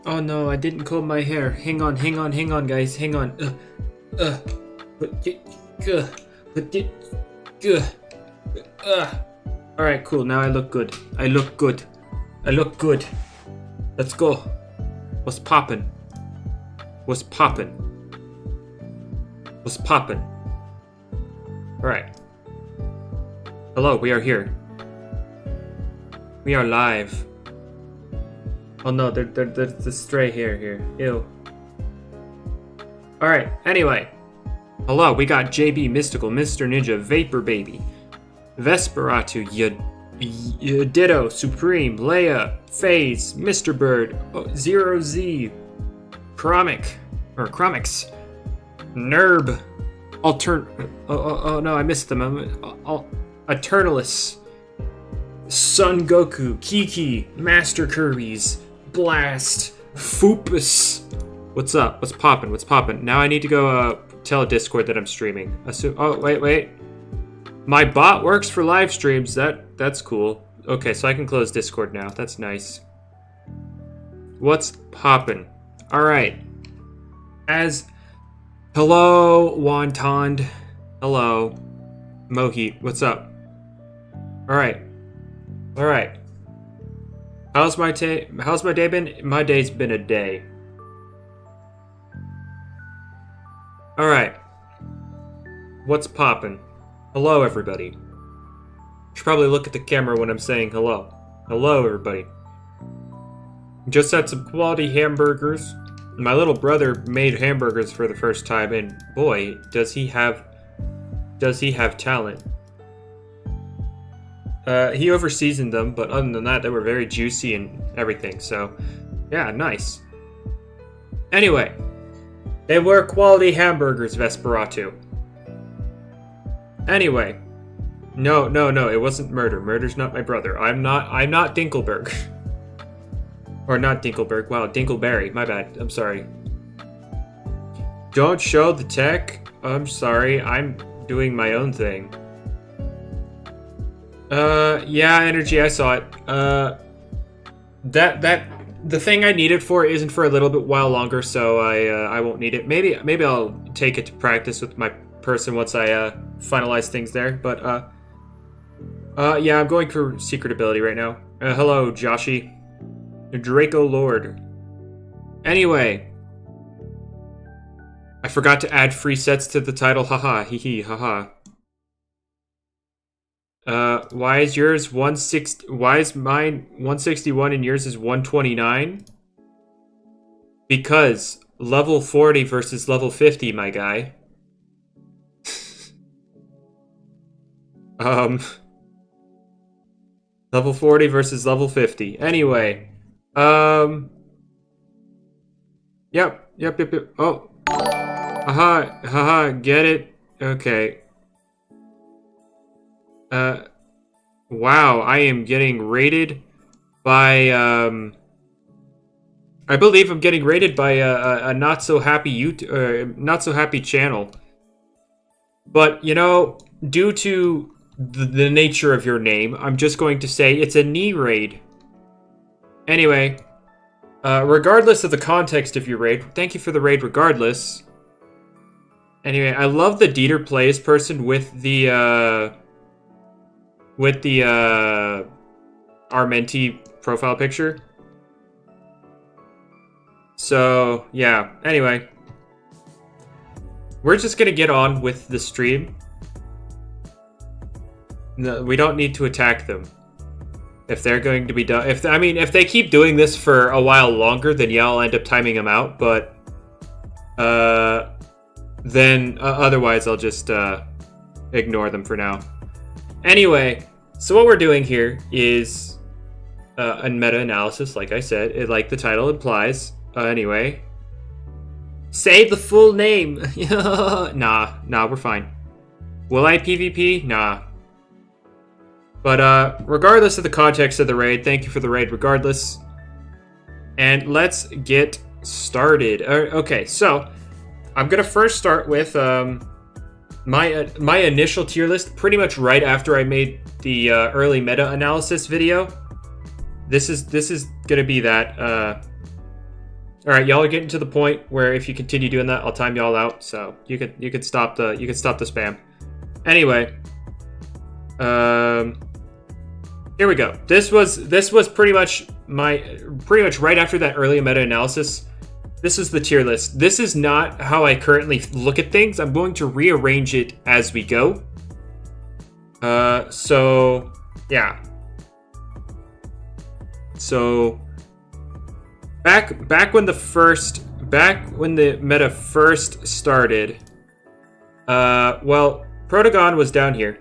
Oh no, I didn't comb my hair. Hang on, guys. Hang on. Alright, cool. Now I look good. I look good. Let's go. What's poppin'? Alright. Hello, we are here. We are live. Oh no, there's a stray hair here. Ew. Alright, anyway. Hello, we got JB, Mystical, Mr. Ninja, Vapor Baby, Vesperatu, Ditto, Supreme, Leia, FaZe, Mr. Bird, Zero Z, Chromics, Nerb, oh no, I missed them. Eternalist, Son Goku, Kiki, Master Kirby's, Blast, Foopus. What's up? What's poppin'? Now I need to go tell Discord that I'm streaming. Oh, wait. My bot works for live streams. That's cool. Okay, so I can close Discord now. That's nice. What's poppin'? Alright. Hello, Wantond. Hello. Mohit, what's up? Alright. How's my day been? My day's been a day. Alright. What's poppin'? Hello, everybody. Should probably look at the camera when I'm saying hello. Hello, everybody. Just had some quality hamburgers. My little brother made hamburgers for the first time, and boy, does he have talent. He over-seasoned them, but other than that, they were very juicy and everything, so yeah, nice. Anyway, they were quality hamburgers, Vesperatu. Anyway, no, it wasn't murder. Murder's not my brother. I'm not Dinkelberg. Or not Dinkelberg. Wow, Dinkleberry. My bad. I'm sorry. Don't show the tech. I'm sorry. I'm doing my own thing. Yeah, Energy. I saw it. The thing I need it for isn't for a little bit while longer, so I won't need it. Maybe I'll take it to practice with my person once I finalize things there. But yeah, I'm going for secret ability right now. Hello, Joshi. Draco Lord. Anyway, I forgot to add free sets to the title. Haha, hee haha. Why is yours 160? Why is mine 161 and yours is 129? Because level 40 versus level 50, my guy. Level 40 versus level 50. Anyway. Yep. Oh. Haha, get it? Okay. Wow, I am getting rated by, I believe I'm getting rated by a not so happy not so happy channel. But, you know, due to the nature of your name, I'm just going to say it's a knee raid. Anyway, regardless of the context of your raid, thank you for the raid regardless. Anyway, I love the Dieter plays person with the Armenti profile picture. So, yeah. Anyway, we're just gonna get on with the stream. No, we don't need to attack them. If they're going to be done, if they keep doing this for a while longer, then yeah, I'll end up timing them out. But then otherwise, I'll just ignore them for now. Anyway, so what we're doing here is a meta-analysis, like I said, like the title implies. Anyway, say the full name. Nah, we're fine. Will I PvP? Nah. But regardless of the context of the raid, thank you for the raid regardless. And let's get started. Okay, so I'm gonna first start with my initial tier list, pretty much right after I made the early meta analysis video. This is gonna be that. All right, y'all are getting to the point where if you continue doing that, I'll time y'all out. So you could stop the spam. Anyway, here we go. This was pretty much right after that early meta analysis. This is the tier list. This is not how I currently look at things. I'm going to rearrange it as we go. So yeah. So back when the meta first started, well, Protagon was down here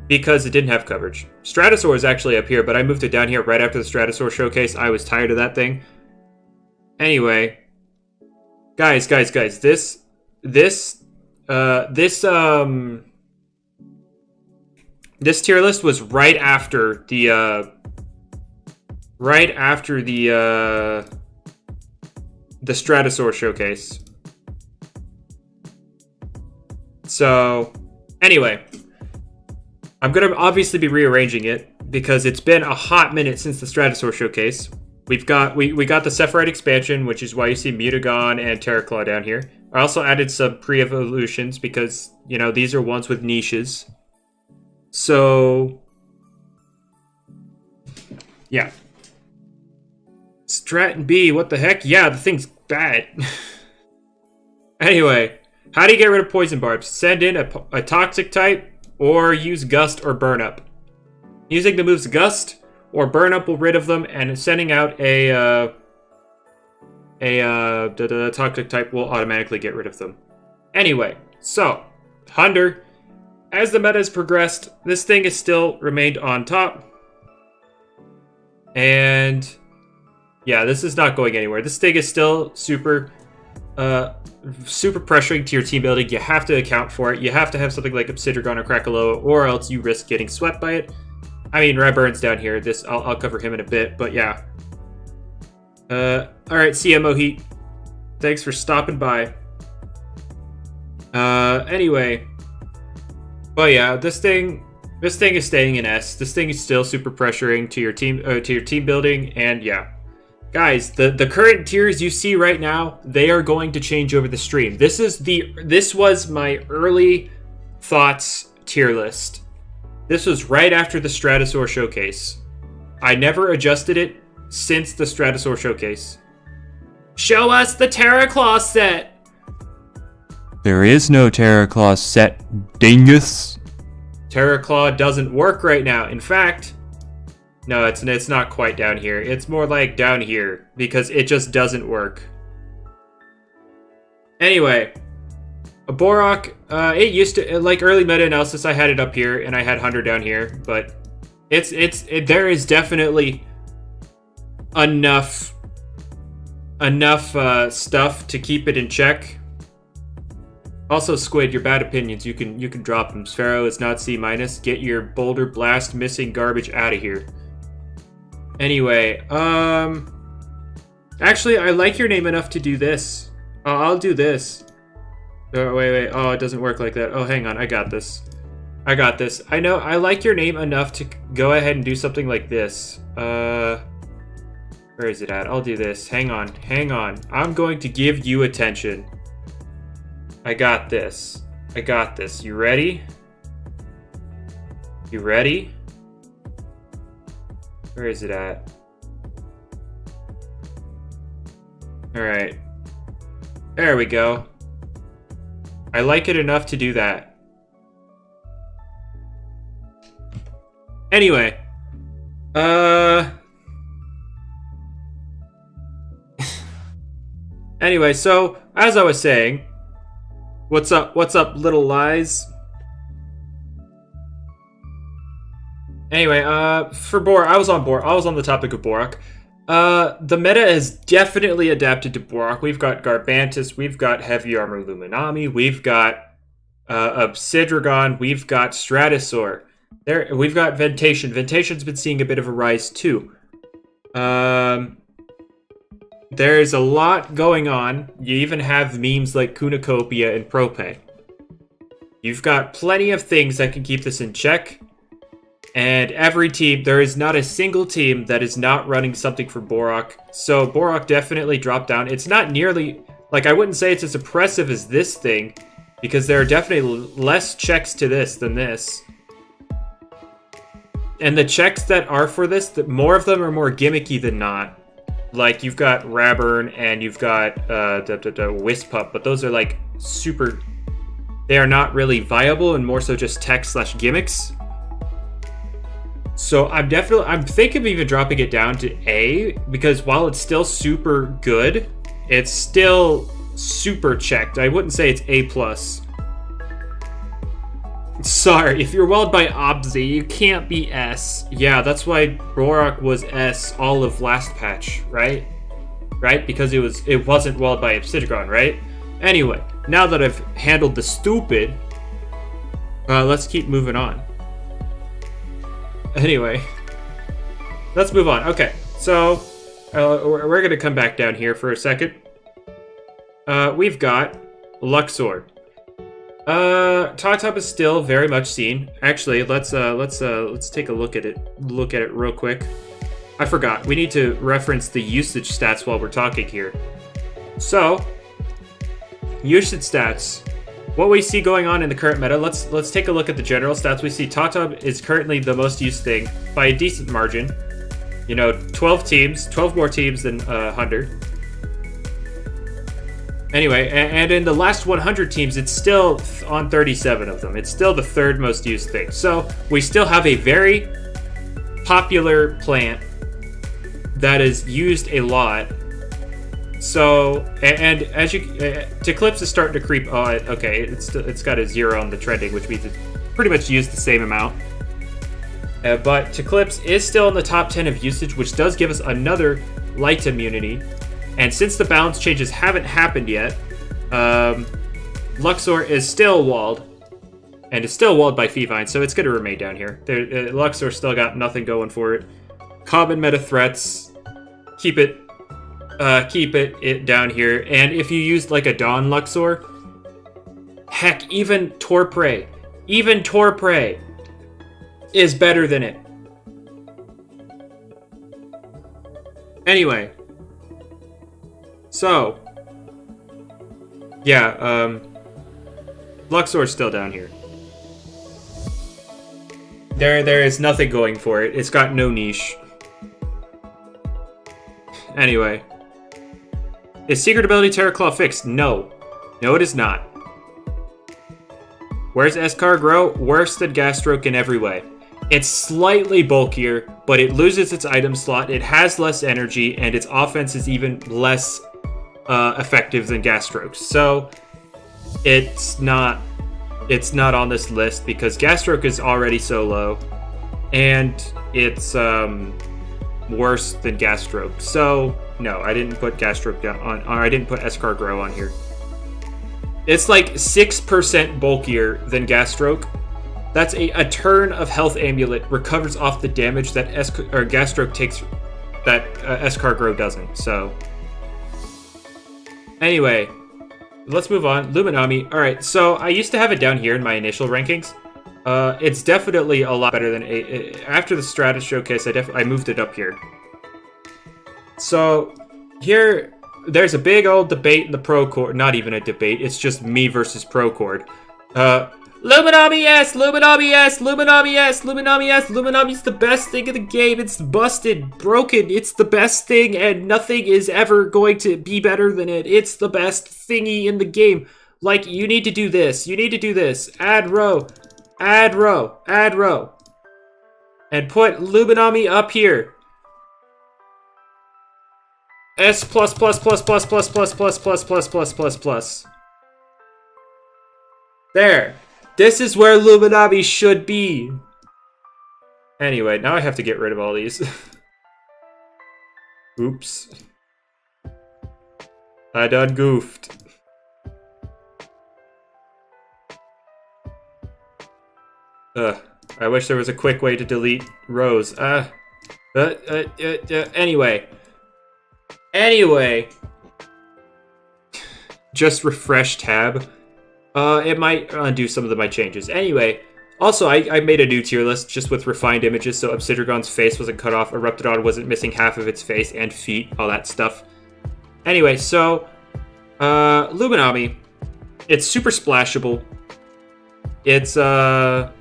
because it didn't have coverage. Stratosaur is actually up here, but I moved it down here right after the Stratosaur showcase. I was tired of that thing. Anyway, guys, this tier list was right after the Stratosaur showcase. So, anyway, I'm gonna obviously be rearranging it because it's been a hot minute since the Stratosaur showcase. We got the Sephirite expansion, which is why you see Mutagon and Terraclaw down here. I also added some pre-evolutions because, you know, these are ones with niches. So, yeah. Strat B, what the heck? Yeah, the thing's bad. Anyway, how do you get rid of poison barbs? Send in a toxic type or use Gust or Burn Up. Using the moves Gust or Burn Up will rid of them, and sending out the toxic type will automatically get rid of them. Anyway, so, Hunder, as the meta has progressed, this thing has still remained on top. And yeah, this is not going anywhere. This thing is still super pressuring to your team building. You have to account for it. You have to have something like Obsidian or Krakaloa, or else you risk getting swept by it. I mean, Redburn's down here. I'll cover him in a bit, but yeah. Alright, CMO Heat. Thanks for stopping by. Anyway. But yeah, this thing is staying in S. This thing is still super pressuring to your team building, and yeah. Guys, the current tiers you see right now, they are going to change over the stream. This was my early thoughts tier list. This was right after the Stratosaur showcase. I never adjusted it since the Stratosaur showcase. Show us the Terraclaw set! There is no Terraclaw set, dingus. Terraclaw doesn't work right now. In fact, no, it's not quite down here. It's more like down here because it just doesn't work. Anyway, a Borak, it used to, like early meta analysis, I had it up here and I had Hunter down here, but there is definitely enough stuff to keep it in check. Also, Squid, your bad opinions, you can drop them. Sphero is not C-. Get your Boulder Blast missing garbage out of here. Anyway, actually, I like your name enough to do this. I'll do this. Oh, wait. Oh, it doesn't work like that. Oh, hang on. I got this. I know. I like your name enough to go ahead and do something like this. Where is it at? I'll do this. Hang on. I'm going to give you attention. I got this. You ready? Where is it at? Alright. There we go. I like it enough to do that. Anyway. Anyway, so, as I was saying, what's up, little lies? Anyway, for Borak, I was on the topic of Borak. The meta has definitely adapted to Borak. We've got Garbantus, we've got Heavy Armor Luminami, we've got Obsidragon, we've got Stratosaur. We've got Ventation. Ventation's been seeing a bit of a rise too. There's a lot going on. You even have memes like Kunacopia and Propane. You've got plenty of things that can keep this in check. And every team, there is not a single team that is not running something for Borok. So Borok definitely dropped down. It's not nearly, like, I wouldn't say it's as impressive as this thing, because there are definitely less checks to this than this. And the checks that are for this, more of them are more gimmicky than not. Like, you've got Raburn and you've got Wispup, but those are like super, they are not really viable and more so just tech/gimmicks. So I'm thinking of even dropping it down to A, because while it's still super good, it's still super checked. I wouldn't say it's A+. Sorry, if you're walled by Obzi, you can't be S. Yeah, that's why Borok was S all of last patch, right? Right? Because it wasn't walled by Obsidian, right? Anyway, now that I've handled the stupid, let's keep moving on. Anyway, let's move on. Okay, so we're gonna come back down here for a second. We've got Luxor. Top is still very much seen. Actually, let's take a look at it. Look at it real quick. I forgot. We need to reference the usage stats while we're talking here. So, usage stats. What we see going on in the current meta, let's take a look at the general stats. We see Tata is currently the most used thing by a decent margin. You know, 12 more teams than 100. Anyway, and in the last 100 teams, it's still on 37 of them. It's still the third most used thing. So we still have a very popular plant that is used a lot. So, and as you, Eclipse is starting to creep. Oh, okay, it's got a 0 on the trending, which means it's pretty much used the same amount. But Eclipse is still in the top 10 of usage, which does give us another light immunity. And since the balance changes haven't happened yet, Luxor is still walled, and is still walled by Feevine, so it's going to remain down here. Luxor still got nothing going for it. Common meta threats, keep it down here. And if you use like a Dawn Luxor, heck, even Torpray is better than it. Anyway, so yeah, Luxor's still down here. There is nothing going for it. It's got no niche. Anyway. Is Secret Ability Terraclaw fixed? No. No, it is not. Where's Escar grow? Worse than Gastroke in every way. It's slightly bulkier, but it loses its item slot, it has less energy, and its offense is even less effective than Gastroke's. So, it's not on this list because Gastroke is already so low, and it's worse than Gastroke. So, no, I didn't put Gastroke down on, or I didn't put Escar Grow on here. It's like 6% bulkier than Gastroke. That's a turn of Health Amulet recovers off the damage that Gastroke takes that Escar Grow doesn't. So, anyway, let's move on. Luminami. All right, so I used to have it down here in my initial rankings. It's definitely a lot better than after the Stratus Showcase. I moved it up here. So here, there's a big old debate in the Pro Cord. Not even a debate. It's just me versus Pro Cord. Luminami yes, Luminami yes, Luminami yes, Luminami yes, Luminami's the best thing in the game. It's busted, broken. It's the best thing, and nothing is ever going to be better than it. It's the best thingy in the game. Like, you need to do this. You need to do this. Add row. Add row. Add row. And put Luminami up here. S plus plus plus plus plus plus plus plus plus plus plus plus. There. This is where Luminami should be. Anyway, now I have to get rid of all these. Oops. I done goofed. I wish there was a quick way to delete rows. Anyway. Just refresh tab. It might undo some of my changes. Anyway, Also, I made a new tier list just with refined images, so Obsidian's face wasn't cut off, Eruptodon wasn't missing half of its face and feet, all that stuff. Anyway, so Luminami, it's super splashable. It's super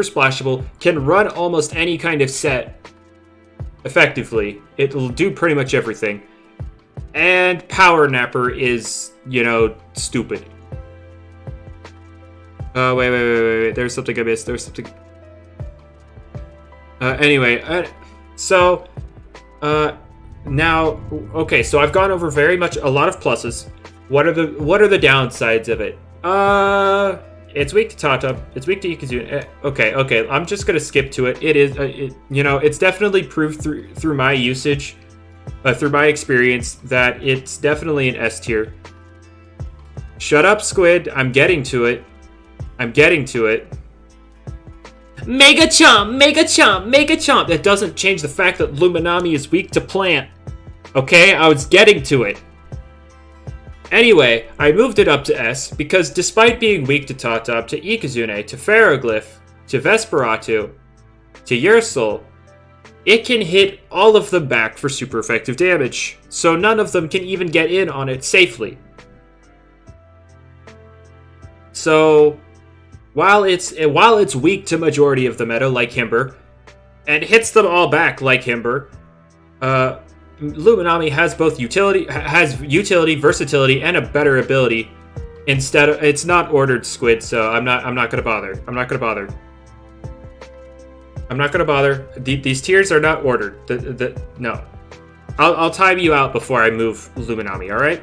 splashable, can run almost any kind of set effectively. It'll do pretty much everything. And Power Napper is, you know, stupid. Wait. There's something I missed. There's something. Anyway, now, okay, so I've gone over very much a lot of pluses. What are the downsides of it? It's weak to Tata. It's weak to Ikazuna. Okay. I'm just gonna skip to it. It is, you know, it's definitely proved through my usage, through my experience, that it's definitely an S tier. Shut up, Squid. I'm getting to it. Mega Chomp! That doesn't change the fact that Luminami is weak to plant. Okay, I was getting to it. Anyway, I moved it up to S because despite being weak to Tatab, to Ikazune, to Ferroglyph, to Vesperatu, to Yersul, it can hit all of them back for super effective damage, so none of them can even get in on it safely. So, while it's weak to majority of the meta, like Himber, and hits them all back like Himber, Luminami has both utility, versatility, and a better ability. Instead of, it's not ordered, Squid, so I'm not gonna bother. These tiers are not ordered. No. I'll time you out before I move Luminami. All right.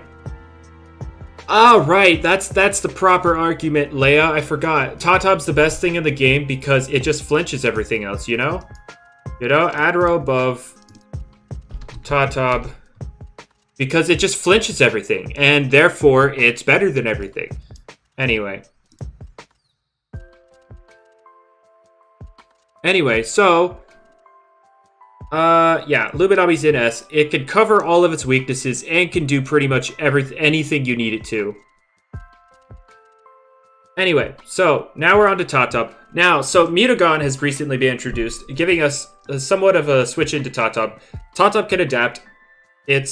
Ah, right. That's the proper argument, Leia. I forgot. Tatab's the best thing in the game because it just flinches everything else. You know, Adro above Tatab because it just flinches everything, and therefore it's better than everything. Anyway, so yeah, Luminami's in S. It can cover all of its weaknesses and can do pretty much anything you need it to. Anyway, so now we're on to Tatab. Now, so Mutagon has recently been introduced, giving us somewhat of a switch into Tatab. Tatab can adapt. It's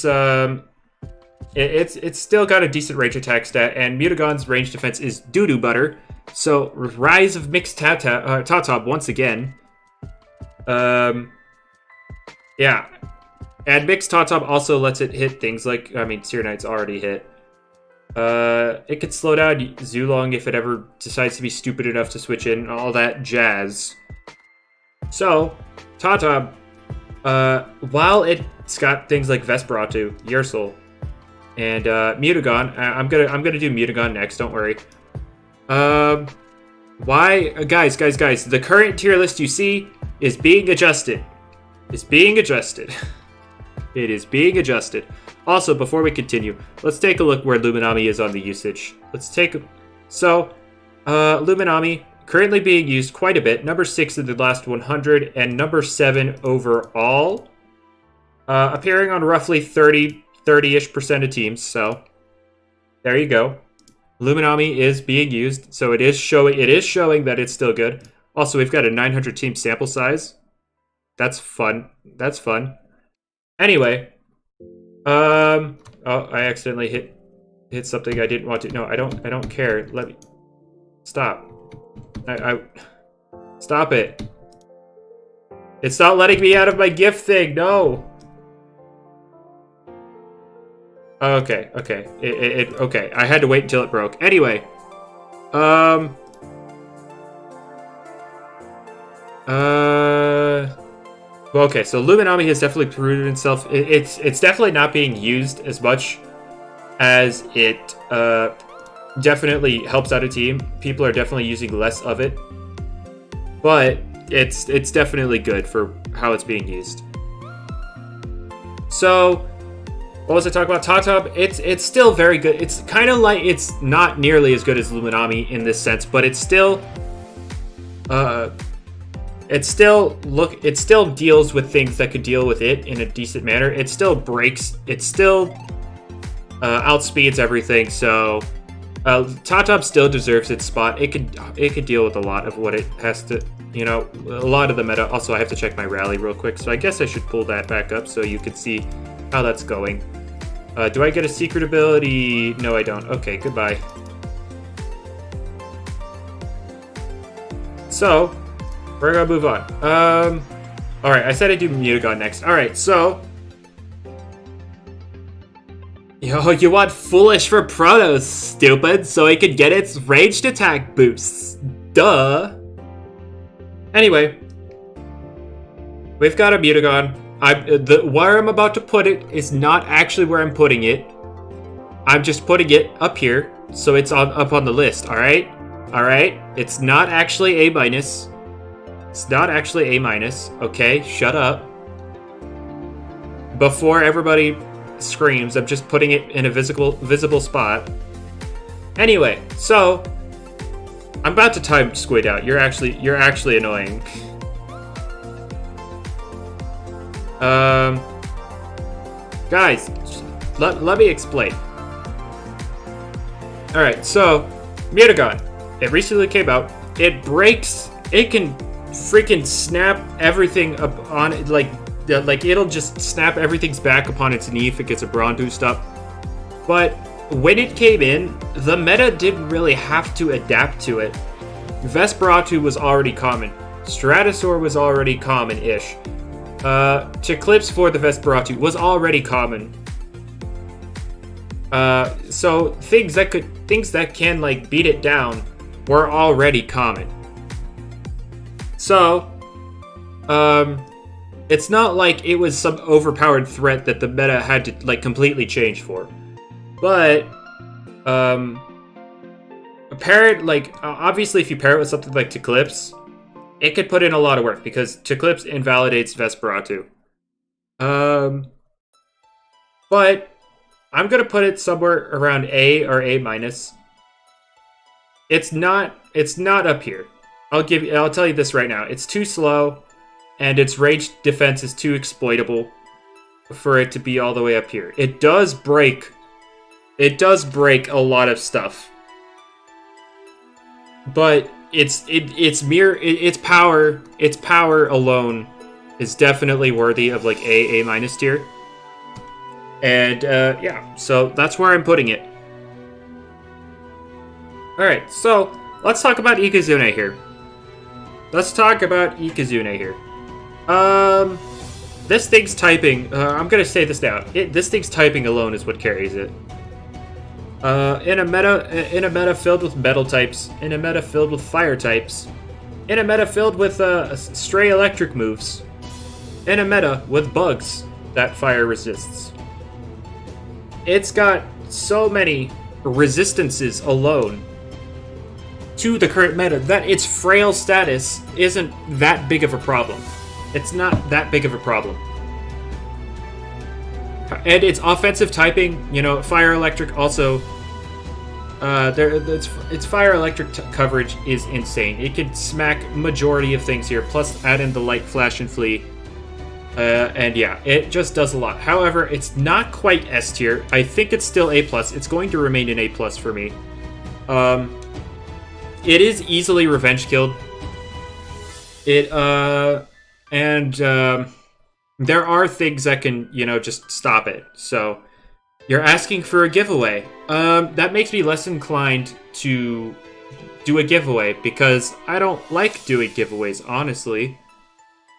still got a decent range attack stat, and Mutagon's range defense is doo-doo butter. So rise of mixed Tatab once again. Yeah, and mixed Tatab also lets it hit things like, I mean, Seer Knight's already hit. It could slow down Zulong if it ever decides to be stupid enough to switch in, all that jazz. So, Tatab, while it's got things like Vesperatu, Yersul, and Mutagon, I'm gonna do Mutagon next. Don't worry. Why, guys? The current tier list you see is being adjusted. It is being adjusted. Also, before we continue, let's take a look where Luminami is on the usage. Luminami currently being used quite a bit. Number 6 in the last 100 and number 7 overall. Appearing on roughly 30-ish% of teams. So there you go. Luminami is being used, so it is showing that it's still good. Also, we've got a 900 team sample size. That's fun. Anyway, oh, I accidentally hit something I didn't want to. No, I don't care. Let me stop. Stop it. It's not letting me out of my gift thing. No. Okay. Okay. I had to wait until it broke. Anyway, okay, so Luminami has definitely proven itself. It's definitely not being used as much as it definitely helps out a team. People are definitely using less of it, but it's definitely good for how it's being used. So, what was I talking about? Tatab, it's still very good. It's kind of like, it's not nearly as good as Luminami in this sense, but it's still it still deals with things that could deal with it in a decent manner. It still breaks. It still outspeeds everything. So Tatop still deserves its spot. It could deal with a lot of what it has to, you know, a lot of the meta. Also, I have to check my rally real quick, so I guess I should pull that back up so you can see how that's going. Do I get a secret ability? No, I don't. Okay, goodbye. So, we're gonna move on. Alright, I said I'd do Mutagon next. Alright, so... Yo, you want Foolish for Protos, stupid, so it could get its ranged attack boosts. Duh. Anyway. We've got a Mutagon. Where I'm about to put it is not actually where I'm putting it. I'm just putting it up here, so it's up on the list, alright? Alright? It's not actually A-. It's not actually A-. Okay, shut up. Before everybody screams, I'm just putting it in a visible spot. Anyway, so I'm about to time Squid out. You're actually annoying. Guys, let me explain. Alright, so Mutagon. It recently came out. It breaks. It can freaking snap everything up on it, like it'll just snap everything's back upon its knee if it gets a Brawn boost up. But when it came in, the meta didn't really have to adapt to it. Vesperatu was already common. Stratosaur was already common-ish. Chiclips for the Vesperatu was already common. So things that can like beat it down were already common. So, it's not like it was some overpowered threat that the meta had to like completely change for. But, obviously if you pair it with something like Chiclips, it could put in a lot of work because Chiclips invalidates Vesperatu. But I'm gonna put it somewhere around A or A-. It's not up here. I'll tell you this right now. It's too slow, and its ranged defense is too exploitable for it to be all the way up here. It does break a lot of stuff. But its power alone is definitely worthy of like A- tier. And yeah, so that's where I'm putting it. Alright, so let's talk about Ikazune here. This thing's typing. I'm gonna say this now. This thing's typing alone is what carries it. In a meta filled with metal types, in a meta filled with fire types, in a meta filled with stray electric moves, in a meta with bugs that fire resists. It's got so many resistances alone to the current meta that its frail status isn't that big of a problem. It's not that big of a problem. And its offensive typing, you know, fire electric also, its fire electric coverage is insane. It can smack majority of things here, plus add in the light flash and flee. And yeah, it just does a lot. However, it's not quite S tier. I think it's still A+. It's going to remain an A+ for me. It is easily revenge killed. There are things that can, you know, just stop it. So, you're asking for a giveaway. That makes me less inclined to do a giveaway because I don't like doing giveaways, honestly.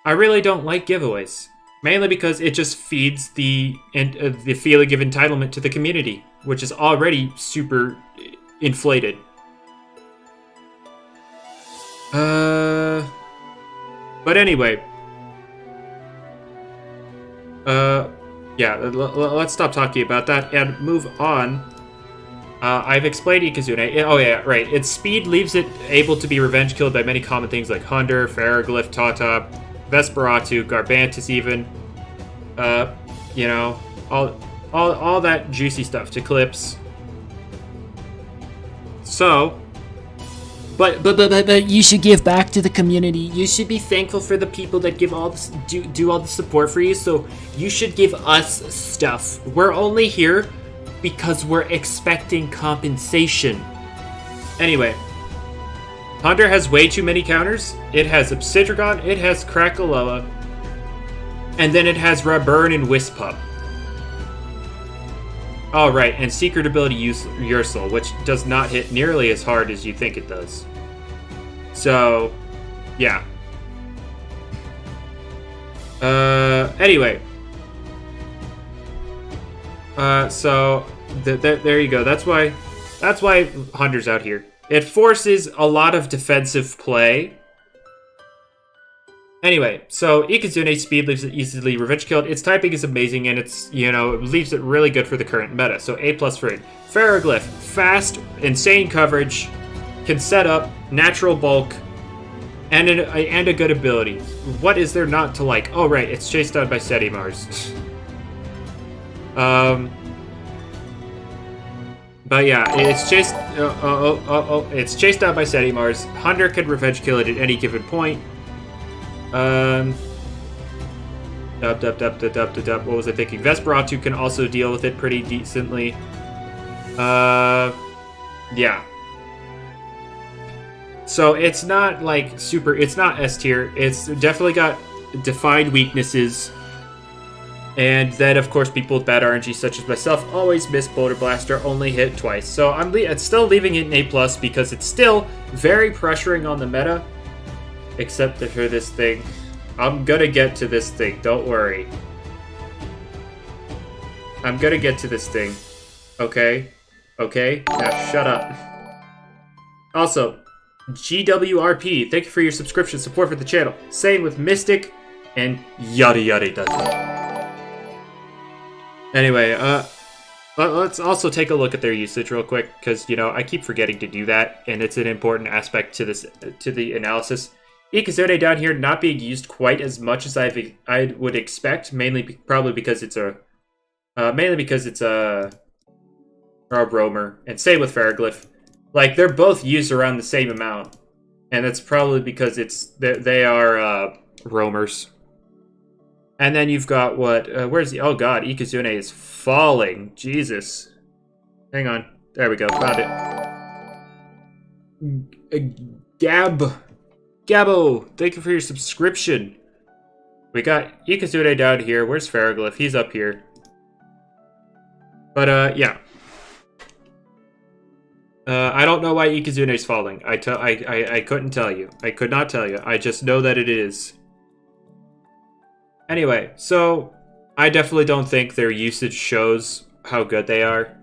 I really don't like giveaways. Mainly because it just feeds the feeling of entitlement to the community, which is already super inflated. But anyway. Yeah, let's stop talking about that and move on. I've explained Ikazune. Oh yeah, right. Its speed leaves it able to be revenge killed by many common things like Hunder, Ferroglyph, Tata, Vesperatu, Garbantus even. You know, all that juicy stuff. Chiclips. So, but you should give back to the community. You should be thankful for the people that give all this, do all the support for you. So you should give us stuff. We're only here because we're expecting compensation. Anyway, Hunter has way too many counters. It has Obsidragon, it has Crackaloa, and then it has Raburn and Wispup. Oh, right, and Secret Ability Ursel, which does not hit nearly as hard as you think it does. So, yeah. Anyway. So, there you go. That's why Hunter's out here. It forces a lot of defensive play. Anyway, so Ikazune's speed leaves it easily revenge killed. Its typing is amazing, and it's, you know, it leaves it really good for the current meta. So A+ for it. Ferroglyph, fast, insane coverage, can set up, natural bulk, and a good ability. What is there not to like? Oh right, it's chased down by Sedimars. But yeah, it's chased. It's chased down by Sedimars. Hunter can revenge kill it at any given point. What was I thinking? Vesperatu can also deal with it pretty decently. Yeah. So it's not like super. It's not S tier. It's definitely got defined weaknesses. And then, of course, people with bad RNG, such as myself, always miss Boulder Blaster, only hit twice. So it's still leaving it in A+, because it's still very pressuring on the meta. Except for this thing. I'm gonna get to this thing, don't worry. I'm gonna get to this thing. Okay? Okay? Now shut up. Also, GWRP, thank you for your subscription support for the channel. Same with Mystic and yada yada yada. Anyway, let's also take a look at their usage real quick, because, you know, I keep forgetting to do that, and it's an important aspect to the analysis. Ikazune down here not being used quite as much as I would expect, probably because it's a roamer, and same with Ferroglyph. Like, they're both used around the same amount, and that's probably because they are roamers. And then you've got where's the? Oh God, Ikazune is falling. Jesus, hang on, there we go, found it. Gabbo, thank you for your subscription. We got Ikazune down here. Where's Ferroglyph? He's up here. But, yeah. I don't know why Ikazune's falling. I couldn't tell you. I could not tell you. I just know that it is. Anyway, so I definitely don't think their usage shows how good they are.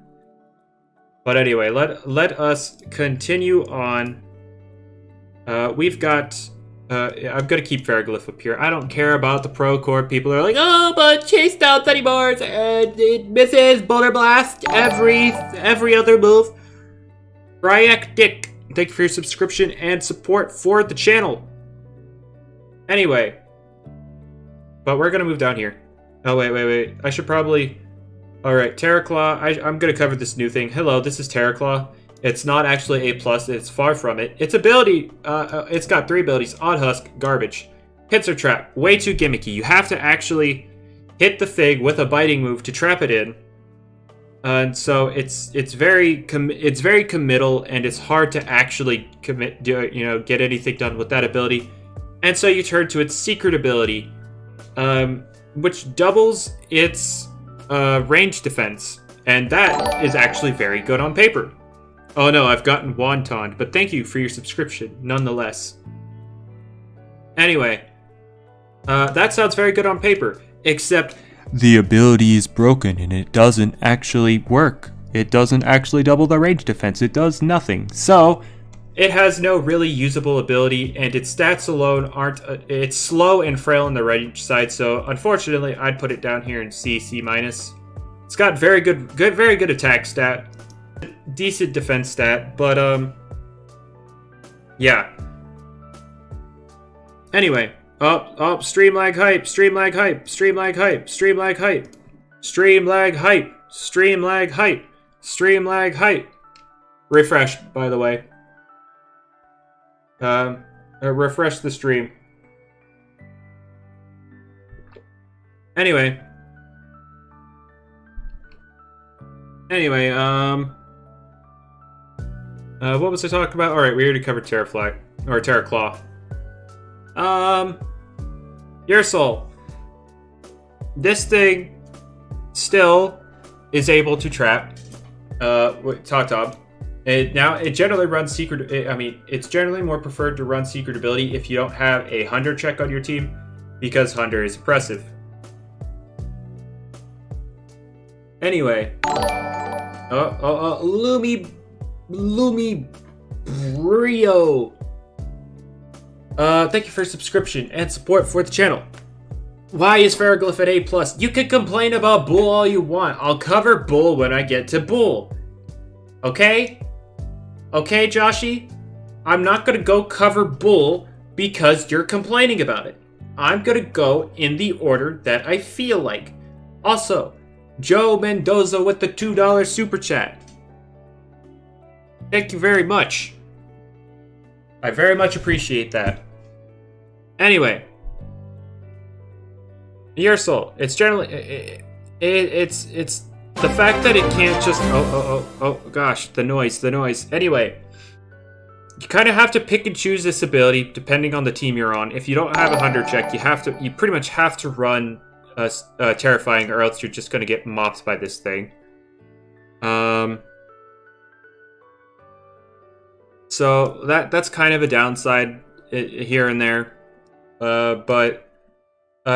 But anyway, let us continue on. We've got, I'm gonna keep Ferroglyph up here. I don't care about the pro core. People are like, oh, but chase down Sedimars and it misses Boulder Blast every other move. Ryak Dick, thank you for your subscription and support for the channel. Anyway, but we're gonna move down here. Oh, wait. I should probably, all right, Terraclaw. I'm gonna cover this new thing. Hello, this is Terraclaw. It's not actually A+, it's far from it. Its ability, it's got 3 abilities. Odd Husk, garbage. Pincer Trap, way too gimmicky. You have to actually hit the Fig with a biting move to trap it in. And so it's very committal, and it's hard to actually get anything done with that ability. And so you turn to its secret ability, which doubles its range defense. And that is actually very good on paper. Oh no, I've gotten wontoned, but thank you for your subscription, nonetheless. Anyway, that sounds very good on paper, except the ability is broken and it doesn't actually work. It doesn't actually double the range defense, it does nothing. So, it has no really usable ability, and its stats alone aren't, it's slow and frail on the range side, so unfortunately I'd put it down here in C, C-. It's got very good attack stat. Decent defense stat, but yeah. Anyway, stream lag hype. Refresh, by the way. Refresh the stream. Anyway. Anyway, what was I talking about? All right, we already covered Terrafly or Terraclaw. Your soul. This thing still is able to trap Top. It generally runs secret. It's generally more preferred to run secret ability if you don't have a Hunter check on your team, because Hunter is oppressive. Anyway, Loomy Brio. Thank you for your subscription and support for the channel. Why is Ferroglyph at A+? You can complain about Bull all you want. I'll cover Bull when I get to Bull. Okay? Okay, Joshy? I'm not gonna go cover Bull because you're complaining about it. I'm gonna go in the order that I feel like. Also, Joe Mendoza with the $2 super chat. Thank you very much. I very much appreciate that. Anyway, Your Soul. It's generally it's the fact that it can't just oh gosh, the noise. Anyway, you kind of have to pick and choose this ability depending on the team you're on. If you don't have a Hunter check, you pretty much have to run Terrifying, or else you're just gonna get mopped by this thing. So that's kind of a downside here and there, but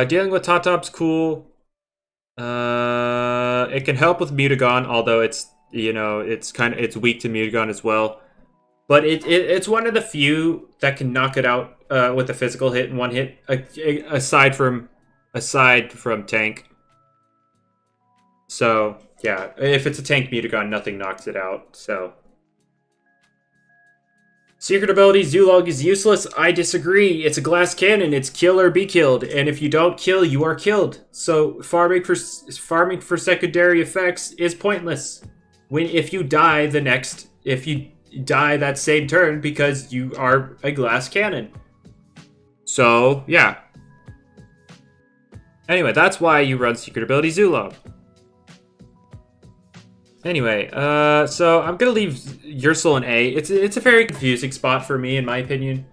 dealing with Totop's cool. It can help with Mutagon, although it's weak to Mutagon as well. But it's one of the few that can knock it out with a physical hit in one hit, aside from tank. So yeah, if it's a tank Mutagon, nothing knocks it out. So secret ability Zulog is useless. I disagree. It's a glass cannon. It's kill or be killed, and if you don't kill, you are killed. So farming for secondary effects is pointless. If you die that same turn, because you are a glass cannon. So yeah. Anyway, that's why you run secret ability Zulog. Anyway, so I'm gonna leave Your Soul in A. It's a very confusing spot for me, in my opinion.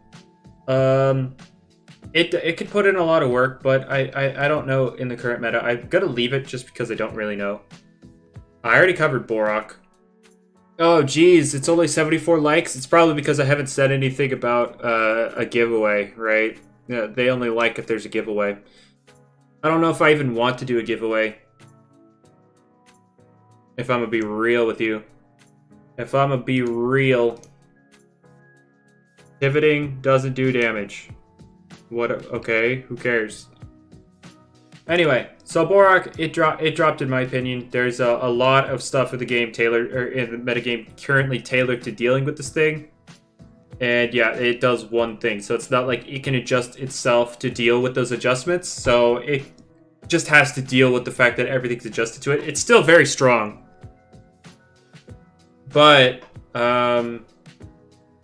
It could put in a lot of work, but I don't know in the current meta. I'm gonna leave it just because I don't really know. I already covered Borok. Oh geez, it's only 74 likes. It's probably because I haven't said anything about a giveaway, right? Yeah, they only like if there's a giveaway. I don't know if I even want to do a giveaway. If I'm gonna be real with you. If I'm gonna be real. Pivoting doesn't do damage. What? Okay, who cares? Anyway, so Borok, it dropped in my opinion. There's a lot of stuff in the game in the metagame currently tailored to dealing with this thing. And yeah, it does one thing. So it's not like it can adjust itself to deal with those adjustments. So it just has to deal with the fact that everything's adjusted to it. It's still very strong. But,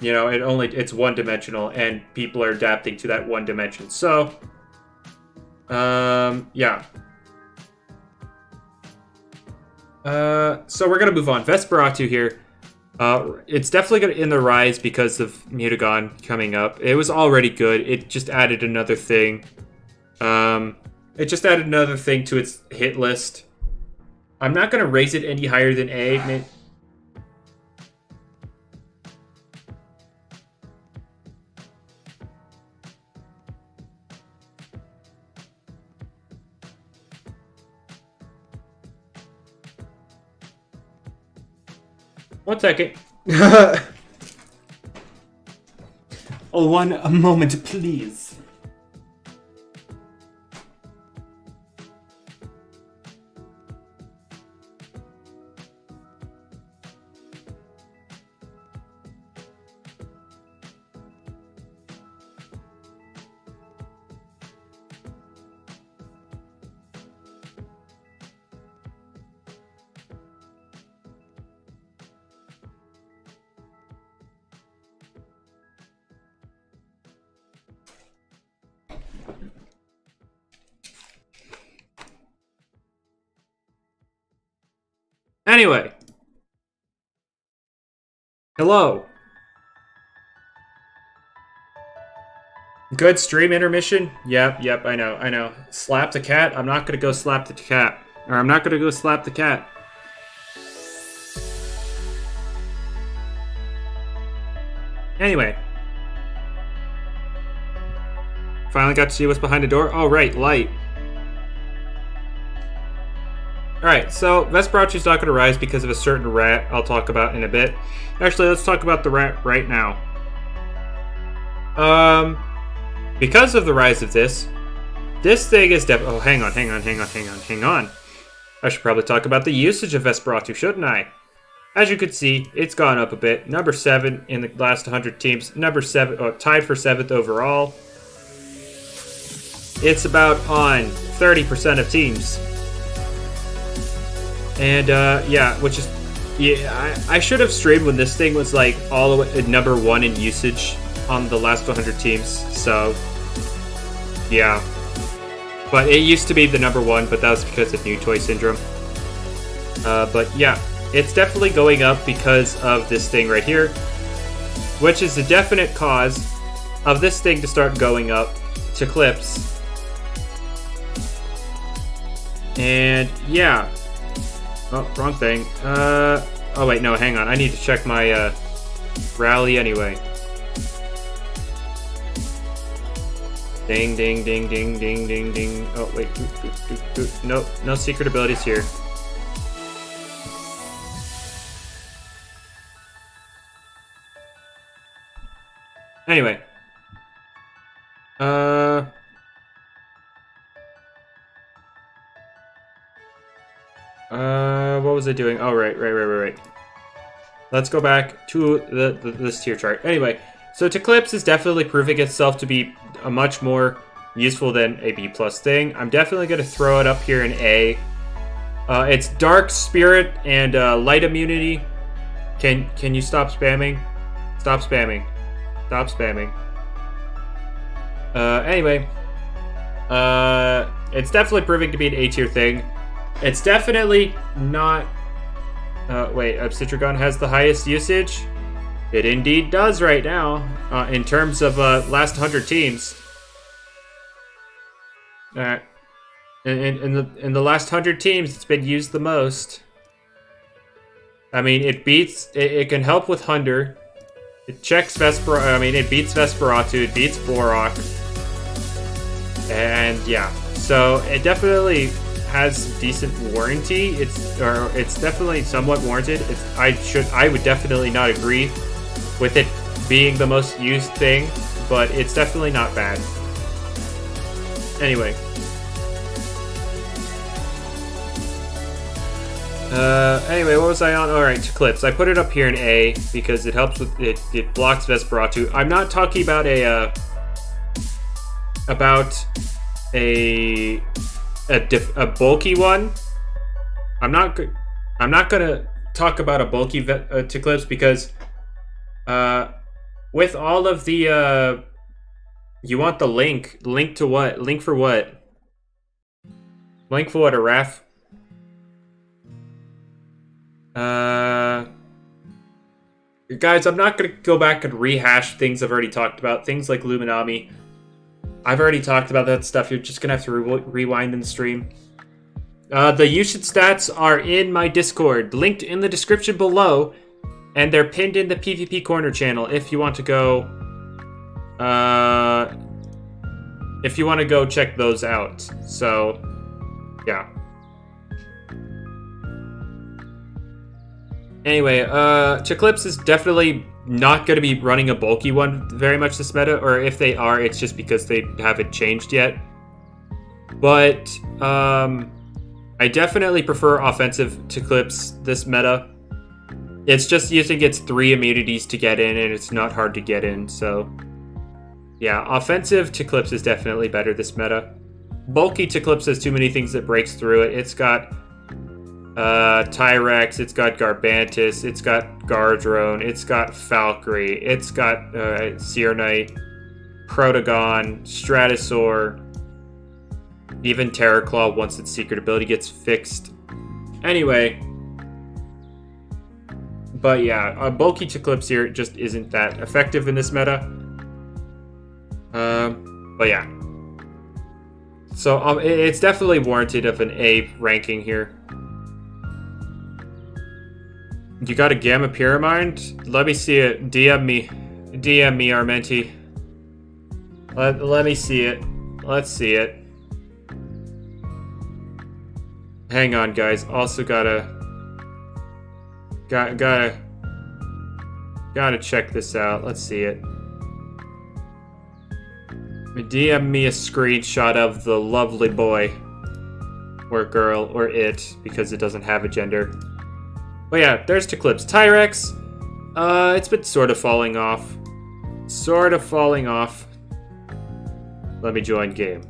it's one-dimensional, and people are adapting to that one dimension. So, yeah. So we're gonna move on. Vesperatu here. It's definitely gonna in the rise because of Mutagon coming up. It was already good. It just added another thing. It just added another thing to its hit list. I'm not gonna raise it any higher than A. One second. Oh, a moment, please. Anyway, Hello. Good stream intermission? Yep, I know. Slap the cat? I'm not gonna go slap the cat. Or I'm not gonna go slap the cat. Anyway. Finally got to see what's behind the door. Oh, right, light. Alright, so Vesperatu's not gonna rise because of a certain rat I'll talk about in a bit. Actually, let's talk about the rat right now. Because of the rise of this thing is oh, hang on. I should probably talk about the usage of Vesperatu, shouldn't I? As you can see, it's gone up a bit. Number 7 in the last 100 teams. Number 7, tied for 7th overall. It's about on 30% of teams. And, yeah, which is... Yeah, I should have streamed when this thing was, like, all the way number 1 in usage on the last 100 teams, so... Yeah. But it used to be the number 1, but that was because of new toy syndrome. But yeah, it's definitely going up because of this thing right here, which is a definite cause of this thing to start going up to clips. And yeah. Oh, wrong thing. Oh wait, no, hang on. I need to check my rally anyway. Ding, ding, ding, ding, ding, ding, ding. Oh, wait. Nope, no secret abilities here. Anyway. What was I doing? Oh, right. Let's go back to this tier chart. Anyway, so Eclipse is definitely proving itself to be a much more useful than a B+ thing. I'm definitely going to throw it up here in A. It's Dark Spirit and Light Immunity. Can you stop spamming? Stop spamming. Stop spamming. Anyway. It's definitely proving to be an A tier thing. It's definitely not... wait, Obsitragon has the highest usage? It indeed does right now, in terms of last 100 teams. Alright. In the last 100 teams, it's been used the most. I mean, it beats... It can help with Hunder. It checks Vesper... I mean, it beats Vesperatu. It beats Borok. And, yeah. So, it definitely has decent warranty. It's definitely somewhat warranted. I would definitely not agree with it being the most used thing, but it's definitely not bad. Anyway. Anyway, what was I on? Alright, Eclipse. I put it up here in A because it helps with it. It blocks Vesperatu. I'm not talking about a bulky one. I'm not gonna talk about a bulky Eclipse because with all of the you want the link to what? Link for what? Link for what? A ref? Guys, I'm not gonna go back and rehash things I've already talked about. Things like Luminami. I've already talked about that stuff. You're just gonna have to rewind in the stream. The usage stats are in my Discord, linked in the description below, and they're pinned in the PvP Corner channel if you want to go. If you want to go check those out. So, yeah. Anyway, Eclipse is definitely not going to be running a bulky one very much this meta, or if they are, it's just because they haven't changed yet. But, I definitely prefer offensive Eclipse this meta. It's just using its 3 immunities to get in, and it's not hard to get in, so... Yeah, offensive Eclipse is definitely better this meta. Bulky Eclipse has too many things that breaks through it. It's got... Tyrex, it's got Garbantus, it's got Gardrone, it's got Valkyrie, it's got Seer Knight, Protagon, Stratosaur, even Terraclaw once its secret ability gets fixed. Anyway, But yeah, bulky Eclipse here just isn't that effective in this meta. But yeah. So it's definitely warranted of an A ranking here. You got a Gamma Pyramid? Let me see it. DM me, Armenti. Let me see it. Let's see it. Hang on, guys. Also gotta check this out. Let's see it. DM me a screenshot of the lovely boy or girl or it, because it doesn't have a gender. But yeah, there's Eclipse. Tyrex, it's been sort of falling off. Let me join game.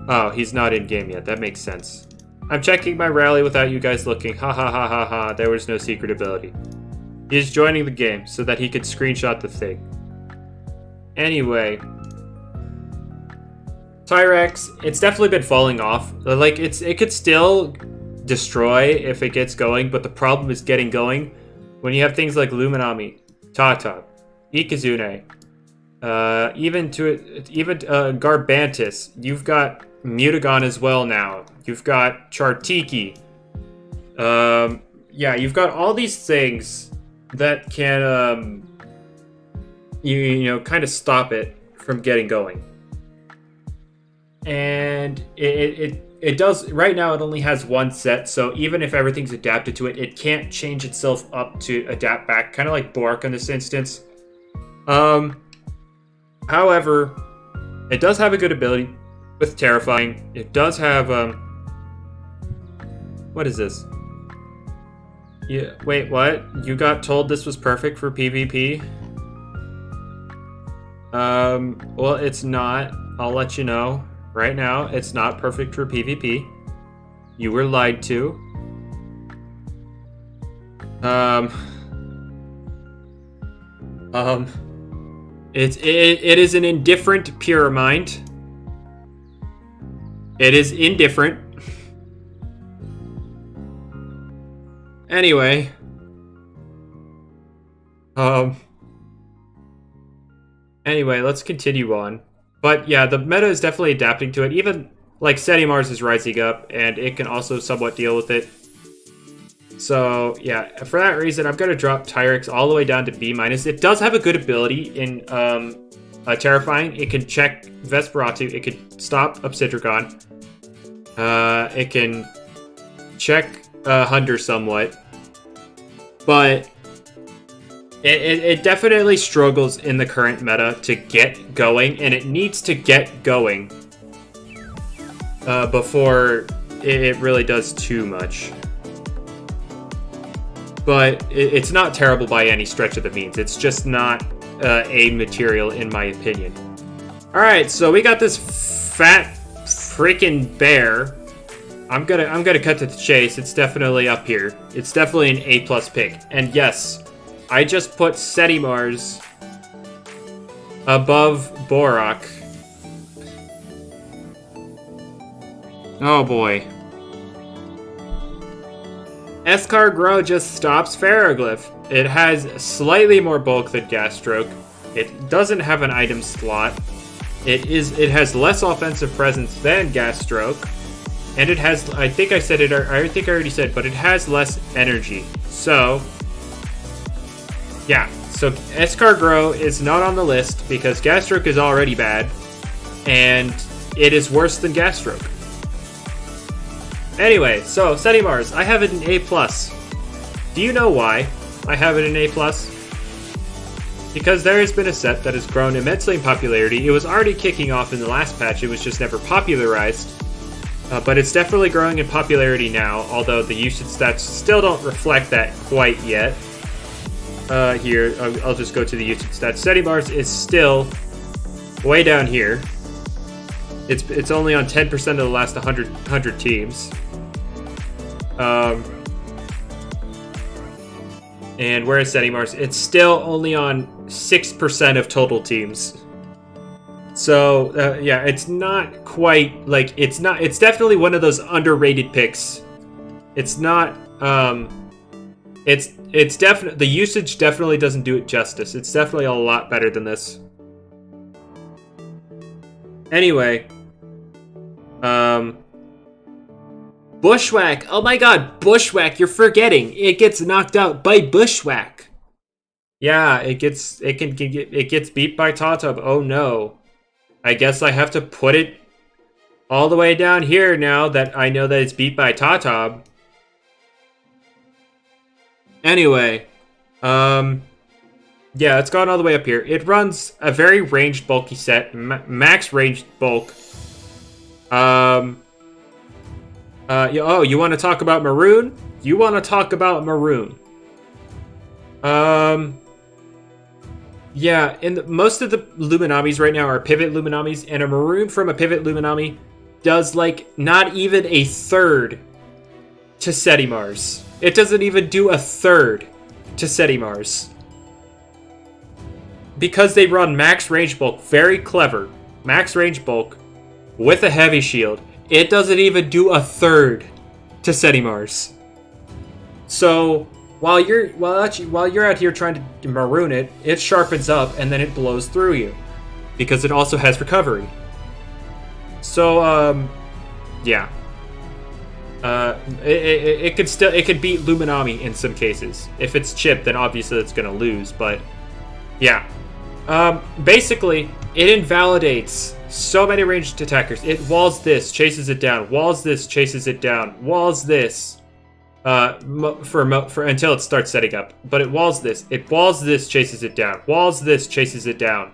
Oh, he's not in game yet. That makes sense. I'm checking my rally without you guys looking. Ha ha ha ha ha. There was no secret ability. He's joining the game so that he could screenshot the thing. Anyway. Tyrex, it's definitely been falling off. Like, it could still destroy if it gets going, but the problem is getting going when you have things like Luminami, Tata, Ikazune, even Garbantis. You've got Mutagon as well now. You've got Chartiki. Yeah, you've got all these things that can, you know, kind of stop it from getting going. And it does, right now it only has one set, so even if everything's adapted to it, it can't change itself up to adapt back, kind of like Bork in this instance. However, it does have a good ability with Terrifying. It does have, what is this? Yeah, wait, what? You got told this was perfect for PvP? Well, it's not. I'll let you know. Right now, it's not perfect for PvP. You were lied to. It is an indifferent Pyramid. It is indifferent. Anyway. Anyway, let's continue on. But yeah, the meta is definitely adapting to it. Even like Mars is rising up, and it can also somewhat deal with it. So yeah, for that reason, I'm gonna drop Tyrex all the way down to B-. It does have a good ability in Terrifying. It can check Vesperatu. It can stop Obsidian. It can check Hunter somewhat, but it definitely struggles in the current meta to get going, and it needs to get going before it really does too much. But it's not terrible by any stretch of the means. It's just not a material, in my opinion. Alright, so we got this fat freaking bear. I'm gonna cut to the chase. It's definitely up here. It's definitely an A+ pick. And yes, I just put Mars above Borak. Oh boy. Escargrow just stops Ferroglyph. It has slightly more bulk than Gastroke. It doesn't have an item slot. It has less offensive presence than Gastroke. And it has, I think I already said, but it has less energy. So yeah, so Escargrow is not on the list because Gastroke is already bad, and it is worse than Gastroke. Anyway, so Mars, I have it in A+. Do you know why I have it in A+? Because there has been a set that has grown immensely in popularity. It was already kicking off in the last patch, it was just never popularized. But it's definitely growing in popularity now, although the usage stats still don't reflect that quite yet. Here, I'll just go to the usage stats. Mars is still way down here. It's only on 10% of the last 100 teams. And whereas Mars, it's still only on 6% of total teams. So yeah, it's not quite like it's definitely one of those underrated picks. It's not It's definitely, the usage definitely doesn't do it justice. It's definitely a lot better than this. Anyway, Bushwhack. Oh my god, Bushwhack, you're forgetting. It gets knocked out by Bushwhack. Yeah, it gets beat by Tatub. Oh no. I guess I have to put it all the way down here now that I know that it's beat by Tatub. Anyway, yeah, it's gone all the way up here. It runs a very ranged, bulky set, max ranged bulk. Oh, you want to talk about Maroon? You want to talk about Maroon? Yeah, and most of the Luminamis right now are pivot Luminamis, and a Maroon from a pivot Luminami does, like, not even a third to Setimars. It doesn't even do a third to Setimars. Because they run max range bulk, very clever, max range bulk, with a heavy shield, it doesn't even do a third to Setimars. So while you're out here trying to Maroon it, it sharpens up and then it blows through you. Because it also has recovery. So yeah. It could beat Luminami in some cases. If it's chipped, then obviously it's gonna lose, but yeah. Basically, it invalidates so many ranged attackers. It walls this, chases it down, walls this, chases it down, walls this, for until it starts setting up. But it walls this, chases it down, walls this, chases it down.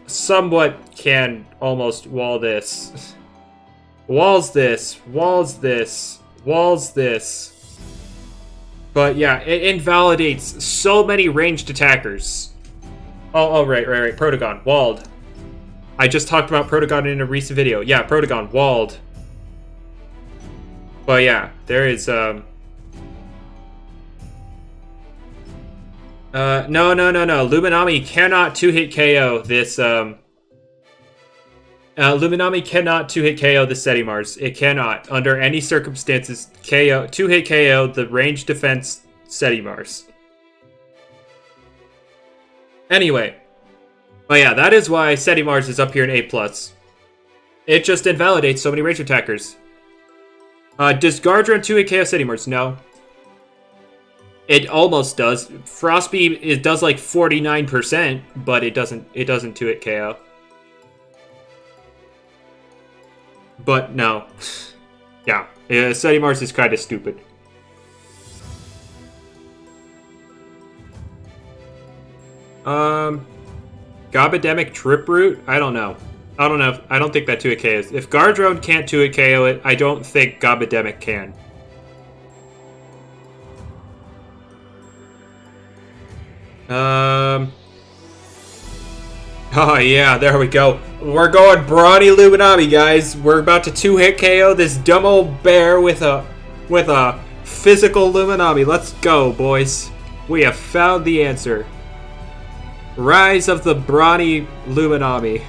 Somewhat can almost wall this. Walls this, walls this, walls this. But yeah, it invalidates so many ranged attackers. Oh, right. Protagon, walled. I just talked about Protagon in a recent video. Yeah, Protagon, walled. But yeah, there is, No. Luminami cannot 2-hit KO this, Luminami cannot 2-hit KO the Setimars. It cannot, under any circumstances, 2-hit KO the range defense Setimars. Anyway. But yeah, that is why Setimars is up here in A+. It just invalidates so many range attackers. Does Gardron 2-hit KO Setimars? No. It almost does. Frostbeam, it does like 49%, but it doesn't 2-hit KO. But no. Yeah, Setimars is kind of stupid. Gobademic Trip Root? I don't know. I don't think that 2-hit KOs. If Gardrone can't 2-hit KO it, I don't think Gobademic can. Oh yeah, there we go. We're going Brawny Luminami, guys. We're about to 2-hit KO this dumb old bear with a physical Luminami. Let's go, boys. We have found the answer. Rise of the Brawny Luminami.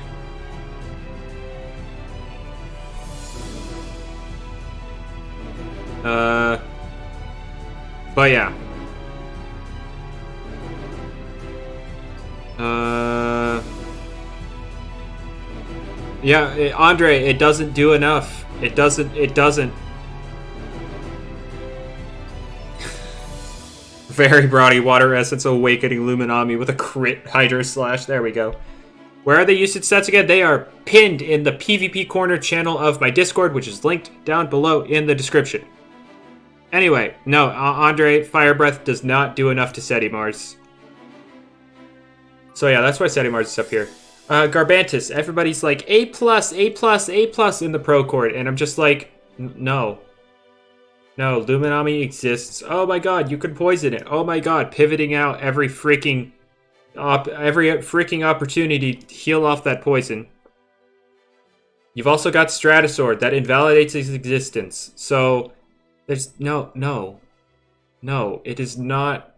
But yeah. Yeah, Andre, it doesn't do enough. It doesn't. Very Brawny Water Essence Awakening Luminami with a crit Hydro Slash. There we go. Where are the usage stats again? They are pinned in the PvP Corner channel of my Discord, which is linked down below in the description. Anyway, no, Andre, Fire Breath does not do enough to Setimars. So yeah, that's why Setimars is up here. Garbantus, everybody's like, A+, in the Pro Court, and I'm just like, no. No, Luminami exists. Oh my god, you can poison it. Oh my god, pivoting out every freaking opportunity to heal off that poison. You've also got Stratosaur that invalidates its existence. So there's no, it is not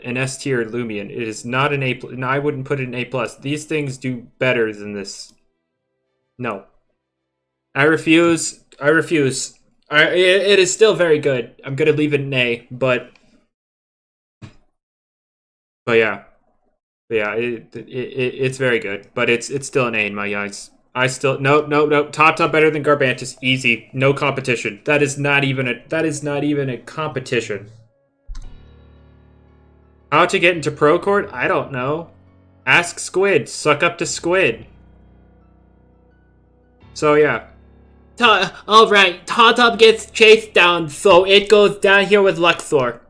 an S tier Loomian. It is not an A+. No, I wouldn't put it in A+. These things do better than this. No. I refuse. It is still very good. I'm gonna leave it an A, but yeah. Yeah, it's very good, but it's still an A in my eyes. I still no. Top better than Garbantus, easy, no competition. That is not even a competition. How to get into Pro Court? I don't know. Ask Squid. Suck up to Squid. So yeah. Alright, Top gets chased down, so it goes down here with Luxor.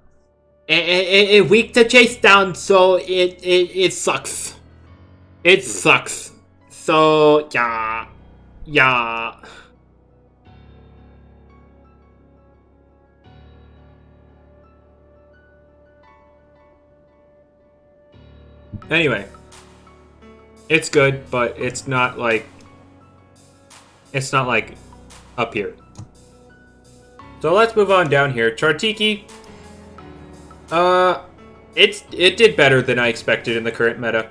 It weak to chase down, so it sucks. It sucks. So yeah. Anyway, it's good, but it's not like up here. So let's move on down here. Chartiki. It did better than I expected in the current meta.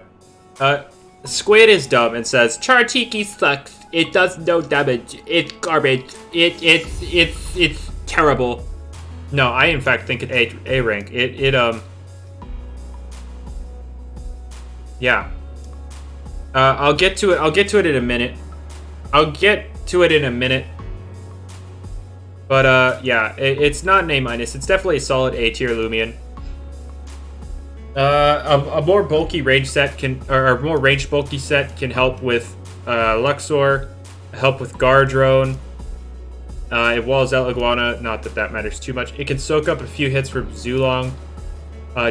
Squid is dumb and says Chartiki sucks. It does no damage. It's garbage. It's terrible. No, I in fact think it A rank. Yeah. I'll get to it in a minute. But yeah, it's not an A-. It's definitely a solid A tier Loomian. A more bulky range set or more range bulky set can help with Luxor, help with Gardrone. It walls out Iguana, not that matters too much. It can soak up a few hits from Zulong.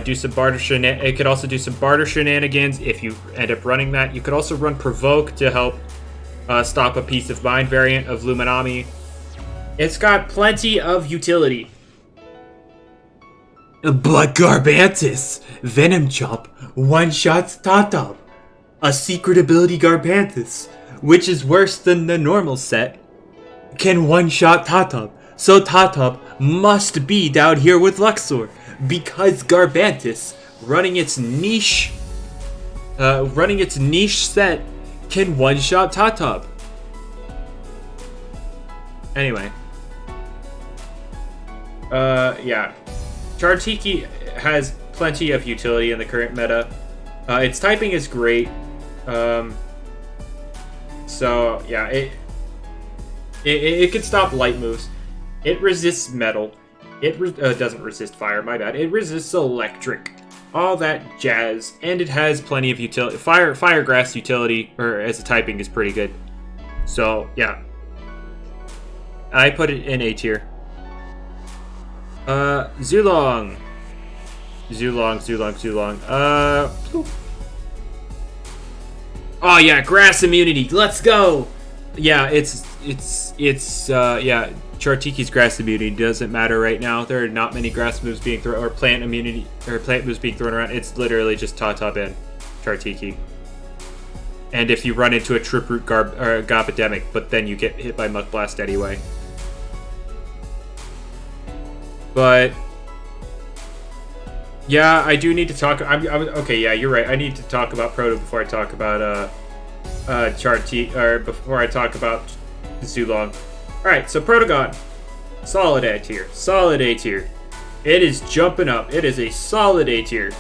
Do some barter It could also do some barter shenanigans if you end up running that. You could also run Provoke to help stop a Piece of Mind variant of Luminami. It's got plenty of utility. But Garbantus, Venom Chomp, one-shots Tatab. A secret ability Garbantus, which is worse than the normal set, can one-shot Tatab. So Tatab must be down here with Luxor, because Garbantus, running its niche set, can one-shot Tatab. Anyway. Yeah. Chartiki has plenty of utility in the current meta. Its typing is great. So yeah, it can stop light moves. It resists metal. It doesn't resist fire. My bad. It resists electric. All that jazz, and it has plenty of utility. Fire grass utility, or as a typing, is pretty good. So yeah, I put it in A tier. Zulong. Oh yeah, grass immunity. Let's go. Yeah, it's yeah. Chartiki's grass immunity doesn't matter right now. There are not many grass moves being thrown, or plant immunity, or plant moves being thrown around. It's literally just Tatab and Chartiki. And if you run into a Trip Root Gobidemic, but then you get hit by Muck Blast anyway. But yeah, I do need to talk. Okay, yeah, you're right. I need to talk about Proto before I talk about or before I talk about Zulong. All right, so Protogon, solid A tier. It is jumping up. It is a solid A tier.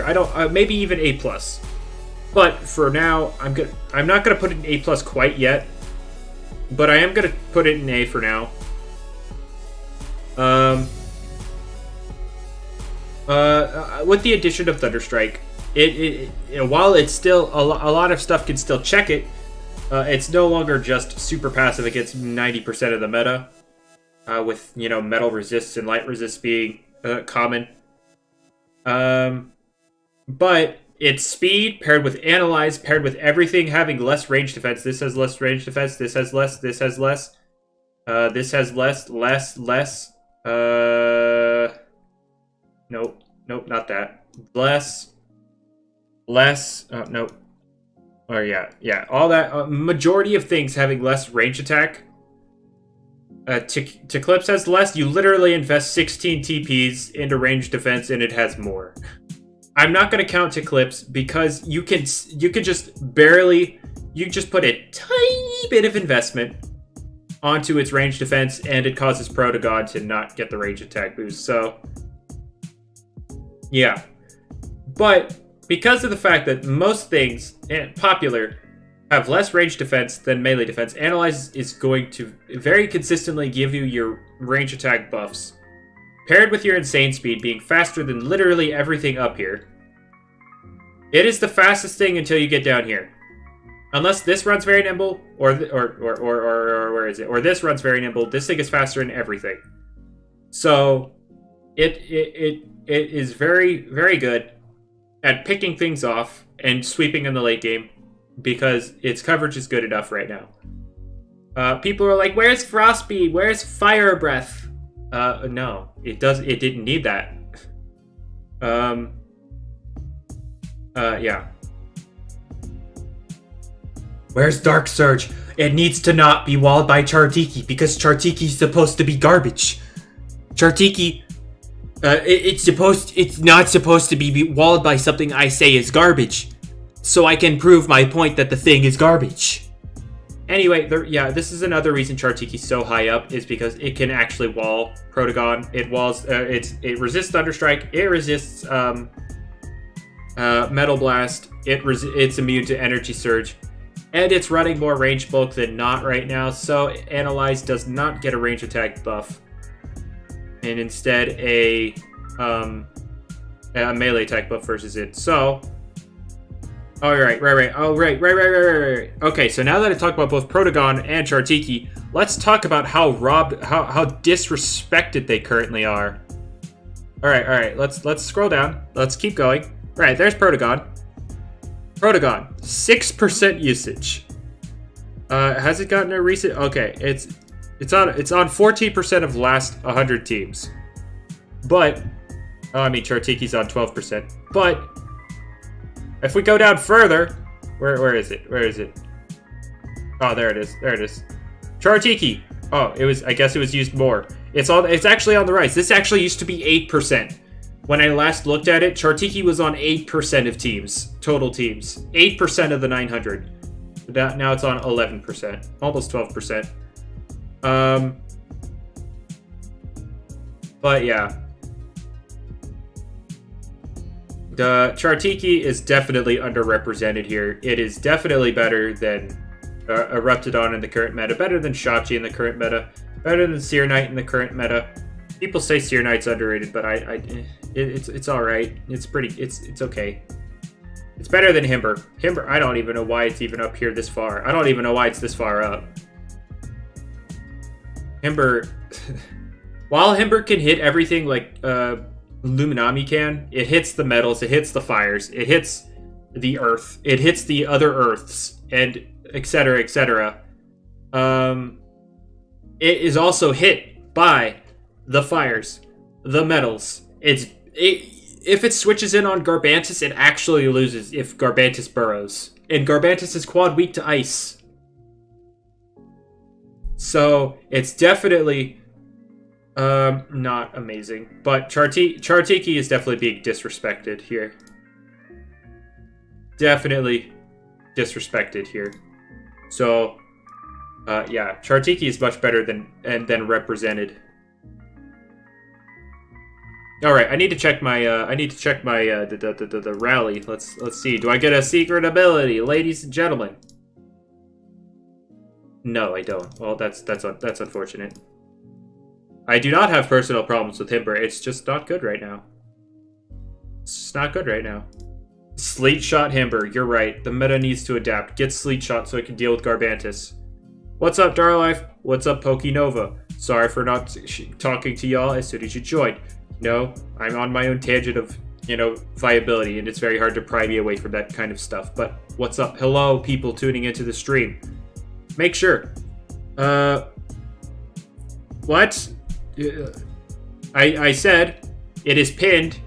I don't maybe even A plus. But for now, I'm not gonna put it in A plus quite yet. But I am gonna put it in A for now. With the addition of Thunderstrike, while it's still a lot of stuff can still check it, it's no longer just super passive against 90% of the meta, with metal resists and light resists being common. But its speed paired with analyze, paired with everything having less range defense. This has less range defense. This has less. This has less. This has less. Nope, not that. Less. Nope. Or yeah. All that. Majority of things having less range attack. Teclipse has less. You literally invest 16 TPs into range defense, and it has more. I'm not gonna count Teclipse because you can just barely. You just put a tiny bit of investment onto its range defense, and it causes Protagon to not get the range attack boost. So, yeah. But because of the fact that most things, popular, have less range defense than melee defense, Analyze is going to very consistently give you your range attack buffs, paired with your insane speed being faster than literally everything up here. It is the fastest thing until you get down here. Unless this runs very nimble, or where is it? Or this runs very nimble. This thing is faster than everything. So it is very, very good at picking things off and sweeping in the late game because its coverage is good enough right now. People are like, "Where's Frostbeam? Where's Fire Breath?" No, it didn't need that. Yeah. Where's Dark Surge? It needs to not be walled by Chartiki because Chartiki's supposed to be garbage. Chartiki, it's not supposed to be walled by something I say is garbage, so I can prove my point that the thing is garbage. Anyway, this is another reason Chartiki's so high up is because it can actually wall Protagon. It walls. It resists Thunderstrike. It resists Metal Blast. It's immune to Energy Surge. And it's running more range bulk than not right now, so Analyze does not get a range attack buff. And instead a melee attack buff versus it. So, right. Okay, so now that I talked about both Protagon and Chartiki, let's talk about how disrespected they currently are. Alright, let's scroll down. Let's keep going. Right, there's Protagon. Protagon, 6% usage. Has it gotten a recent? Okay, it's on 14% of last 100 teams. But Chartiki's on 12%. But if we go down further, where is it? Where is it? Oh, there it is. Chartiki. Oh, I guess it was used more. It's actually on the rise. This actually used to be 8%. When I last looked at it, Chartiki was on 8% of teams, total teams. 8% of the 900. Now it's on 11%, almost 12%. But yeah. The Chartiki is definitely underrepresented here. It is definitely better than Eruptidon in the current meta, better than Shachi in the current meta, better than Seer Knight in the current meta. People say Seer Knight's underrated, but it's all right. It's okay. It's better than Himber. Himber, I don't even know why it's even up here this far. I don't even know why it's this far up. Himber, while Himber can hit everything like Luminami can, it hits the metals, it hits the fires, it hits the earth, it hits the other earths, and etc. etc. It is also hit by the fires, the metals. If it switches in on Garbantis, it actually loses if Garbantis burrows. And Garbantis is quad weak to ice. So it's definitely not amazing. But Chartiki is definitely being disrespected here. Definitely disrespected here. So yeah, Chartiki is much better than represented. All right, I need to check my the rally. Let's see. Do I get a secret ability, ladies and gentlemen? No, I don't. Well, that's unfortunate. I do not have personal problems with Himber. It's just not good right now. It's just not good right now. Sleet Shot Himber. You're right. The meta needs to adapt. Get Sleet Shot so it can deal with Garbantis. What's up, Darlife? What's up, Pokinova? Sorry for not talking to y'all as soon as you joined. No, I'm on my own tangent of, viability, and it's very hard to pry me away from that kind of stuff. But what's up? Hello, people tuning into the stream. Make sure. What? I said it is pinned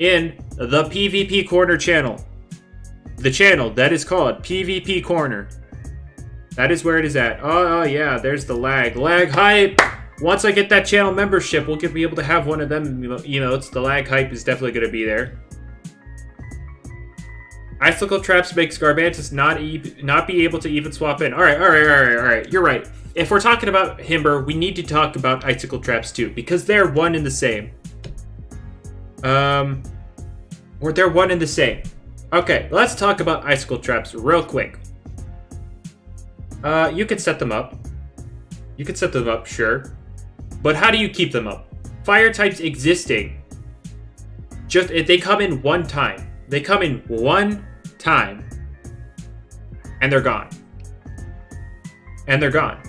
in the PvP Corner channel. The channel that is called PvP Corner. That is where it is at. Oh yeah, there's the lag. Lag hype! Once I get that channel membership, we'll be able to have one of them emotes. The lag hype is definitely going to be there. Icicle Traps makes Garbantis not be able to even swap in. Alright. You're right. if we're talking about Himber, we need to talk about Icicle Traps too, because they're one and the same. Or they're one and the same. Okay, let's talk about Icicle Traps real quick. You can set them up. You can set them up, sure. But how do you keep them up? Fire types existing. Just, they come in one time. They come in one time. And they're gone. And they're gone.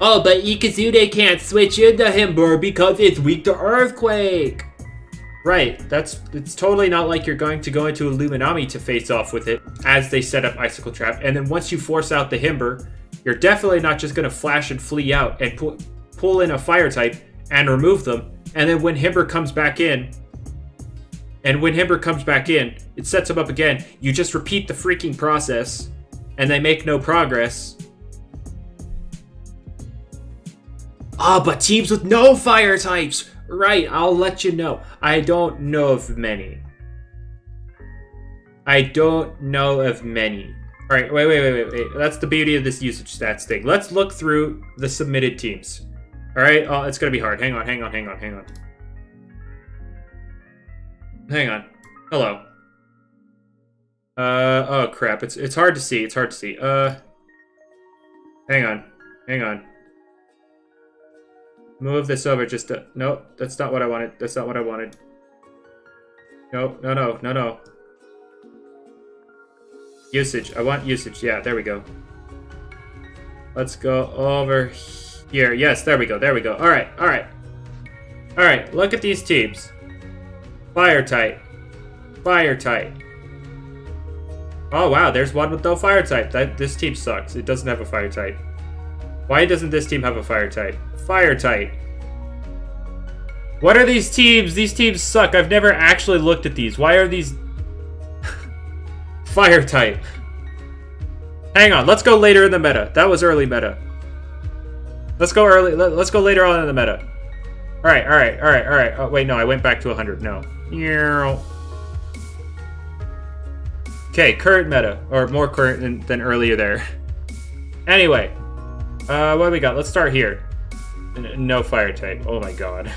Oh, but Ikazune can't switch into Himber because it's weak to Earthquake. Right, it's totally not like you're going to go into a Luminami to face off with it as they set up Icicle Trap. And then once you force out the Himber, you're definitely not just going to flash and flee out and pull in a fire type and remove them. And then when Himber comes back in, it sets them up again. You just repeat the freaking process and they make no progress. But teams with no fire types. Right, I'll let you know. I don't know of many. Alright, wait. That's the beauty of this usage stats thing. Let's look through the submitted teams. Alright, oh, it's gonna be hard. Hang on. Hello. Oh crap, it's hard to see, hang on. Move this over just to... Nope, that's not what I wanted. No. Usage. I want usage. Yeah, there we go. Let's go over here. Yes, there we go. Alright, look at these teams. Fire type. Oh, wow, there's one with no fire type. This team sucks. It doesn't have a fire type. Why doesn't this team have a fire type? Fire type. What are these teams? These teams suck. I've never actually looked at these. Why are these... Fire type. Hang on. Let's go later in the meta. That was early meta. Let's go later on in the meta. Alright. Oh, wait, no. I went back to 100. No. Okay, current meta. Or more current than earlier there. Anyway. What do we got? Let's start here. No fire type. Oh my god.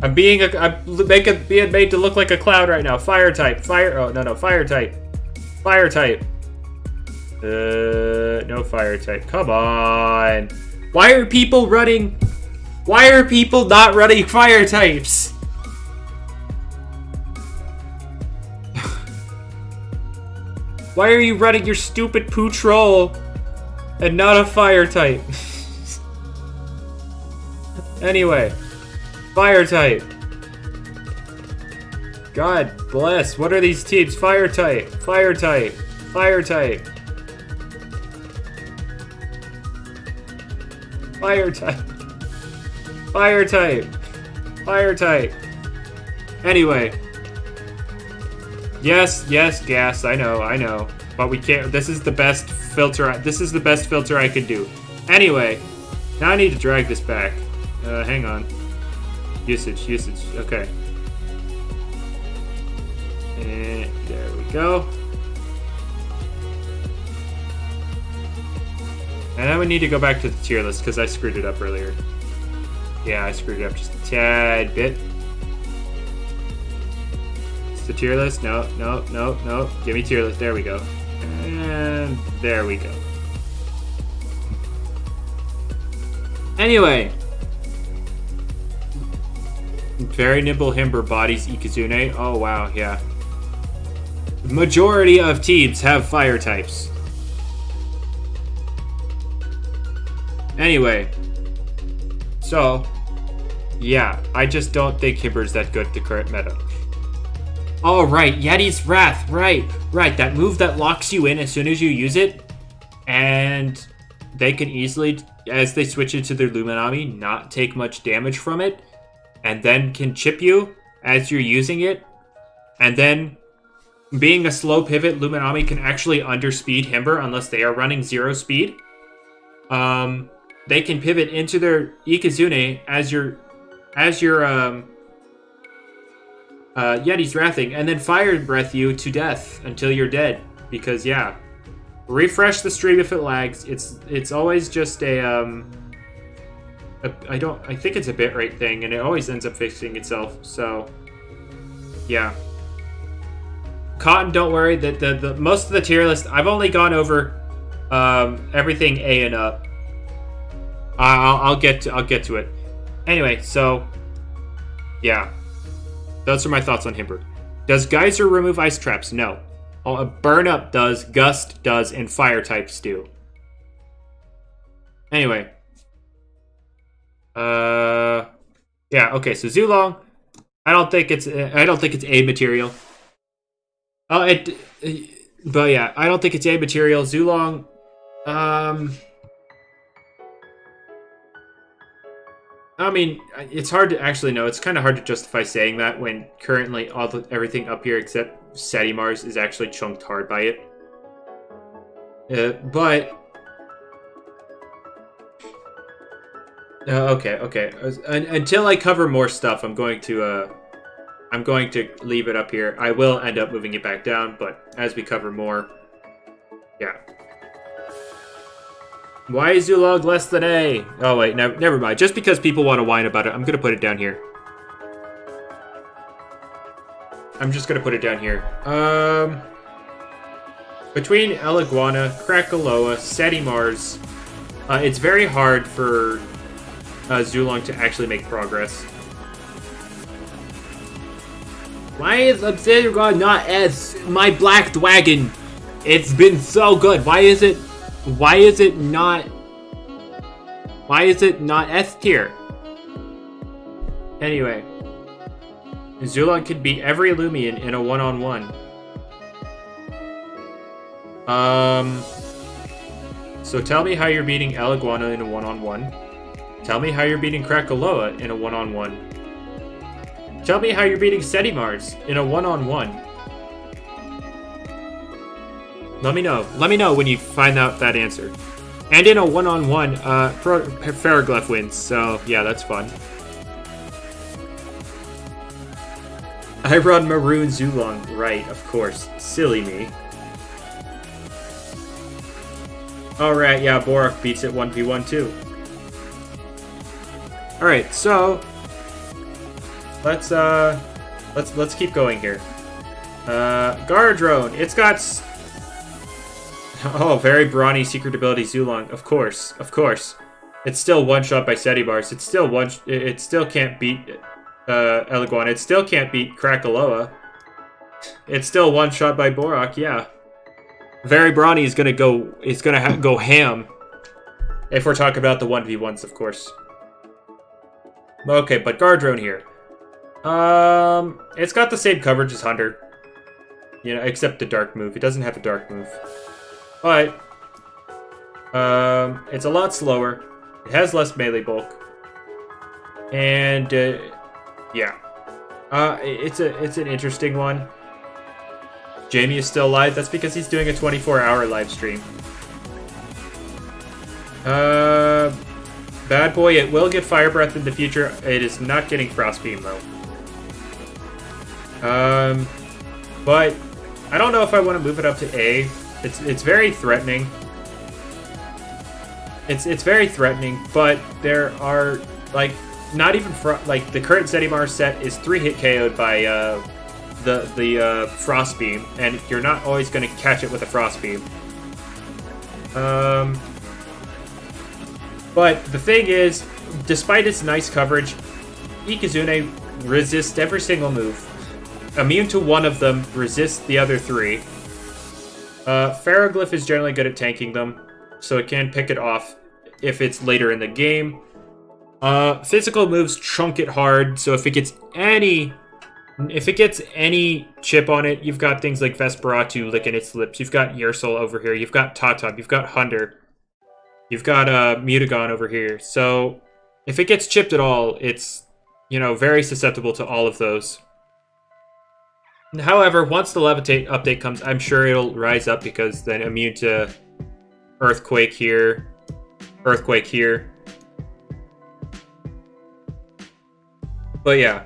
I'm being made to look like a cloud right now. Fire type. No. Fire type. No fire type. Come on. Why are people not running fire types? Why are you running your stupid poo troll and not a fire type? Anyway, fire type. God bless. What are these teams? Fire type. Fire type. Anyway. Yes, gas. I know. But we can't. This is the best filter I could do. Anyway, now I need to drag this back. Hang on. Usage. Okay. And there we go. And then we need to go back to the tier list because I screwed it up earlier. Yeah, I screwed it up just a tad bit. It's the tier list. No. Give me tier list. There we go. And there we go. Anyway. Very nimble Himber bodies Ikazune. Oh, wow, yeah. The majority of teams have fire types. Anyway. So, yeah. I just don't think Himber's that good at the current meta. Oh, right. Yeti's Wrath. Right. That move that locks you in as soon as you use it. And they can easily, as they switch into their Luminami, not take much damage from it. And then can chip you as you're using it. And then, being a slow pivot, Luminami can actually underspeed Himber unless they are running 0 speed. They can pivot into their Ikazune as your Yeti's Wrathing, and then Fire Breath you to death until you're dead. Because, yeah. refresh the stream if it lags. It's always just I think it's a bitrate thing, and it always ends up fixing itself. So, yeah. Cotton, don't worry. The most of the tier list, I've only gone over everything A and up. I'll get to it. Anyway, so yeah, those are my thoughts on Himbert. Does Geyser remove ice traps? No. Burn Up does, Gust does, and Fire types do. Anyway. Yeah, okay, so Zulong, I don't think it's A material. But yeah, I don't think it's A material. Zulong, I mean, it's hard to actually know. It's kind of hard to justify saying that when currently everything up here except Sedimars is actually chunked hard by it. Okay. Until I cover more stuff, I'm going to leave it up here. I will end up moving it back down, but as we cover more, yeah. Why is Zulong less than A? Oh wait, never mind. Just because people want to whine about it, I'm gonna put it down here. I'm just gonna put it down here. Between Eliguana, Krakaloa, Sedimars, it's very hard for Zulong to actually make progress. Why is Obsidian God not S? My Black Dragon. It's been so good. Why is it not S tier? Anyway, Zulong could beat every Loomian in a one-on-one. So tell me how you're beating Eliguana in a one-on-one. Tell me how you're beating Krakaloa in a one-on-one. Tell me how you're beating Sedimars in a one-on-one. Let me know. Let me know when you find out that answer. And in a one-on-one, Ferroglyph wins, so yeah, that's fun. I run Maroon Zulong, right, of course. Silly me. Alright, yeah, Borak beats it 1v1 too. Alright, so let's keep going here. Gardrone, it's got oh, very brawny secret ability Zulong, of course. It's still one shot by Sedibars. It still can't beat Eliguana. It still can't beat Krakaloa. It's still one shot by Borak, yeah. Very brawny is gonna go go ham. If we're talking about the 1v1s, of course. Okay, but Gardrone here. It's got the same coverage as Hunter. You know, except the dark move. It doesn't have a dark move. But it's a lot slower. It has less melee bulk. And yeah. It's an interesting one. Jamie is still live. That's because he's doing a 24-hour live stream. Bad Boy, it will get Fire Breath in the future. It is not getting Frost Beam, though. But I don't know if I want to move it up to A. It's very threatening. It's very threatening, but there are, like, not even... like, the current Sedimar set is 3-hit KO'd by, the Frost Beam, and you're not always going to catch it with a Frost Beam. But the thing is, despite its nice coverage, Ikizune resists every single move. Immune to one of them, resists the other 3. Ferroglyph is generally good at tanking them, so it can pick it off if it's later in the game. Physical moves chunk it hard, so if it gets any chip on it, you've got things like Vesperatu licking its lips. You've got Yersol over here. You've got Tatab. You've got Hunter. You've got Mutagon over here. So if it gets chipped at all, it's, you know, very susceptible to all of those. However, once the Levitate update comes, I'm sure it'll rise up because then immune to Earthquake here, Earthquake here. But yeah.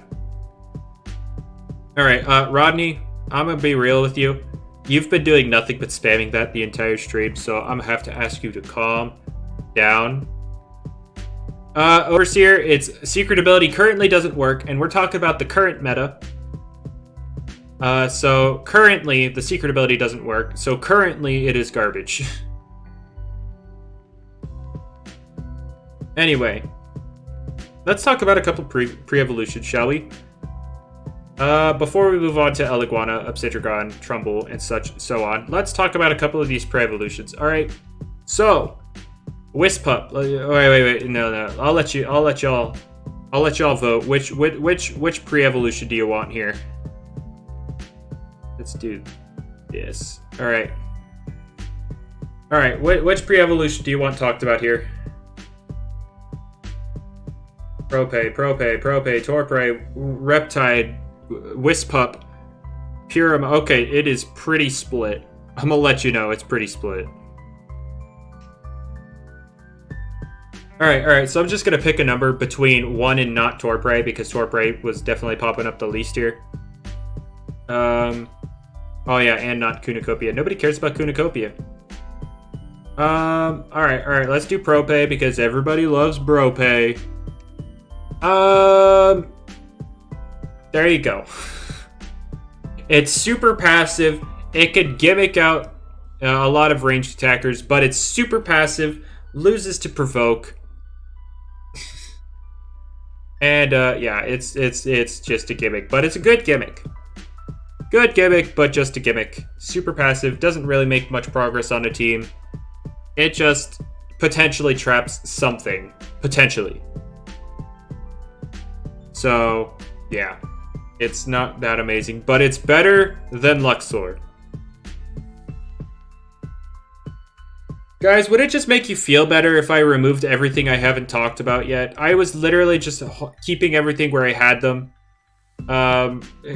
Alright, Rodney, I'm gonna be real with you. you've been doing nothing but spamming that the entire stream, so I'm gonna have to ask you to calm down. Overseer, its secret ability currently doesn't work, and we're talking about the current meta. So currently, the secret ability doesn't work, so currently it is garbage. Anyway, let's talk about a couple pre-evolutions, shall we? Before we move on to Eliguana, Obsidragon, Trumbull, and so on, let's talk about a couple of these pre-evolutions. All right, so Wispup. Wait. No. I'll let y'all vote. Which pre-evolution do you want here? Let's do this. All right. Which pre-evolution do you want talked about here? Prope, Torpray, Reptide, Wispup, Purim. Okay, it is pretty split. I'm gonna let you know it's pretty split. Alright, so I'm just gonna pick a number between 1 and not Torpray, because Torpray was definitely popping up the least here. Oh yeah, and not Kunacopia. Nobody cares about Kunacopia. Alright, let's do Prope, because everybody loves Brope. There you go. It's super passive. It could gimmick out a lot of ranged attackers, but it's super passive, loses to provoke. And yeah, it's just a gimmick, but it's a good gimmick. Good gimmick, but just a gimmick. Super passive, doesn't really make much progress on a team. It just potentially traps something. Potentially. So, yeah. It's not that amazing, but it's better than Luxor. Guys, would it just make you feel better if I removed everything I haven't talked about yet? I was literally just keeping everything where I had them.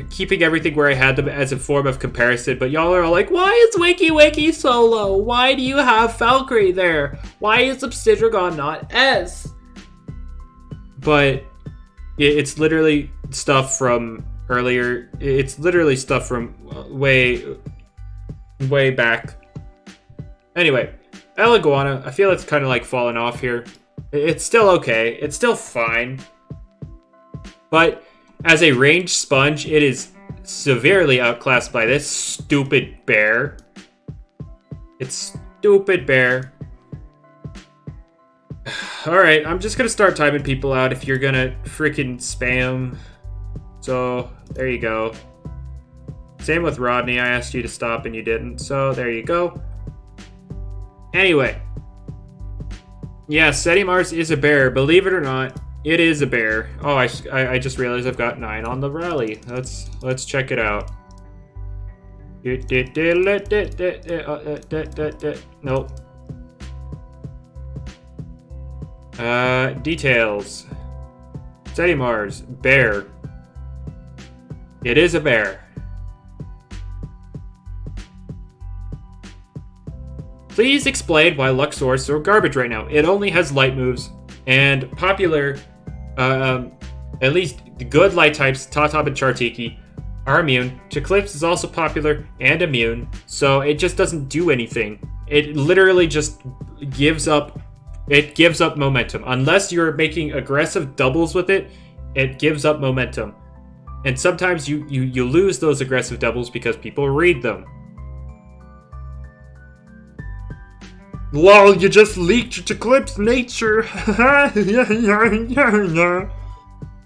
Keeping everything where I had them as a form of comparison, but y'all are all like, why is Wiki so low? Why do you have Valkyrie there? Why is Obsidragon not S? But it's literally stuff from earlier. It's literally stuff from way back. Anyway, Eliguana, I feel it's kind of like falling off here. It's still okay. It's still fine. But as a ranged sponge, it is severely outclassed by this stupid bear. It's stupid bear. Alright, I'm just gonna start timing people out if you're gonna freaking spam. So, there you go. Same with Rodney. I asked you to stop and you didn't. So, there you go. Anyway. Yeah, Mars is a bear. Believe it or not, it is a bear. Oh, I just realized I've got 9 on the rally. Let's check it out. Nope. Details. Mars, bear. It is a bear. Please explain why Luxor is so garbage right now. It only has light moves, and popular, at least the good light types, Tatop and Chartiki, are immune. Eclipse is also popular and immune, so it just doesn't do anything. It literally just gives up. It gives up momentum. Unless you're making aggressive doubles with it, it gives up momentum. And sometimes you lose those aggressive doubles because people read them. Lol, you just leaked your Eclipse nature.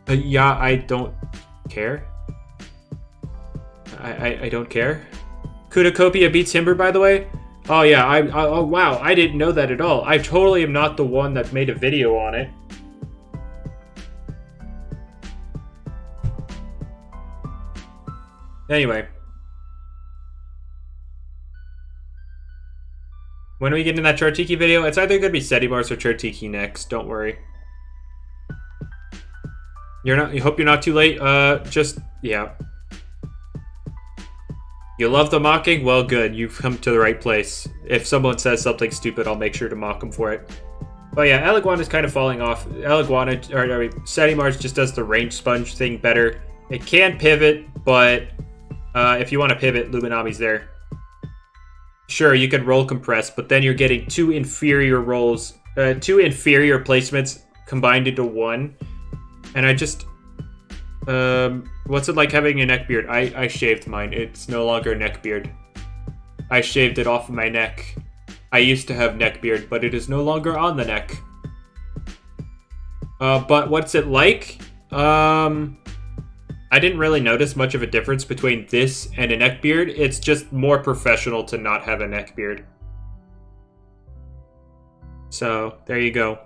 Yeah, I don't care. I don't care. Kunacopia beats Timber, by the way. Oh yeah, oh wow, I didn't know that at all. I totally am not the one that made a video on it. Anyway. When are we getting that Chartiki video? It's either gonna be Sedimars or Chartiki next, don't worry. You hope you're not too late. Yeah. You love the mocking? Well, good. You've come to the right place. If someone says something stupid, I'll make sure to mock them for it. But yeah, Eliguana is kind of falling off. Sedimars just does the range sponge thing better. It can pivot, but if you want to pivot, Luminami's there. sure, you can roll compress, but then you're getting two inferior rolls, two inferior placements combined into one. And I just, what's it like having a neck beard? I shaved mine. It's no longer a neck beard. I shaved it off of my neck. I used to have neck beard, but it is no longer on the neck. But what's it like? I didn't really notice much of a difference between this and a neck beard. It's just more professional to not have a neck beard. So, there you go.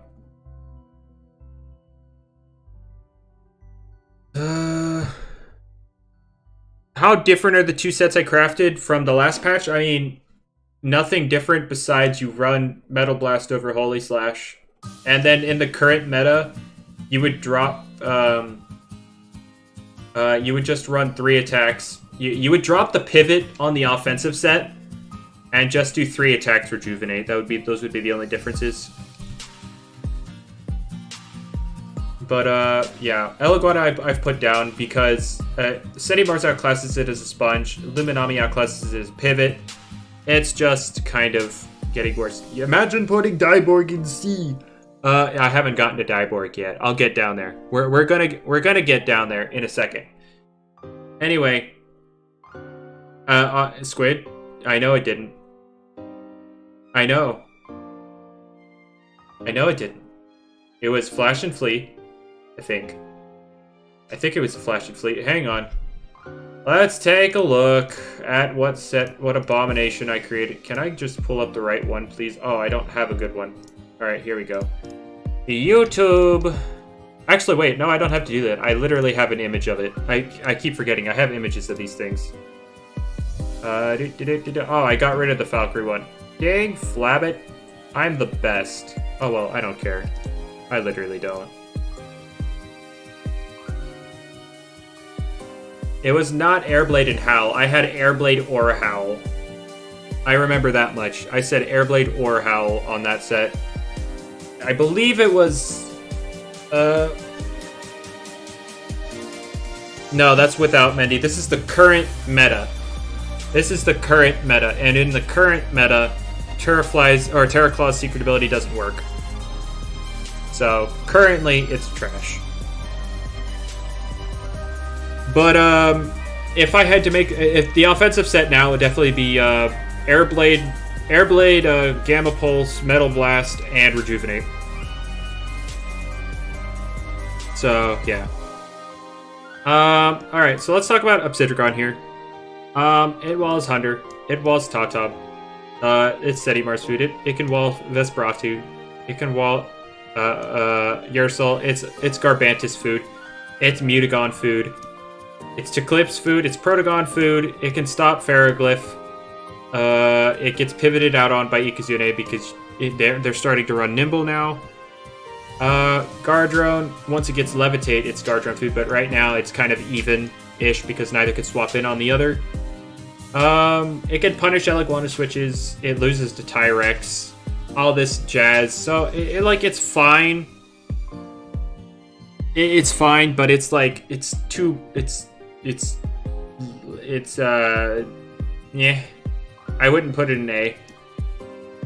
How different are the two sets I crafted from the last patch? I mean, nothing different besides you run Metal Blast over Holy Slash. And then in the current meta, you would drop... you would just run 3 attacks. You would drop the pivot on the offensive set and just do 3 attacks rejuvenate. Those would be the only differences. But yeah, Eleguana I've put down because Seti Mars outclasses it as a sponge. Luminami outclasses it as a pivot. It's just kind of getting worse. Imagine putting Dyborg in C. I haven't gotten to Dyborg yet. I'll get down there. We're gonna get down there in a second. Anyway, Squid. I know it didn't. I know it didn't. It was Flash and Flee, I think. I think it was Flash and Flee. Hang on. Let's take a look at what abomination I created. Can I just pull up the right one, please? Oh, I don't have a good one. Alright, here we go. YouTube. Actually, wait, no, I don't have to do that. I literally have an image of it. I keep forgetting. I have images of these things. Oh, I got rid of the Valkyrie one. Dang, Flabbit. I'm the best. Oh, well, I don't care. I literally don't. It was not Airblade and Howl. I had Airblade or Howl. I remember that much. I said Airblade or Howl on that set. I believe it was... No, that's without Mendy. This is the current meta. This is the current meta. And in the current meta, Terraclaw's secret ability doesn't work. So, currently, it's trash. But, if I had to make... If the offensive set now would definitely be Airblade, Gamma Pulse, Metal Blast, and Rejuvenate. So, yeah. Alright, so let's talk about Obsidragon here. It walls Hunter. It walls Tatab. It's Seti Mars food. It can wall Vesperatu. It can wall Yersul. It's Garbantis food. It's Mutagon food. It's Teclipse food. It's Protagon food. It can stop Ferroglyph. It gets pivoted out on by Ikazune because they're starting to run Nimble now. Gardrone, once it gets Levitate, it's Gardrone food, but right now it's kind of even-ish because neither can swap in on the other. It can punish Eleguana switches. It loses to Tyrex. All this jazz. So, it's fine. It's fine, but it's like, yeah. I wouldn't put it in A.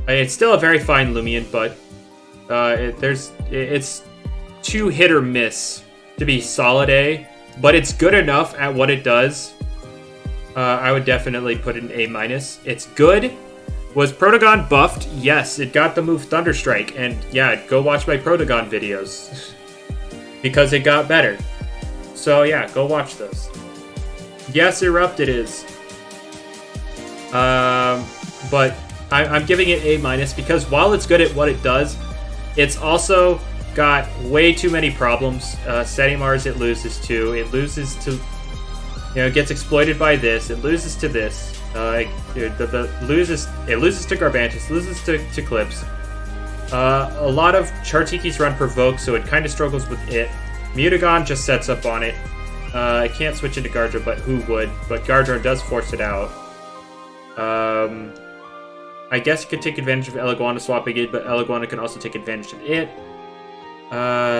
It's still a very fine Loomian, but it's too hit or miss to be solid A, but it's good enough at what it does. I would definitely put it in A-. It's good. Was Protagon buffed? Yes, it got the move Thunderstrike, and yeah, go watch my Protagon videos. Because it got better. So yeah, go watch those. Yes, Erupt it is. But I'm giving it A- because while it's good at what it does, it's also got way too many problems. Seti Mars it loses to. It loses to... it gets exploited by this. It loses to this. It loses to Garbantis. Loses to Clips. A lot of Chartiki's run Provoke, so it kind of struggles with it. Mutagon just sets up on it. It can't switch into Gardra, but who would? But Gardra does force it out. I guess it could take advantage of Eleguana swapping it, but Eleguana can also take advantage of it.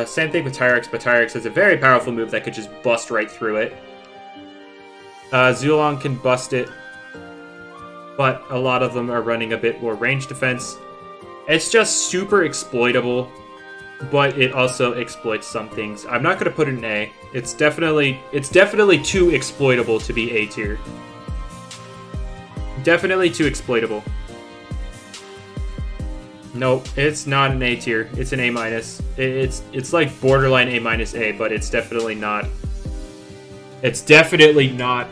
Same thing with Tyrex, but Tyrex has a very powerful move that could just bust right through it. Zulong can bust it. but a lot of them are running a bit more range defense. It's just super exploitable, but it also exploits some things. I'm not gonna put it in A. It's definitely too exploitable to be A tier. Definitely too exploitable. Nope, it's not an A tier. It's an A minus. It's like borderline A minus A, but it's definitely not. It's definitely not.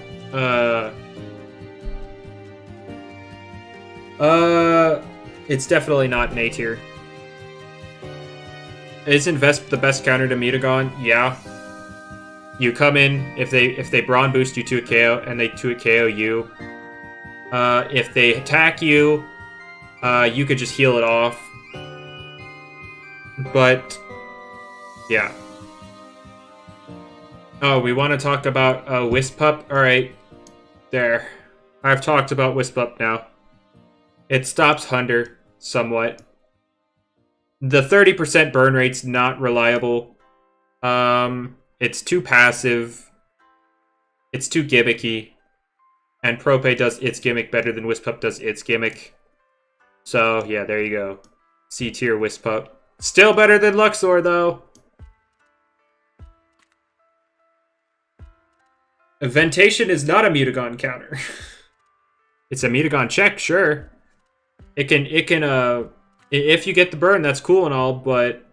It's definitely not an A tier. Is Invest the best counter to Mutagon? Yeah. You come in if they Brawn boost you to a KO and they to a KO you. If they attack you, you could just heal it off. But yeah. Oh, we want to talk about Wisp Pup? Alright. There. I've talked about Wisp Pup now. It stops Hunder somewhat. The 30% burn rate's not reliable. It's too passive. It's too gimmicky. And Prope does its gimmick better than Wisp Pup does its gimmick. So, yeah, there you go. C tier Wisp Pup. Still better than Luxor, though. Ventation is not a Mutagon counter. It's a Mutagon check, sure. It can, if you get the burn, that's cool and all, but,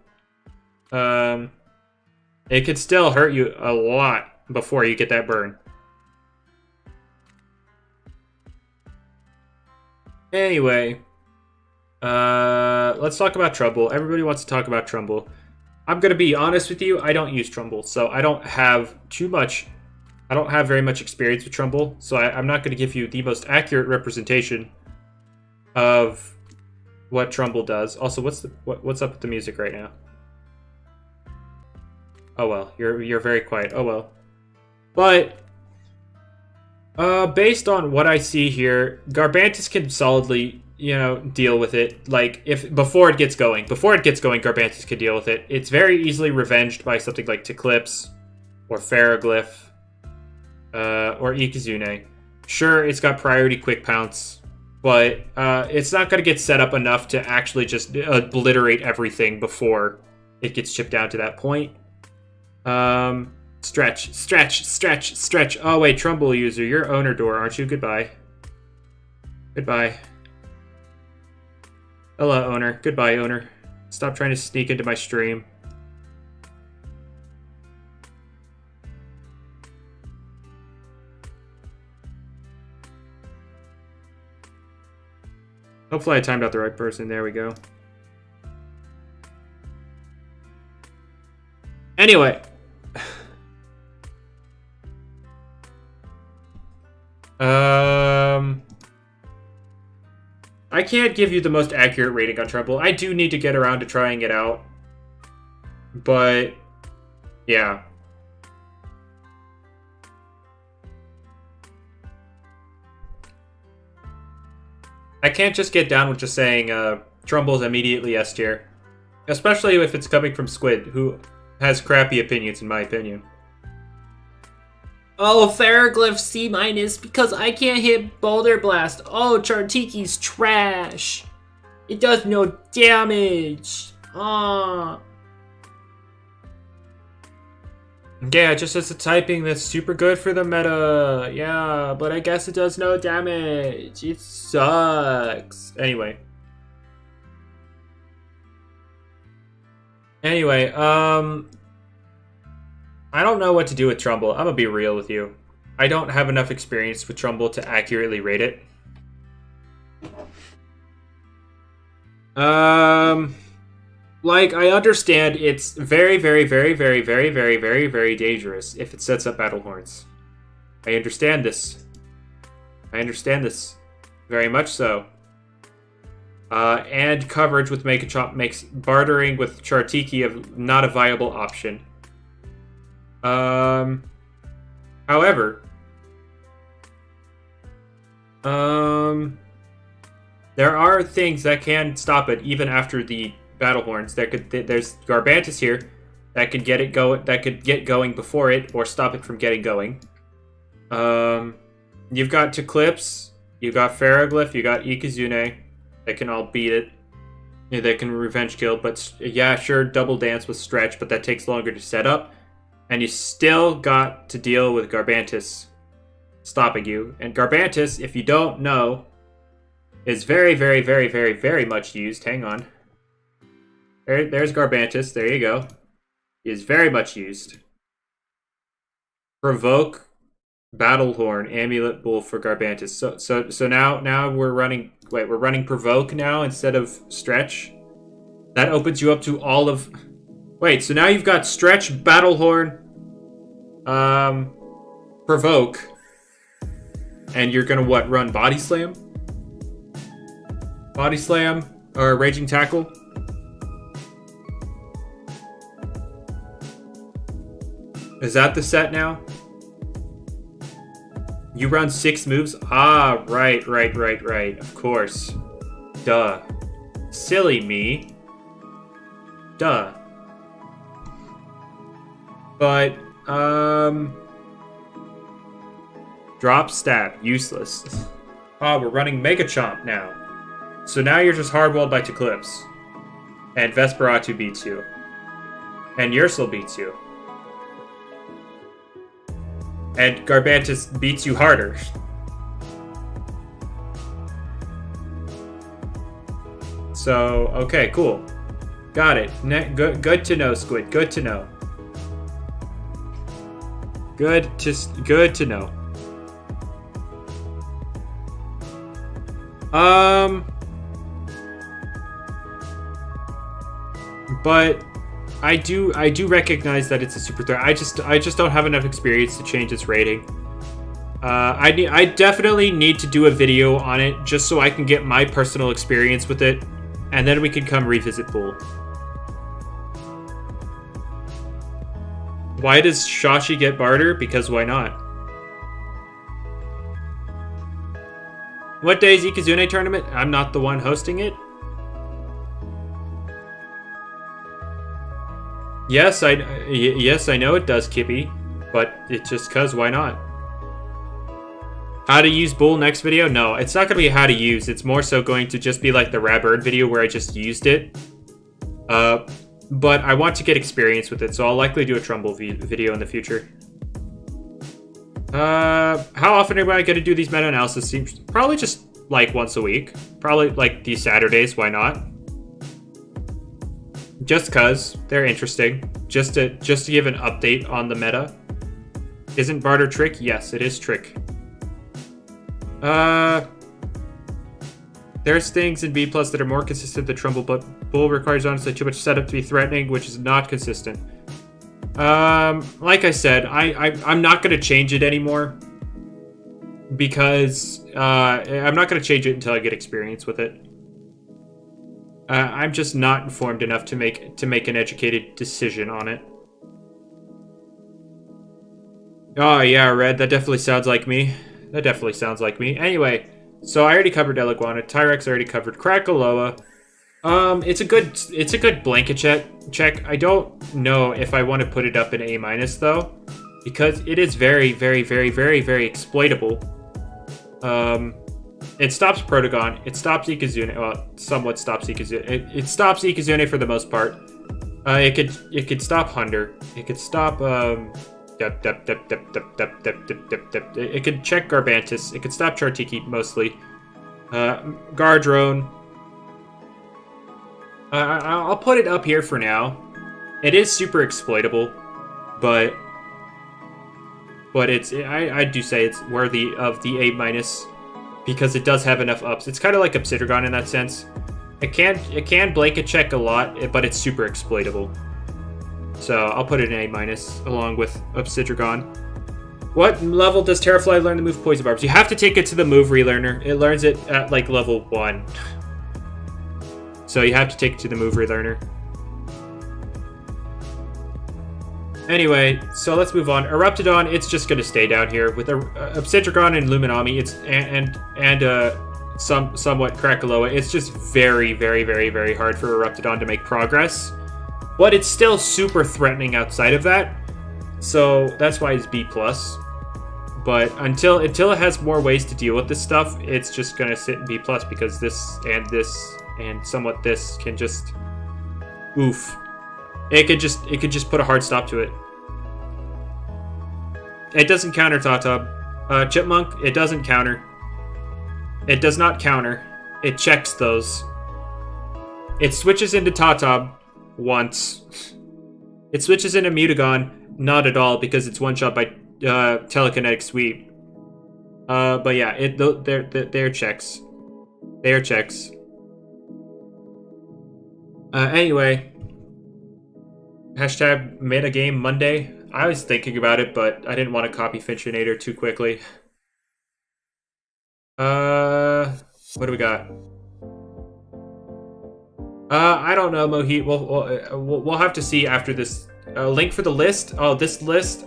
it could still hurt you a lot before you get that burn. Anyway, let's talk about Trumbull. Everybody wants to talk about Trumbull. I'm gonna be honest with you, I don't use Trumbull, so I don't have very much experience with Trumbull, so I'm not gonna give you the most accurate representation of what Trumbull does. Also, what's up with the music right now? Oh well, you're very quiet. Oh well. But based on what I see here, Garbantis can solidly, deal with it. Like before it gets going, Garbantis can deal with it. It's very easily revenged by something like Teclipse or Ferroglyph or Ikizune. Sure, it's got priority quick pounce, but it's not going to get set up enough to actually just obliterate everything before it gets chipped down to that point. Stretch. Oh wait, Trumbull user, you're owner door, aren't you? Goodbye. Hello, owner. Goodbye, owner. Stop trying to sneak into my stream. Hopefully I timed out the right person. There we go. Anyway. I can't give you the most accurate rating on Trumbull. I do need to get around to trying it out. But, yeah. I can't just get down with just saying Trumbull's immediately S tier. Especially if it's coming from Squid, who has crappy opinions in my opinion. Oh, Ferroglyph C- because I can't hit Boulder Blast. Oh, Chartiki's trash. It does no damage. Ah. Yeah, just as a typing that's super good for the meta. Yeah, but I guess it does no damage. It sucks. Anyway, I don't know what to do with Trumbull. I'm gonna be real with you. I don't have enough experience with Trumbull to accurately rate it. Like, I understand it's very, very, very, very, very, very, very, very dangerous if it sets up battle horns. I understand this. Very much so. And coverage with Make a Chop makes bartering with Chartiki not a viable option. However, there are things that can stop it even after the battle horns. There's Garbantis here that could get it going before it or stop it from getting going. You've got Teclipse, You got Ferroglyph, you got Ikazune. They can all beat it. Yeah, they can revenge kill, but yeah, sure, double dance with Stretch, but that takes longer to set up. And you still got to deal with Garbantis stopping you. And Garbantis, if you don't know, is very, very, very, very, very much used. Hang on. There's Garbantis. There you go. He is very much used. Provoke, Battlehorn, Amulet Bull for Garbantis. So now we're running. Wait, we're running Provoke now instead of Stretch. That opens you up to all of. Wait, so now you've got Stretch, Battlehorn, Provoke, and you're gonna what? Run Body Slam? Body Slam or Raging Tackle? Is that the set now? You run 6 moves? Ah, right. Of course. Duh. Silly me. Duh. But, drop stat. Useless. Ah, we're running Mega Chomp now. So now you're just hardwalled by Teclipse. And Vesperatu beats you. And Yersil beats you. And Garbantis beats you harder. So, okay, cool. Got it. Good to know, Squid. Good to know. Good to know. But I do recognize that it's a super threat. I just don't have enough experience to change its rating. I definitely need to do a video on it just so I can get my personal experience with it, and then we can come revisit Bull. Why does Shashi get barter? Because why not? What day is Ikazune tournament? I'm not the one hosting it. Yes, I know it does, Kippy, but it's just cause why not? How to use Bull next video? No, it's not gonna be how to use. It's more so going to just be like the Rabird video where I just used it. But I want to get experience with it, so I'll likely do a Trumbull video in the future. How often am I going to do these meta-analysis streams? Probably just like once a week. Probably like these Saturdays, why not? Just cause they're interesting. Just to give an update on the meta. Isn't barter trick? Yes, it is trick. There's things in B plus that are more consistent than Trumbull, but Bull requires honestly too much setup to be threatening, which is not consistent. Like I said, I'm not gonna change it anymore because I'm not gonna change it until I get experience with it. I'm just not informed enough to make an educated decision on it. Oh yeah, Red, that definitely sounds like me. That definitely sounds like me. Anyway, so I already covered Deliguana. Tyrex already covered Krakaloa. It's a good blanket check. I don't know if I want to put it up in A- though, because it is very, very, very, very, very exploitable. It stops Protogon. It stops Ikazune. Well, somewhat stops Ikazune. It stops Ikazune for the most part. It could stop Hunder. It could stop It could check Garbantis. It could stop Chartiki mostly. Gardrone. I'll put it up here for now. It is super exploitable, but I do say it's worthy of the A- because it does have enough ups. It's kind of like Obsidian in that sense. It can blanket check a lot, but it's super exploitable. So I'll put it in A- along with Obsidian. What level does Terrafly learn the move Poison Barbs? You have to take it to the move relearner. It learns it at like level 1. So you have to take it to the move relearner. Anyway, so let's move on. Eruptodon, it's just going to stay down here with Obsidian and Luminami. It's and somewhat Krakaloa. It's just very, very, very, very hard for Eruptodon to make progress. But it's still super threatening outside of that. So that's why it's B+. But until it has more ways to deal with this stuff, it's just gonna sit in B+ because this and somewhat this can just oof. It could just put a hard stop to it. It doesn't counter Tatab. Chipmunk, it doesn't counter. It does not counter. It checks those. It switches into Tatab once. It switches into Mutagon, not at all, because it's one shot by telekinetic sweep. But yeah, they're checks. They are checks. Anyway, hashtag metagame Monday. I was thinking about it, but I didn't want to copy Finchinator too quickly. What do we got? I don't know, Mohit. We'll have to see after this. Link for the list. Oh, this list.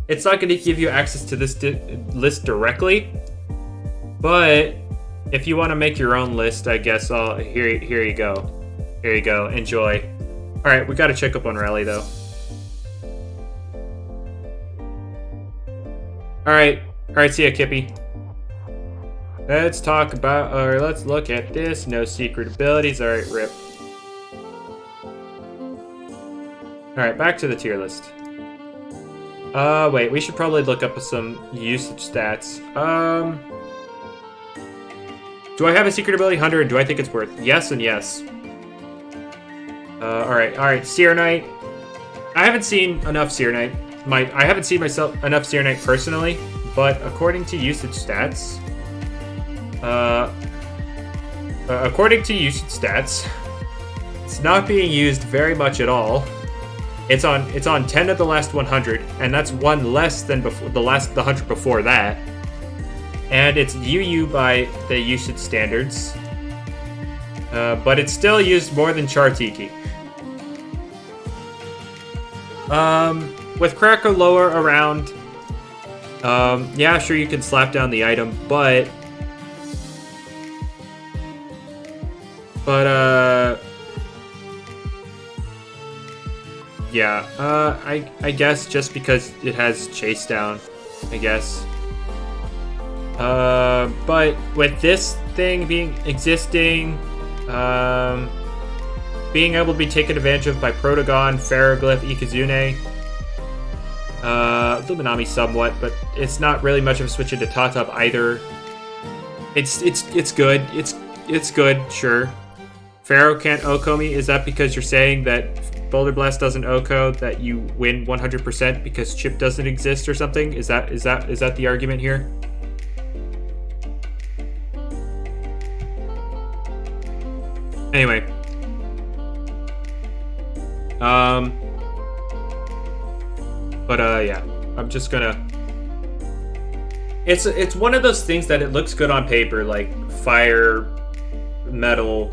It's not going to give you access to this list directly, but if you want to make your own list, I guess here you go. Here you go. Enjoy. All right, we got to check up on Rally though. All right, see ya, Kippy. Let's talk about, or let's look at this. No secret abilities. All right, rip. All right, back to the tier list. Wait, we should probably look up some usage stats. Do I have a secret ability 100? Do I think it's worth? Yes and yes. All right, Seer Knight. I haven't seen enough Seer Knight. I haven't seen enough Seer Knight personally, but according to usage stats, it's not being used very much at all. It's on 10 of the last 100, and that's one less than before the 100 before that. And it's UU by the usage standards, but it's still used more than Chartiki. With Cracker lower around, yeah, sure you can slap down the item, but yeah, I guess just because it has chase down, I guess. But with this thing existing, being able to be taken advantage of by Protogon, Ferroglyph, Ikazune, Luminami somewhat, but it's not really much of a switch into Tatab either. It's good. It's good, sure. Pharaoh can't Oko me. Is that because you're saying that Boulder Blast doesn't Oko, that you win 100% because Chip doesn't exist or something? Is that the argument here? Anyway. Yeah. I'm just gonna... It's one of those things that it looks good on paper, like fire, metal,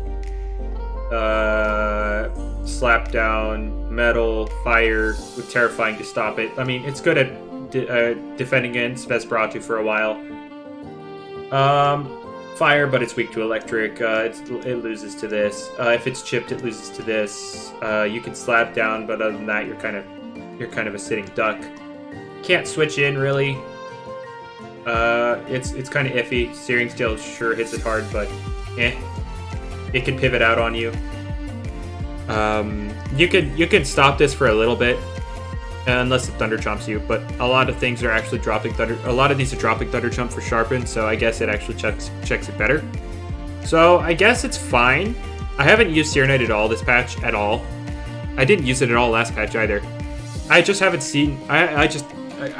slap down, metal, fire, with terrifying to stop it. I mean, it's good at defending against Vesperatu for a while. Fire, but it's weak to electric. It loses to this. If it's chipped, it loses to this. You can slap down, but other than that, you're kind of a sitting duck. Can't switch in really. It's kind of iffy. Searing Steel sure hits it hard, but it can pivot out on you. You can stop this for a little bit, unless it Thunder Chomps you. But a lot of things are actually dropping Thunder. A lot of these are dropping Thunder Chomp for Sharpen, so I guess it actually checks it better. So I guess it's fine. I haven't used Seer Knight at all this patch at all. I didn't use it at all last patch either. I just haven't seen. I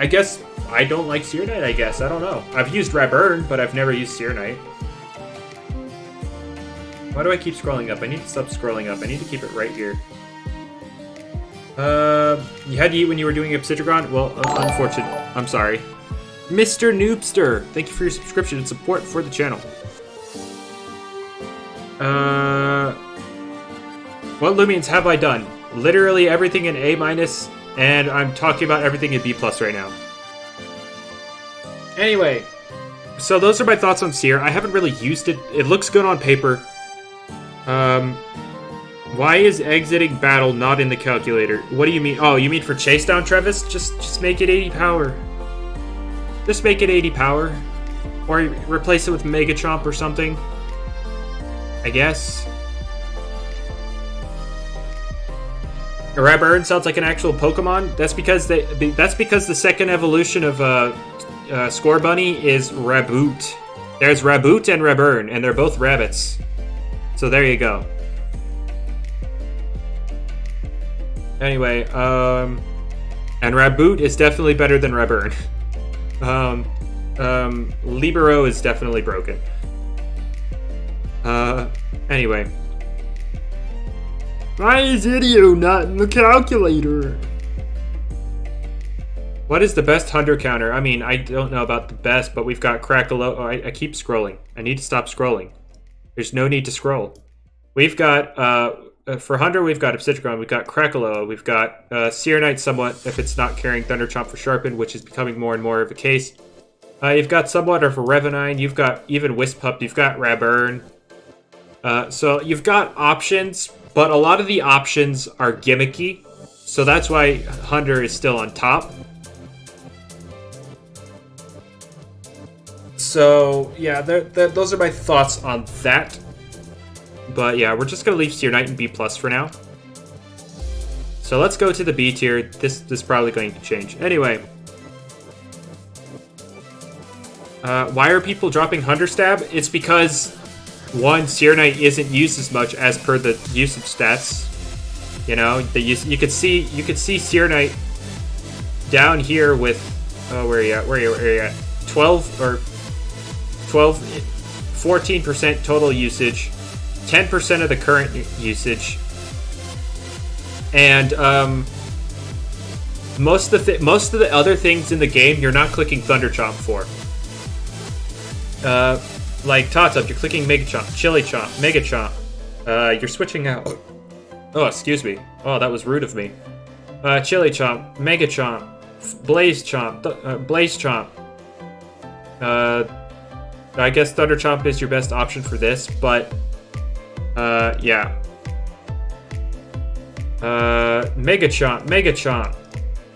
guess I don't like Seer Knight. I guess I don't know. I've used Raburn, but I've never used Seer Knight. Why do I keep scrolling up? I need to stop scrolling up. I need to keep it right here. You had to eat when you were doing Obsidian? Well, unfortunate. I'm sorry. Mr. Noobster, thank you for your subscription and support for the channel. What Loomians have I done? Literally everything in A-, and I'm talking about everything in B+ right now. Anyway, so those are my thoughts on Seer. I haven't really used it. It looks good on paper. Why is exiting battle not in the calculator? What do you mean? Oh, you mean for chase down, Travis? Just make it 80 power. Just make it 80 power. Or replace it with Mega Chomp or something. I guess. Raburn sounds like an actual Pokemon. That's because the second evolution of Score Bunny is Raboot. There's Raboot and Raburn, and they're both rabbits. So there you go. Anyway, and Raboot is definitely better than Raburn. Libero is definitely broken. Anyway. Why is Idio not in the calculator? What is the best hunter counter? I mean, I don't know about the best, but we've got Crackalo. Oh, I keep scrolling. I need to stop scrolling. There's no need to scroll. We've got, for Hunter, we've got Obsidian, we've got Crackaloa, we've got Searonite somewhat, if it's not carrying Thunder Chomp for Sharpen, which is becoming more and more of a case. You've got somewhat of a Revenine, you've got even Wispup, you've got Raburn. So you've got options, but a lot of the options are gimmicky. So that's why Hunter is still on top. So, yeah, those are my thoughts on that. But yeah, we're just going to leave Searonite in B+ for now. So let's go to the B tier. This is probably going to change. Anyway. Why are people dropping Hunter Stab? It's because, one, Searonite isn't used as much as per the usage stats. You know, you could see Searonite down here with, oh, where are you at? Where are you at? 14% total usage, 10% of the current usage, and most of the other things in the game you're not clicking Thunder Chomp for. Like Totup, you're clicking Mega Chomp, Chili Chomp, Mega Chomp. You're switching out. Oh, excuse me. Oh, that was rude of me. Chili Chomp, Mega Chomp, Blaze Chomp, Blaze Chomp. I guess Thunder Chomp is your best option for this, but yeah. Mega Chomp,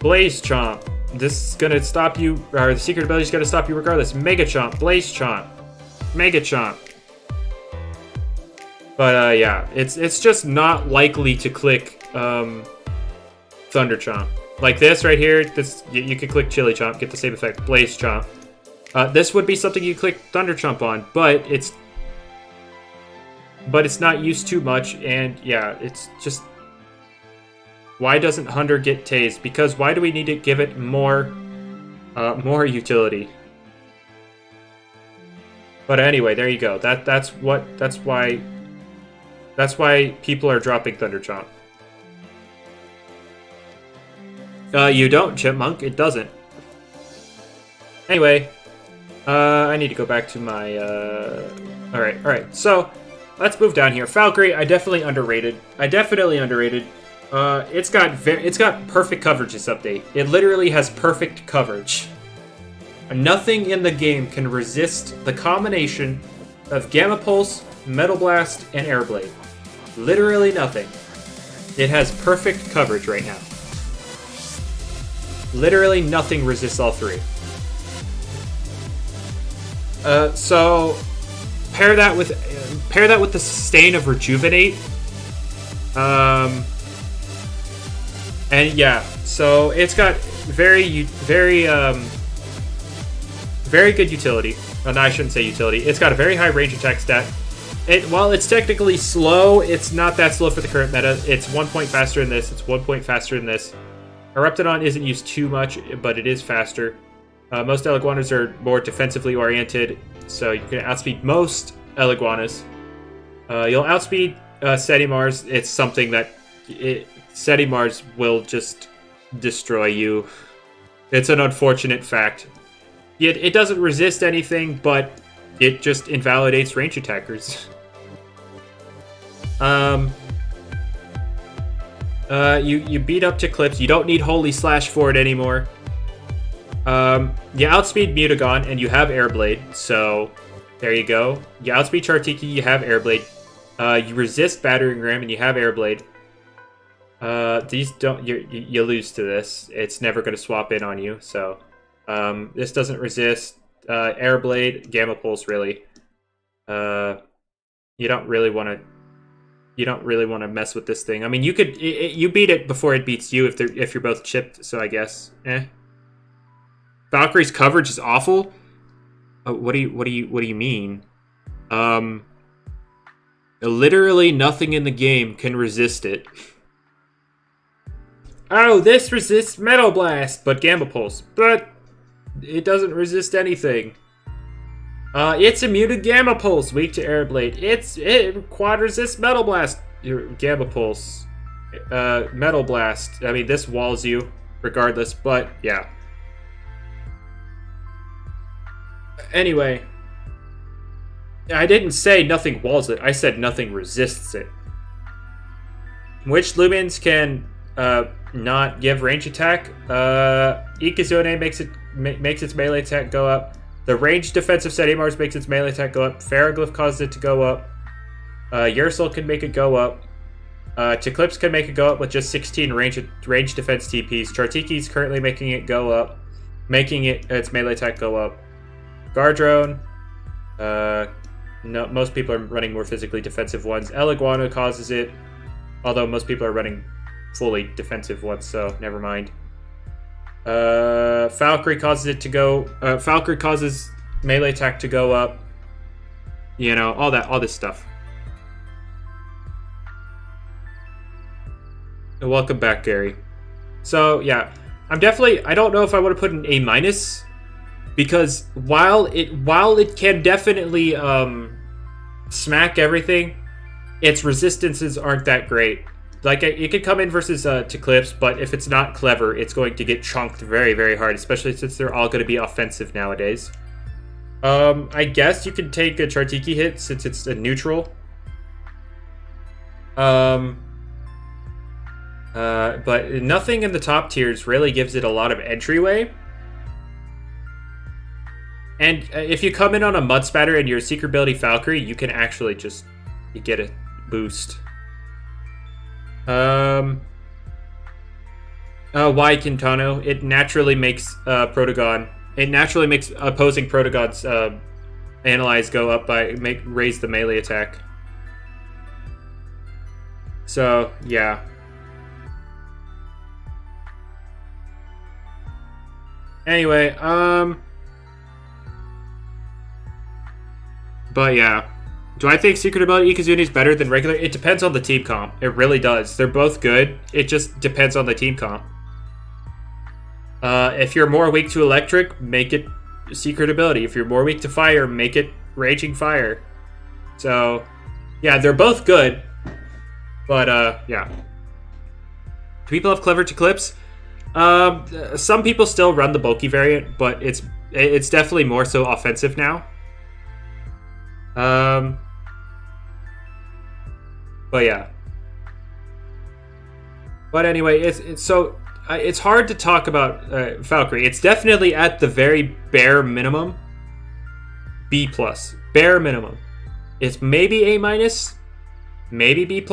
Blaze Chomp. This is gonna stop you, or the secret ability is gonna stop you regardless. Mega Chomp, Blaze Chomp, Mega Chomp. But yeah, it's just not likely to click Thunder Chomp. Like this right here, this you could click Chili Chomp, get the same effect. Blaze Chomp. This would be something you click Thunder Chomp on, but it's not used too much, and yeah, it's just, why doesn't Hunter get tased? Because why do we need to give it more utility? But anyway, there you go. That's why people are dropping Thunder Chomp. You don't, Chipmunk. It doesn't. Anyway. I need to go back to my, Alright, so, let's move down here. Valkyrie, I definitely underrated. It's got perfect coverage this update. It literally has perfect coverage. Nothing in the game can resist the combination of Gamma Pulse, Metal Blast, and Air Blade. Literally nothing. It has perfect coverage right now. Literally nothing resists all three. So pair that with the sustain of Rejuvenate. And yeah, so it's got very good utility. Oh, no, I shouldn't say utility. It's got a very high range attack stat. While it's technically slow, it's not that slow for the current meta. It's 1 point faster than this. It's 1 point faster than this. Eruptodon isn't used too much, but it is faster. Most Eliguanas are more defensively oriented, so you can outspeed most Eliguanas. You'll outspeed Setimars. It's something that Setimars will just destroy you. It's an unfortunate fact. It doesn't resist anything, but it just invalidates range attackers. You beat up to Clips. You don't need Holy Slash for it anymore. You outspeed Mutagon, and you have Airblade, so there you go. You outspeed Chartiki, you have Airblade. You resist Battering Ram, and you have Airblade. These don't, you lose to this. It's never going to swap in on you, so. This doesn't resist Airblade, Gamma Pulse. Really, you don't really want to mess with this thing. I mean, you could you beat it before it beats you if you're both chipped. So I guess, Valkyrie's coverage is awful. What do you mean? Literally nothing in the game can resist it. Oh, this resists Metal Blast, but Gamma Pulse. But it doesn't resist anything. It's immune to Gamma Pulse, weak to Airblade. It quad resists Metal Blast. Gamma Pulse. Metal Blast. I mean, this walls you, regardless, but yeah. Anyway. I didn't say nothing walls it, I said nothing resists it. Which Loomians can not give range attack? Ikazune makes its melee attack go up. The ranged defensive set Mars makes its melee attack go up. Ferroglyph causes it to go up. Ursul can make it go up. Eclipse can make it go up with just 16 range defense TPs. Chartiki's currently making it go up, making its melee attack go up. Gardrone, no, most people are running more physically defensive ones. Eliguano causes it, although most people are running fully defensive ones, so never mind. Valkyrie causes it to go. Valkyrie causes melee attack to go up. You know, all this stuff. And welcome back, Gary. So yeah, I don't know if I want to put an A-, because while it can definitely smack everything, its resistances aren't that great. Like, it could come in versus Eclipse, but if it's not clever, it's going to get chunked very, very hard, especially since they're all going to be offensive nowadays. I guess you could take a Chartiki hit since it's a neutral. But nothing in the top tiers really gives it a lot of entryway. And if you come in on a Mud Spatter and you're a Secret Ability Valkyrie, you can actually you get a boost. Why Quintano? It naturally makes Protogon. It naturally makes opposing Protogon's analyze go up by raise the melee attack. So yeah. Anyway, but yeah. Do I think Secret Ability Ikazune is better than regular? It depends on the team comp. It really does. They're both good. It just depends on the team comp. If you're more weak to Electric, make it Secret Ability. If you're more weak to Fire, make it Raging Fire. So, yeah, they're both good. But, yeah. Do people have Clever to Clips? Some people still run the bulky variant, but it's definitely more so offensive now. But yeah. But anyway, it's hard to talk about Valkyrie. It's definitely at the very bare minimum B+. Bare minimum. It's maybe A-, maybe B+.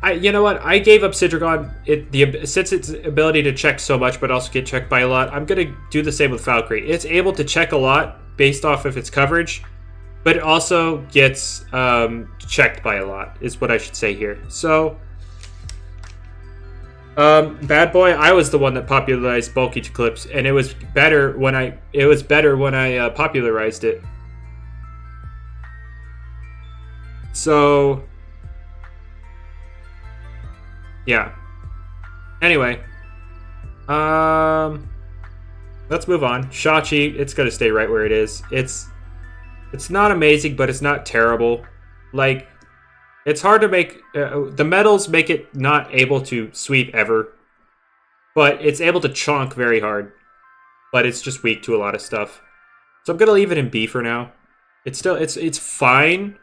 You know what? I gave up Sidrigon since its ability to check so much, but also get checked by a lot. I'm gonna do the same with Valkyrie. It's able to check a lot based off of its coverage, but it also gets checked by a lot, is what I should say here. So, Bad Boy, I was the one that popularized bulky clips, and it was better when I popularized it. So, yeah. Anyway, let's move on. Shachi, it's gonna stay right where it is. It's not amazing, but it's not terrible. Like, it's hard to make... the metals make it not able to sweep ever. But it's able to chonk very hard. But it's just weak to a lot of stuff. So I'm going to leave it in B for now. It's fine.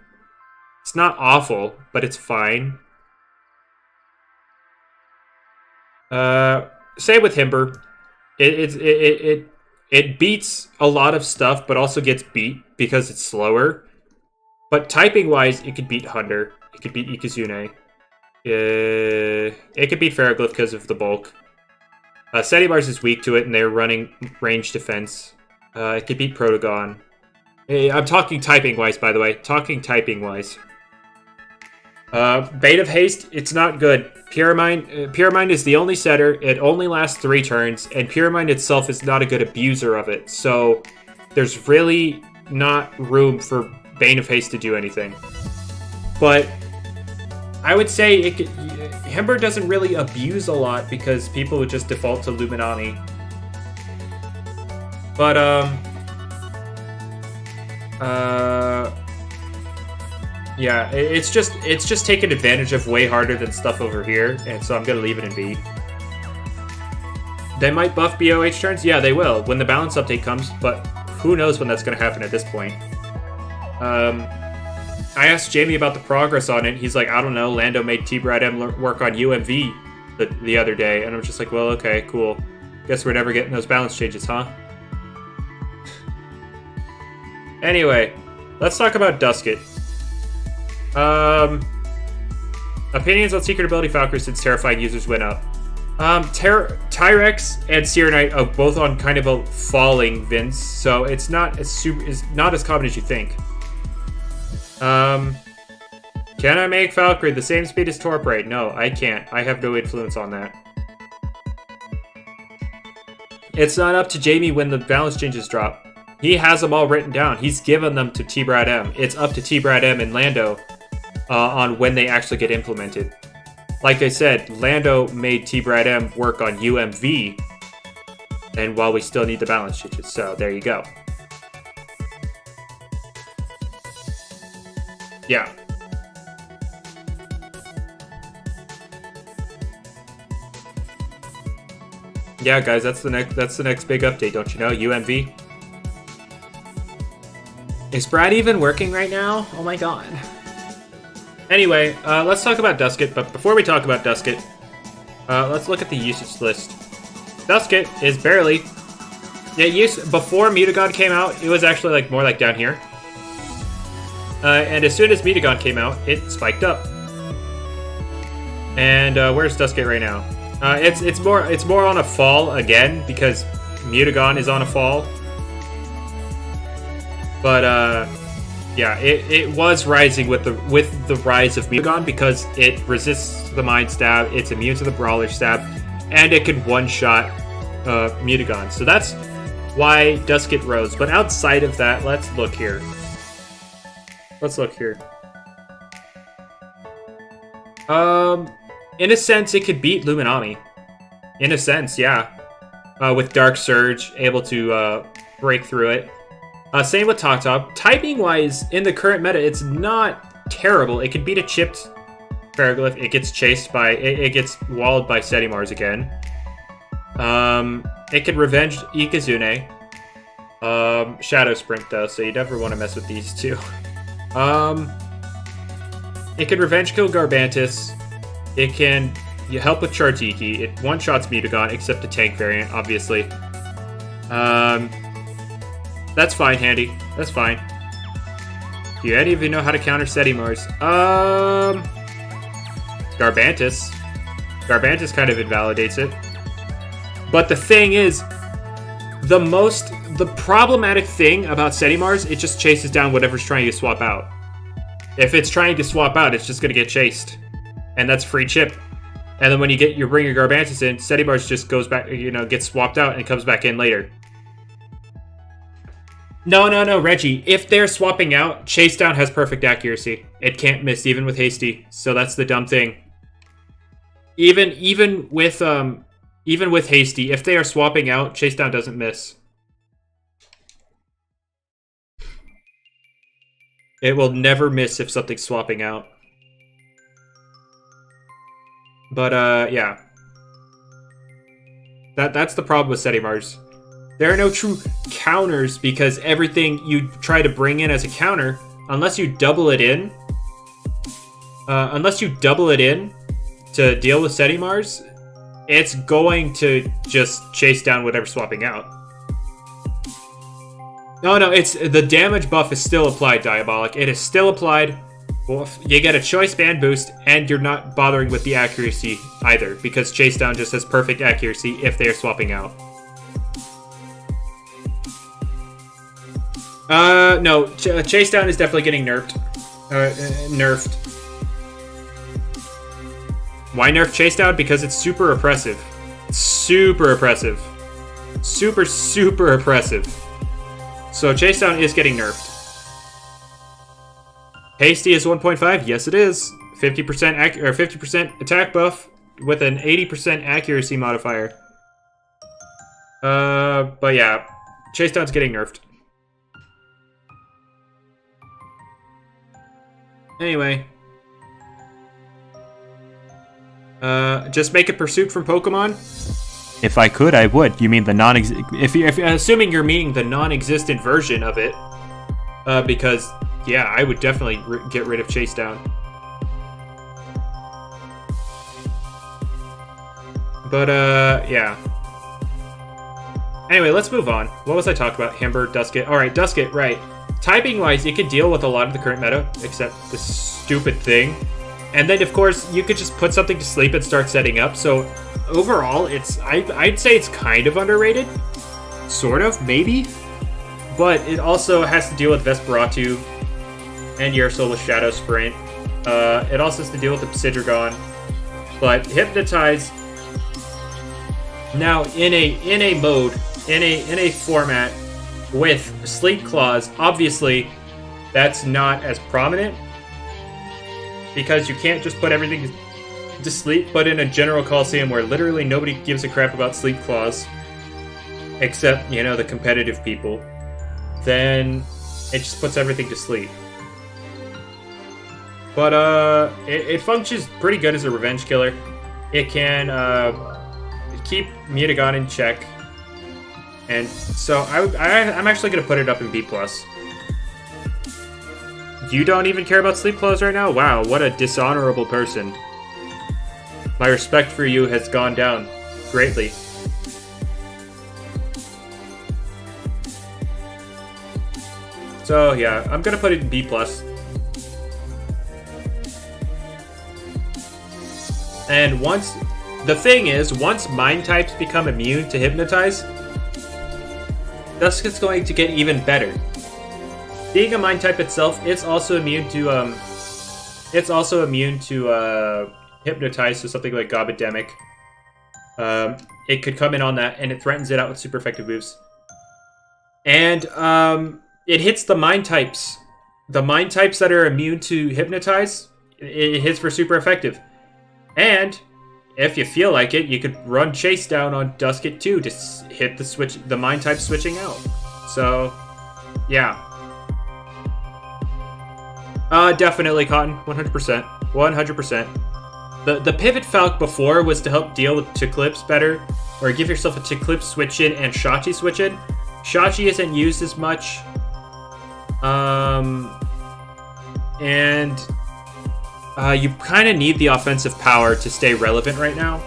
It's not awful, but it's fine. Same with Himber. It beats a lot of stuff, but also gets beat because it's slower. But typing-wise, it could beat Hunter. It could beat Ikazune. It could beat Ferroglyph because of the bulk. Seti Mars is weak to it, and they're running range defense. It could beat Protogon. Hey, I'm talking typing-wise, by the way. Talking typing-wise. Bait of Haste, it's not good. Pyramind is the only setter. It only lasts 3 turns, and Pyramind itself is not a good abuser of it. So there's really not room for Bane of Haste to do anything. But I would say Hember doesn't really abuse a lot because people would just default to Luminani. But yeah, it's just taking advantage of way harder than stuff over here, and so I'm gonna leave it in B. They might buff BOH turns, yeah, they will when the balance update comes, but who knows when that's gonna happen at this point. I asked Jamie about the progress on it. He's like, I don't know. Lando made T-Brad M work on UMV the other day, and I'm just like, well, okay, cool. Guess we're never getting those balance changes, huh? Anyway, let's talk about Dusket. Opinions on Secret Ability Falcor since Terrifying users went up. Tyrex and Seer Knight are both on kind of a falling Vince, so it's not as common as you think. Can I make Valkyrie the same speed as Torpray? No, I can't. I have no influence on that. It's not up to Jamie when the balance changes drop. He has them all written down. He's given them to T-Brad M. It's up to T-Brad M and Lando on when they actually get implemented. Like I said, Lando made T-Brad M work on UMV, and while we still need the balance changes, so there you go. Yeah. Yeah, guys, that's the next big update, don't you know? UMV. Is Brad even working right now? Oh my god. Anyway, let's talk about Dusket, but before we talk about Dusket, let's look at the usage list. Dusket is barely... Yeah, before Mutagon came out, it was actually like more like down here. And as soon as Mutagon came out, it spiked up. And where's Dusket right now? It's more on a fall again because Mutagon is on a fall. But yeah, it was rising with the rise of Mutagon because it resists the Mind Stab, it's immune to the Brawler Stab, and it can one-shot Mutagon. So that's why Dusket rose. But outside of that, let's look here. In a sense, it could beat Luminami. In a sense, yeah. With Dark Surge, able to break through it. Same with Talk. Typing-wise, in the current meta, it's not terrible. It could beat a chipped Paraglyph. It gets chased by... It gets walled by Seti Mars again. It could revenge Ikazune. Shadow Sprint, though, so you never want to mess with these two. It can revenge kill Garbantis. It can help with Chartiki. It one-shots Mutagon, except the tank variant, obviously. That's fine, Handy. That's fine. Do you any of you know how to counter Seti Mars? Garbantis. Garbantis kind of invalidates it. But the thing is, the problematic thing about Seti Mars, it just chases down whatever's trying to swap out. If it's trying to swap out, it's just going to get chased. And that's free chip. And then when you bring your Garbantis in, Seti Mars just goes back, gets swapped out and comes back in later. No, Reggie. If they're swapping out, Chase Down has perfect accuracy. It can't miss even with Hasty. So that's the dumb thing. Even with Hasty, if they are swapping out, Chase Down doesn't miss. It will never miss if something's swapping out. But yeah. That's the problem with Seti Mars. There are no true counters because everything you try to bring in as a counter, unless you double it in to deal with Seti Mars, it's going to just chase down whatever's swapping out. No, it's the damage buff is still applied, Diabolic. It is still applied. Well, you get a choice band boost, and you're not bothering with the accuracy either, because Chase Down just has perfect accuracy if they are swapping out. No, Chase Down is definitely getting nerfed. Nerfed. Why nerf Chase Down? Because it's super oppressive. Super oppressive. Super, super oppressive. So Chase Down is getting nerfed. Hasty is 1.5. Yes, it is. 50% attack buff with an 80% accuracy modifier. But yeah, Chase Down's getting nerfed. Anyway. Just make a pursuit from Pokemon. If I could, I would. You mean the If assuming you're meaning the non-existent version of it, because yeah, I would definitely get rid of Chase Down. But yeah. Anyway, let's move on. What was I talking about? Hamber, Dusket. All right, Dusket. Right. Typing wise, it could deal with a lot of the current meta, except this stupid thing. And then, of course, you could just put something to sleep and start setting up. So overall, I'd say it's kind of underrated. Sort of, maybe. But it also has to deal with Vesperatu and Yersoul with Shadow Sprint. It also has to deal with the Psydragon. But Hypnotize, now in a mode, in a format with Sleep Claws, obviously that's not as prominent, because you can't just put everything to sleep. But in a general Coliseum where literally nobody gives a crap about Sleep Claws, except, you know, the competitive people, then it just puts everything to sleep. But it functions pretty good as a revenge killer. It can keep Mutagon in check, and so I'm actually gonna put it up in B+. You don't even care about Sleep Claws right now? Wow, what a dishonorable person. My respect for you has gone down greatly. So yeah, I'm gonna put it in B+. And once Mind types become immune to Hypnotize, Dusket's going to get even better. Being a Mind type itself, it's also immune to Hypnotize, so something like Gobidemic. It could come in on that, and it threatens it out with super effective moves. And it hits the Mind types. The Mind types that are immune to Hypnotize, it hits for super effective. And if you feel like it, you could run Chase Down on Dusket too to hit the Mind type switching out. So, yeah. Definitely Cotton, 100%. 100%. The Pivot Falc before was to help deal with Chiclips better, or give yourself a Chiclips switch in and Shachi switch in. Shachi isn't used as much. You kind of need the offensive power to stay relevant right now.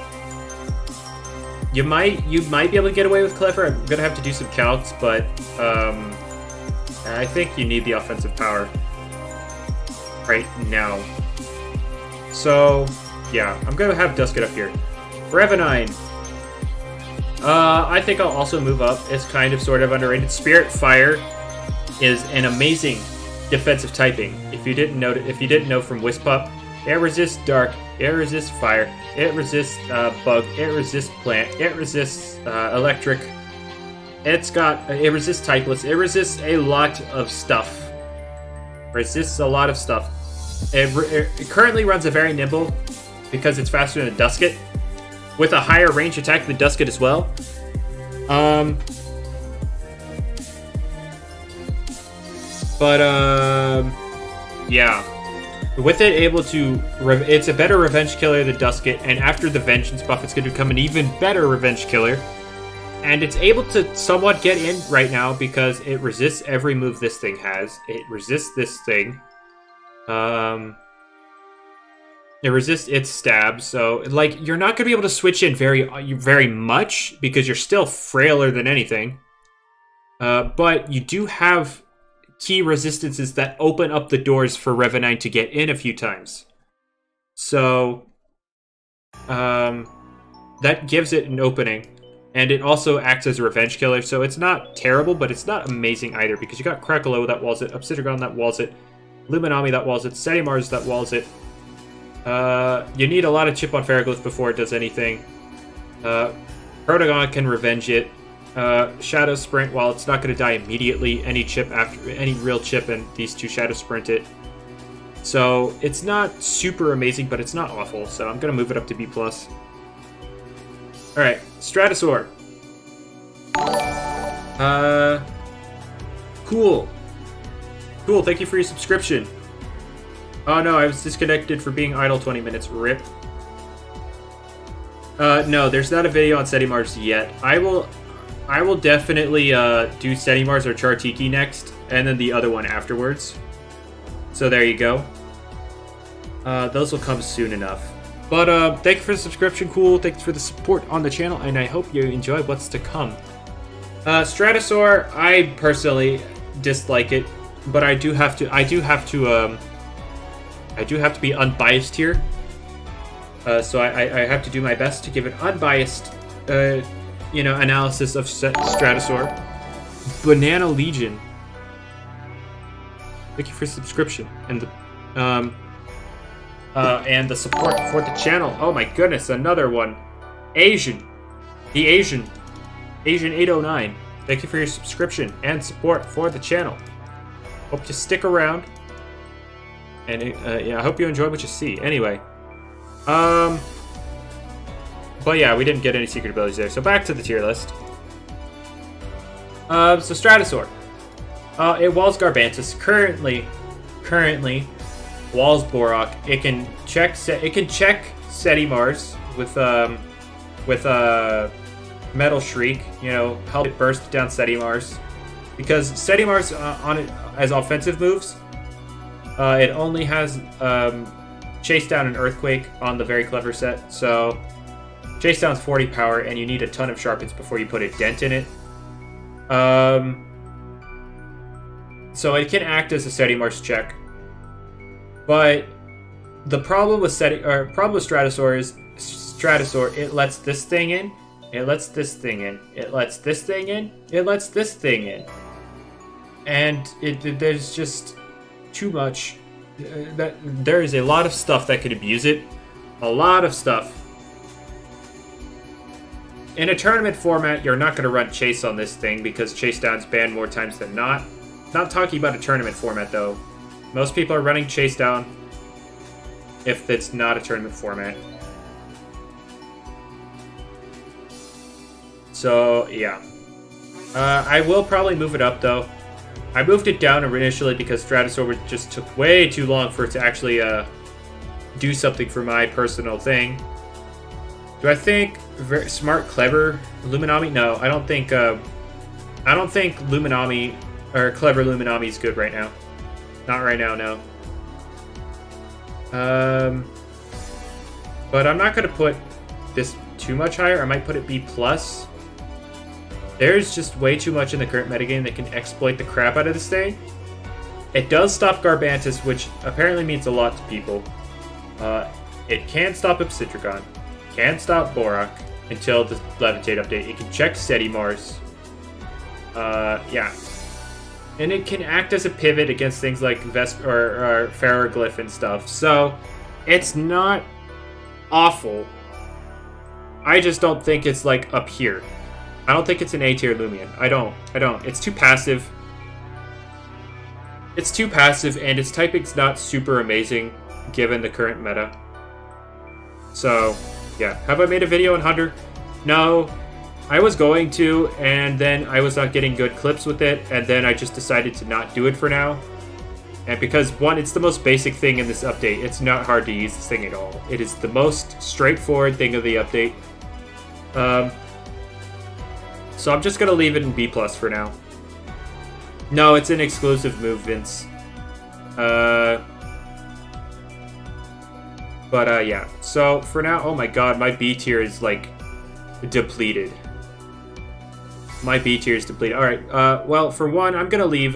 You might be able to get away with Clever. I'm gonna have to do some calcs, but I think you need the offensive power right now. So yeah, I'm gonna have Dusket up here. Revenine. I think I'll also move up. It's kind of sort of underrated. Spirit Fire is an amazing defensive typing. If you didn't know from Wispup, it resists dark, it resists fire, it resists bug, it resists plant, it resists electric. It resists typeless, it resists a lot of stuff. It currently runs a very nimble because it's faster than a Dusket, with a higher range attack than Dusket as well. Yeah. With it able to... it's a better revenge killer than Dusket, and after the Vengeance buff, it's going to become an even better revenge killer. And it's able to somewhat get in right now because it resists every move this thing has. It resists this thing. It resists its stab, so like you're not going to be able to switch in very much because you're still frailer than anything. But you do have key resistances that open up the doors for Revenant to get in a few times. So, that gives it an opening. And it also acts as a revenge killer, so it's not terrible, but it's not amazing either, because you got Krakalo that walls it, Obsidian that walls it, Luminami that walls it, Steady Mars that walls it. You need a lot of chip on Ferroglyph before it does anything. Protagon can revenge it. Shadow Sprint, while it's not going to die immediately, any real chip, and these two Shadow Sprint it. So it's not super amazing, but it's not awful, so I'm going to move it up to B+. Alright, Stratosaur. Cool. Cool, thank you for your subscription. Oh no, I was disconnected for being idle 20 minutes. RIP. No, there's not a video on Steady Mars yet. I will definitely do Steady Mars or Chartiki next, and then the other one afterwards. So there you go. Those will come soon enough. But thank you for the subscription, cool. Thanks for the support on the channel, and I hope you enjoy what's to come. Stratosaur, I personally dislike it, but I do have to be unbiased here. So I have to do my best to give an unbiased, analysis of Stratosaur. Banana Legion. Thank you for the subscription and the support for the channel. Oh my goodness, another one. Asian 809. Thank you for your subscription and support for the channel. Hope you stick around. And I hope you enjoy what you see. Anyway. But yeah, we didn't get any secret abilities there. So back to the tier list. So Stratosaur. It walls Garbantus. Currently walls Borak. It can check Steady Mars with Metal Shriek. Help it burst down Steady Mars, because Steady Mars on it as offensive moves. It only has Chase Down and Earthquake on the Very Clever set, so Chase Down's 40 power, and you need a ton of Sharpens before you put a dent in it. So it can act as a Steady Mars check. But the problem with Stratosaur is it lets this thing in, it lets this thing in, it lets this thing in, it lets this thing in, and there's just too much. There is a lot of stuff that could abuse it, a lot of stuff. In a tournament format, you're not going to run Chase on this thing because Chase Down's banned more times than not. Not talking about a tournament format though. Most people are running Chase Down if it's not a tournament format. So, yeah. I will probably move it up, though. I moved it down initially because Stratosaur just took way too long for it to actually do something for my personal thing. Do I think very smart, clever Luminami? No, I don't think Luminami or clever Luminami is good right now. Not right now, no. But I'm not going to put this too much higher. I might put it B+. There's just way too much in the current metagame that can exploit the crap out of this thing. It does stop Garbantus, which apparently means a lot to people. It can stop Obsidian, can stop Borak until the Levitate update. It can check Steady Mars. Yeah. And it can act as a pivot against things like or Ferroglyph and stuff. So, it's not awful. I just don't think it's, like, up here. I don't think it's an A-tier Loomian. I don't. It's too passive. It's too passive, and its typing's not super amazing, given the current meta. So, yeah. Have I made a video on Hunter? No. I was going to, and then I was not getting good clips with it, and then I just decided to not do it for now. And because, one, it's the most basic thing in this update. It's not hard to use this thing at all. It is the most straightforward thing of the update. So I'm just going to leave it in B+ for now. No, it's an exclusive move, Vince. But yeah. So, for now, oh my god, my B tier is, like, depleted. My B tier is depleted. Alright, well, for one, I'm going to leave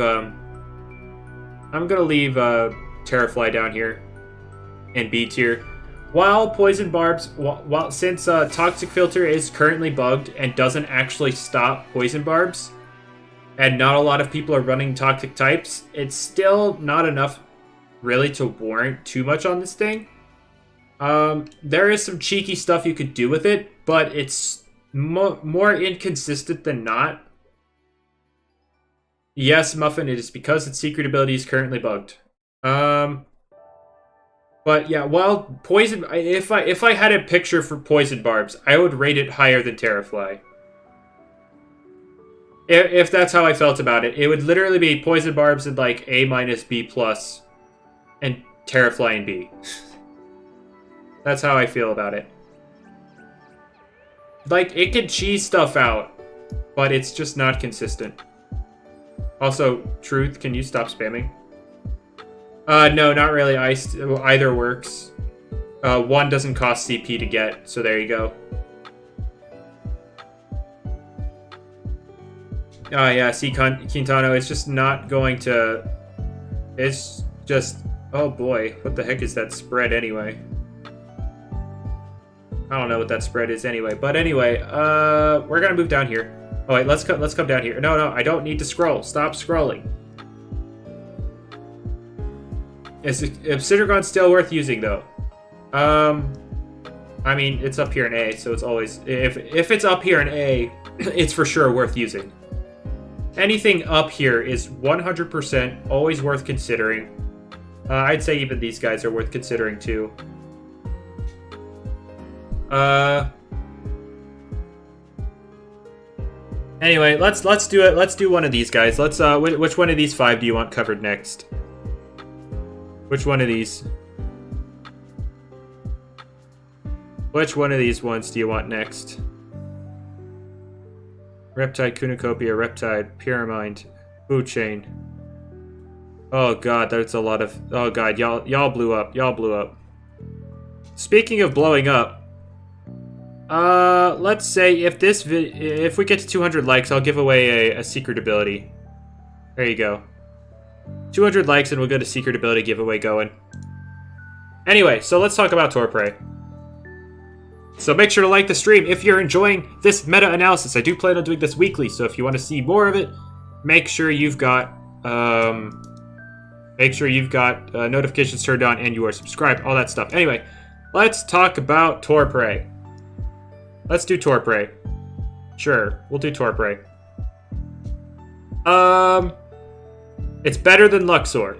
I'm gonna leave Terrafly down here in B tier. While Poison Barbs, since Toxic Filter is currently bugged and doesn't actually stop Poison Barbs, and not a lot of people are running Toxic types, it's still not enough really to warrant too much on this thing. There is some cheeky stuff you could do with it, but it's more inconsistent than not. Yes, Muffin, it is because its secret ability is currently bugged. But yeah, while Poison... If I had a picture for Poison Barbs, I would rate it higher than Terrafly. If that's how I felt about it. It would literally be Poison Barbs in like A-, B+, and Terrafly in B. That's how I feel about it. Like, it can cheese stuff out, but it's just not consistent. Also, Truth, can you stop spamming? No, not really. Either works. One doesn't cost CP to get, so there you go. Yeah, see, Quintano, it's just not going to... It's just... Oh boy, what the heck is that spread anyway? I don't know what that spread is anyway. But anyway, we're gonna move down here. Oh wait, let's come down here. No, I don't need to scroll. Stop scrolling. Is Obsidian still worth using though? I mean, it's up here in A, so it's always... If it's up here in A, it's for sure worth using. Anything up here is 100% always worth considering. I'd say even these guys are worth considering too. Anyway, let's do it. Let's do one of these guys. Let's which one of these 5 do you want covered next? Which one of these? Which one of these ones do you want next? Reptide, Kunacopia, Reptide, Pyramind, Food Chain. Oh god, that's a lot of... Oh god, y'all blew up. Y'all blew up. Speaking of blowing up, let's say if we get to 200 likes, I'll give away a secret ability. There you go. 200 likes and we'll get a secret ability giveaway going. Anyway, so let's talk about Torpray. So make sure to like the stream if you're enjoying this meta-analysis. I do plan on doing this weekly, so if you want to see more of it, make sure you've got notifications turned on and you are subscribed, all that stuff. Anyway, let's talk about Torpray. Let's do Torpray. Sure, we'll do Torpray. It's better than Luxor.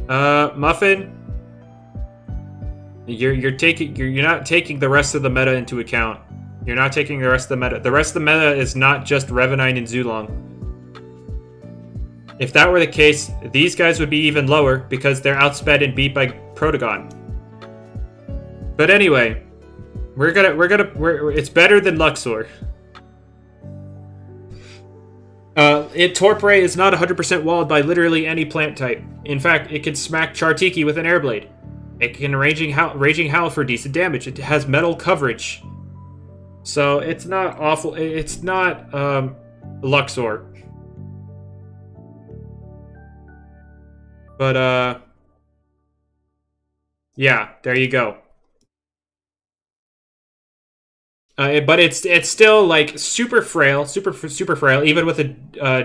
Muffin, you're not taking the rest of the meta into account. You're not taking the rest of the meta. The rest of the meta is not just Revenine and Zulong. If that were the case, these guys would be even lower because they're outsped and beat by Protagon. But anyway, it's better than Luxor. Torpray is not 100% walled by literally any plant type. In fact, it can smack Chartiki with an Airblade. It can Raging Howl for decent damage. It has metal coverage. So it's not awful. It's not Luxor. But yeah, there you go. But it's still like super frail, super frail. Even with a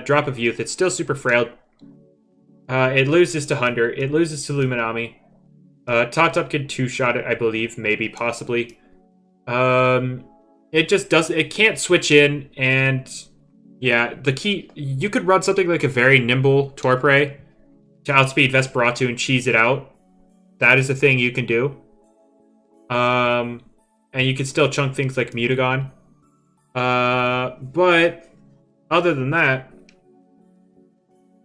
drop of youth, it's still super frail. It loses to Hunder. It loses to Luminami. Top can two-shot it, I believe, maybe, possibly. It just doesn't. It can't switch in, and yeah, the key. You could run something like a very nimble Torpray to outspeed Vesperatu and cheese it out. That is a thing you can do. And you can still chunk things like Mutagon. But other than that...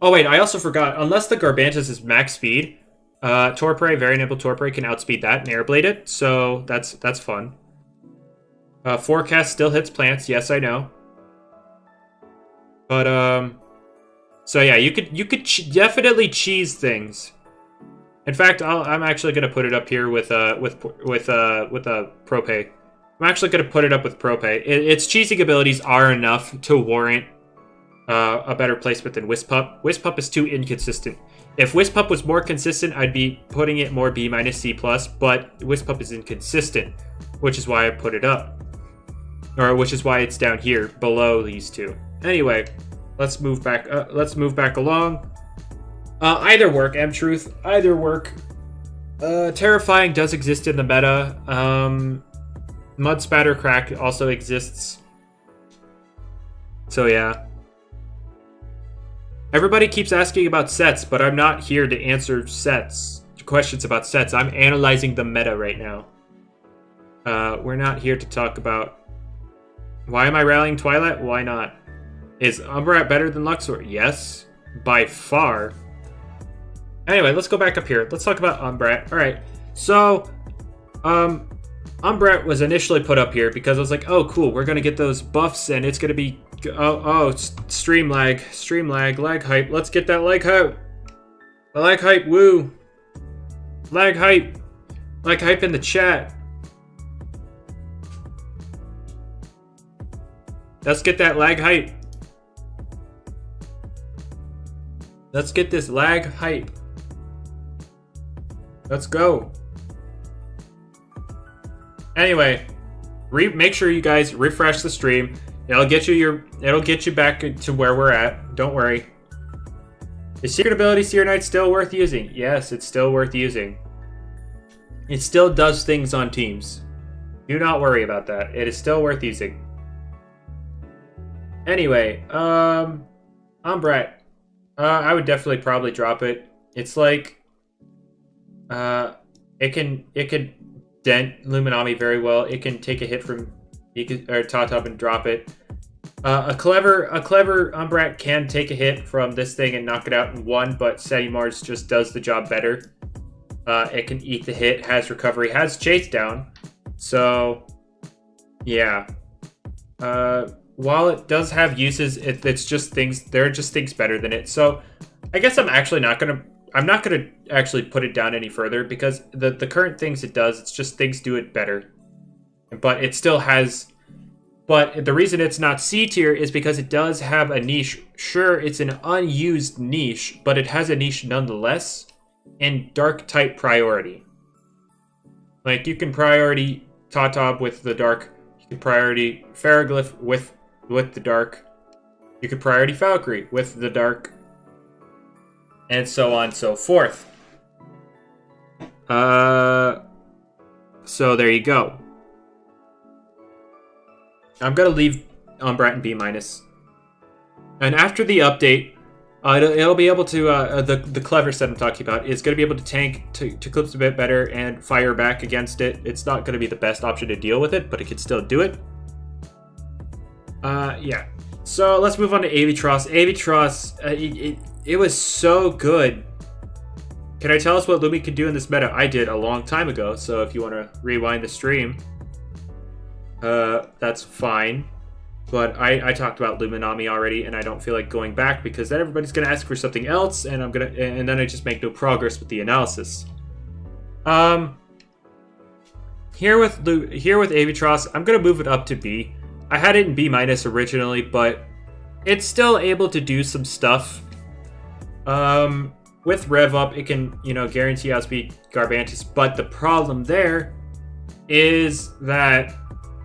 Oh wait, I also forgot. Unless the Garbantus is max speed, Torpray, very nimble Torpray, can outspeed that and airblade it. So that's fun. Forecast still hits plants. Yes, I know. But so yeah, you could definitely cheese things. In fact, I'm actually gonna put it up here with Propay. I'm actually gonna put it up with Propay. Its cheesing abilities are enough to warrant a better placement than Wispup. Wispup is too inconsistent. If Wispup was more consistent, I'd be putting it more B minus C plus, but Wispup is inconsistent, which is why I put it up. Or which is why it's down here below these two. Anyway, let's move back along. Either work, M-Truth. Either work. Terrifying does exist in the meta. Mud Spatter Crack also exists. So yeah. Everybody keeps asking about sets, but I'm not here to answer questions about sets. I'm analyzing the meta right now. We're not here to talk about... Why am I rallying Twilight? Why not? Is Umbrat better than Luxor? Yes, by far. Anyway, let's go back up here. Let's talk about Umbrat. Alright, so... Umbrat was initially put up here because I was like, oh cool, we're gonna get those buffs and it's gonna be... it's stream lag, lag hype. Let's get that lag hype. Lag hype, woo. Lag hype in the chat. Let's get that lag hype. Let's get this lag hype. Let's go. Anyway, make sure you guys refresh the stream. It'll get you back to where we're at. Don't worry. Is Secret Ability Seer Knight still worth using? Yes, it's still worth using. It still does things on teams. Do not worry about that. It is still worth using. Anyway, Umbrat. I would definitely probably drop it. It's like, it can dent Luminami very well. It can take a hit from Top and drop it. A clever Umbrat can take a hit from this thing and knock it out in one, but Seti Mars just does the job better. It can eat the hit, has recovery, has chase down. So, yeah. While it does have uses, it's just things. There are just things better than it. So, I guess I'm not gonna actually put it down any further because the current things it does, it's just things do it better. But it still has. But the reason it's not C tier is because it does have a niche. Sure, it's an unused niche, but it has a niche nonetheless in dark type priority. Like you can priority Tatab with the dark. You can priority Ferroglyph with the dark. You could priority Valkyrie with the dark. And so on and so forth. So there you go. I'm going to leave Umbrat in B-. And after the update, it'll be able to, the clever set I'm talking about, is going to be able to tank to clips a bit better and fire back against it. It's not going to be the best option to deal with it, but it can still do it. Yeah. So let's move on to Avitross. Avitross, it was so good. Can I tell us what Lumi can do in this meta? I did a long time ago, so if you want to rewind the stream, that's fine. But I talked about Luminami already, and I don't feel like going back because then everybody's gonna ask for something else, and then I just make no progress with the analysis. Here with Avitross, I'm gonna move it up to B. I had it in B- originally, but it's still able to do some stuff. With Rev Up, it can, guarantee outspeed Garbantis, but the problem there is that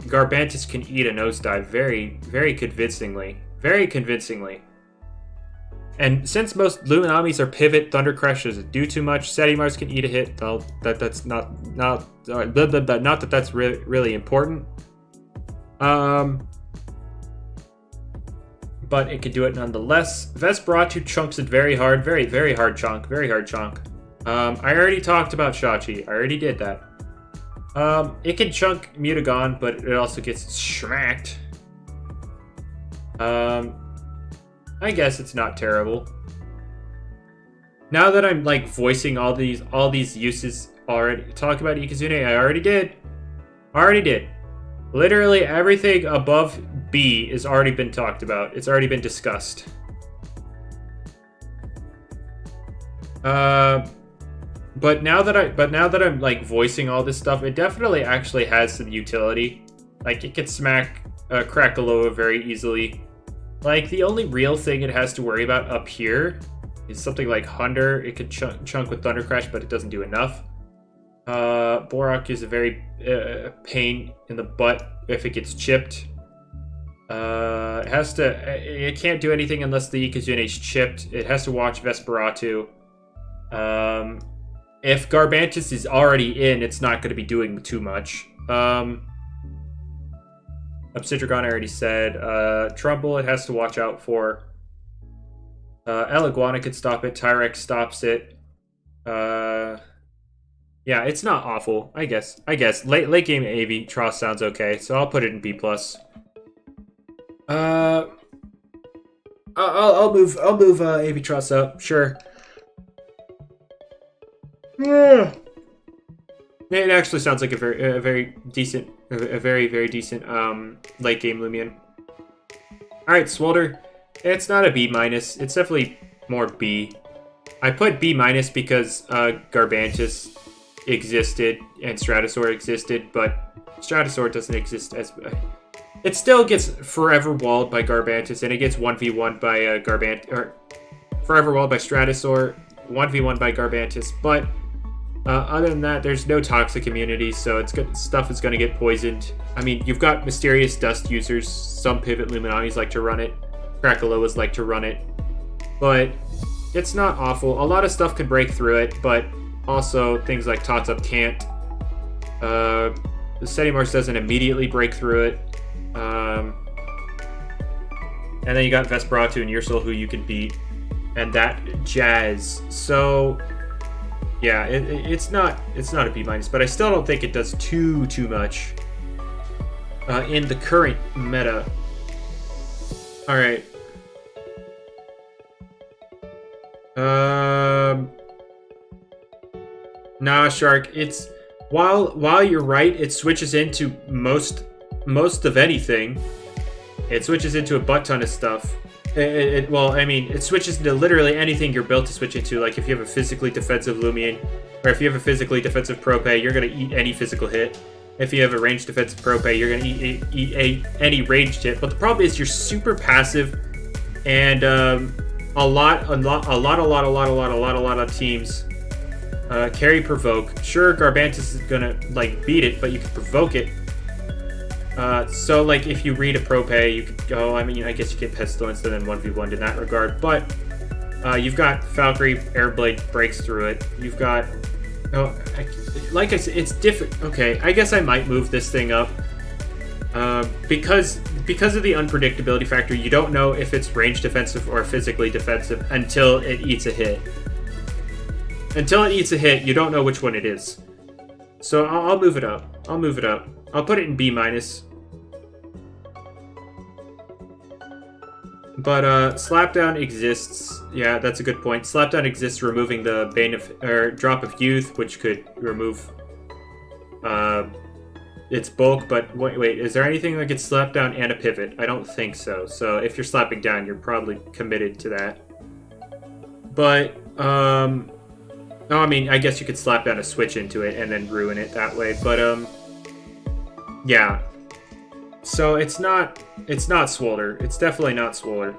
Garbantis can eat a nosedive very, very convincingly. Very convincingly. And since most Luminamis are pivot, Thunder Crush doesn't do too much, Seti Mars can eat a hit, though that's not that that's really important. But it can do it nonetheless. Vesperatu chunks it very hard. Very, very hard chunk. Very hard chunk. I already talked about Shachi. I already did that. It can chunk Mutagon, but it also gets smacked. I guess it's not terrible. Now that I'm like voicing all these uses already, talk about Ikazune, I already did. Literally everything above B has already been talked about. It's already been discussed. But now that I'm like voicing all this stuff, it definitely actually has some utility. Like it can smack Krakaloa very easily. Like, the only real thing it has to worry about up here is something like Hunder. It could chunk with Thunder Crash, but it doesn't do enough. Borak is a very pain in the butt if it gets chipped. It can't do anything unless the Ikazune is chipped. It has to watch Vesperatu. If Garbantis is already in, it's not going to be doing too much. Obsidragon I already said. Trumbull it has to watch out for. Eliguana could stop it. Tyrex stops it. Yeah, it's not awful. I guess late game AV Tross sounds okay, so I'll put it in B+. I'll move AV Tross up. Sure. Yeah. It actually sounds like a very decent late game Loomian. All right, Swolder. It's not a B-. It's definitely more B. I put B- because Garbantis existed and Stratosaur existed, but Stratosaur doesn't exist as. It still gets forever walled by Garbantis, and it gets 1v1 by forever walled by Stratosaur, 1v1 by Garbantis, but. Other than that, there's no toxic immunity, so stuff is going to get poisoned. I mean, you've got mysterious dust users. Some pivot Luminamis like to run it. Krakaloas like to run it. But it's not awful. A lot of stuff can break through it, but also things like Tots Up can't. The Sedimars doesn't immediately break through it. And then you got Vesperatu and Ursul who you can beat. And that jazz. So... yeah, it's not a B-, but I still don't think it does too much in the current meta. All right. Nah, Shark. It's while you're right, it switches into most of anything. It switches into a butt ton of stuff. It switches into literally anything you're built to switch into. Like, if you have a physically defensive Loomian, or if you have a physically defensive Prope, you're going to eat any physical hit. If you have a ranged defensive Prope, you're going to eat any ranged hit. But the problem is you're super passive, and a lot of teams carry Provoke. Sure, Garbantis is going to, beat it, but you can provoke it. So, if you read a Prope, you could go, I guess you get Pestilence and then 1v1 in that regard, but you've got Valkyrie, Airblade breaks through it. You've got, like I said, it's different. Okay, I guess I might move this thing up. Because of the unpredictability factor, you don't know if it's ranged defensive or physically defensive until it eats a hit. Until it eats a hit, you don't know which one it is. So I'll move it up. I'll put it in B-. But Slapdown exists. Yeah, that's a good point. Slapdown exists, removing the Drop of Youth, which could remove its bulk. But wait, is there anything that gets Slapdown and a pivot? I don't think so. So if you're slapping down, you're probably committed to that. But no, I guess you could slap down a switch into it and then ruin it that way. But yeah. So it's not Swolder. It's definitely not Swolder.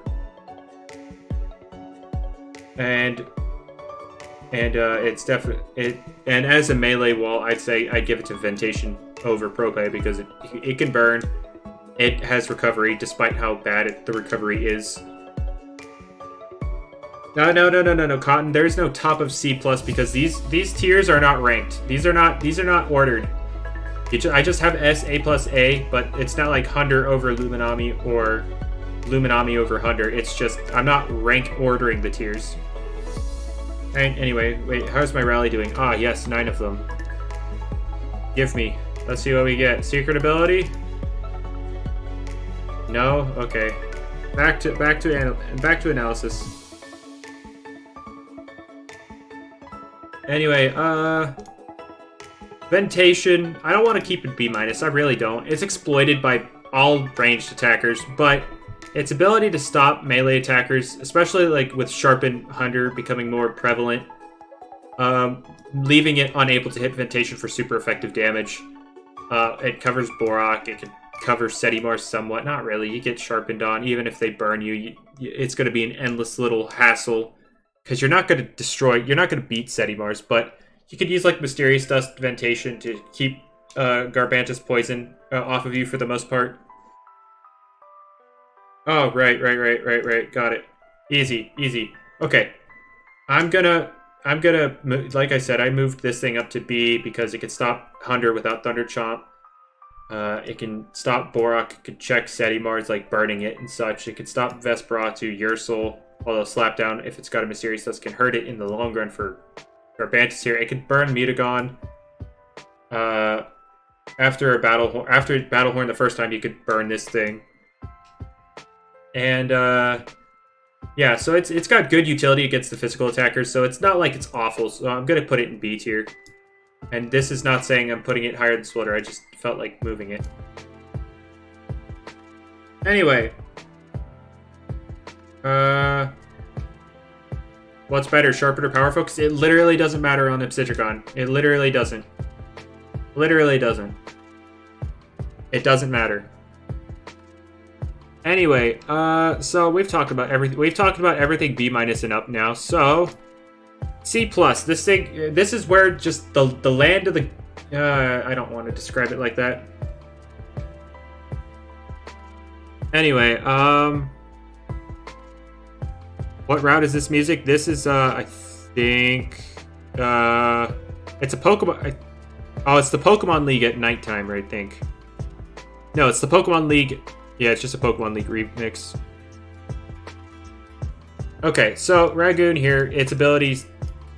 And it's definitely and as a melee wall, I'd say I'd give it to Ventation over Prope because it can burn. It has recovery despite how bad the recovery is. No, Cotton. There's no top of C+ because these tiers are not ranked. These are not ordered. I just have S, A plus A, but it's not like Hunder over Luminami or Luminami over Hunder. It's just I'm not rank ordering the tiers. And anyway, wait, how's my rally doing? Ah, yes, 9 of them. Give me. Let's see what we get. Secret ability? No? Okay. Back to analysis. Anyway, Ventation, I don't want to keep it B-. I really don't. It's exploited by all ranged attackers, but its ability to stop melee attackers, especially with Sharpen Hunter becoming more prevalent, leaving it unable to hit Ventation for super effective damage. It covers Borak. It can cover Seti Mars somewhat. Not really. You get sharpened on. Even if they burn you, it's going to be an endless little hassle. Because you're not going to destroy... You're not going to beat Seti Mars, but you could use, like, Mysterious Dust Ventation to keep Garbantus Poison off of you for the most part. Oh, right. Got it. Easy. Okay. I'm gonna, like I said, I moved this thing up to B because it can stop Hunter without Thunder Chomp. It can stop Borak, it can check Seti Mars, like burning it and such. It can stop Vesperatu, Ursul, although Slapdown, if it's got a Mysterious Dust, can hurt it in the long run for Garbantus here. It can burn Mutagon. After Battlehorn the first time, you could burn this thing. And, yeah, so it's got good utility against the physical attackers, so it's not like it's awful, so I'm going to put it in B tier. And this is not saying I'm putting it higher than Splitter, I just felt like moving it. Anyway. What's better, Sharpen or Power Focus? It literally doesn't matter on Obsidian. It literally doesn't. Literally doesn't. It doesn't matter. Anyway, so we've talked about everything. We've talked about everything B- and up now. So C+. This thing. This is where just the land of the. I don't want to describe it like that. Anyway, what route is this music? This is I think it's a Pokemon. Oh, it's the Pokemon League at nighttime, I think. No, it's the Pokemon League. Yeah, it's just a Pokemon League remix. Okay, so Ragoon here, its abilities,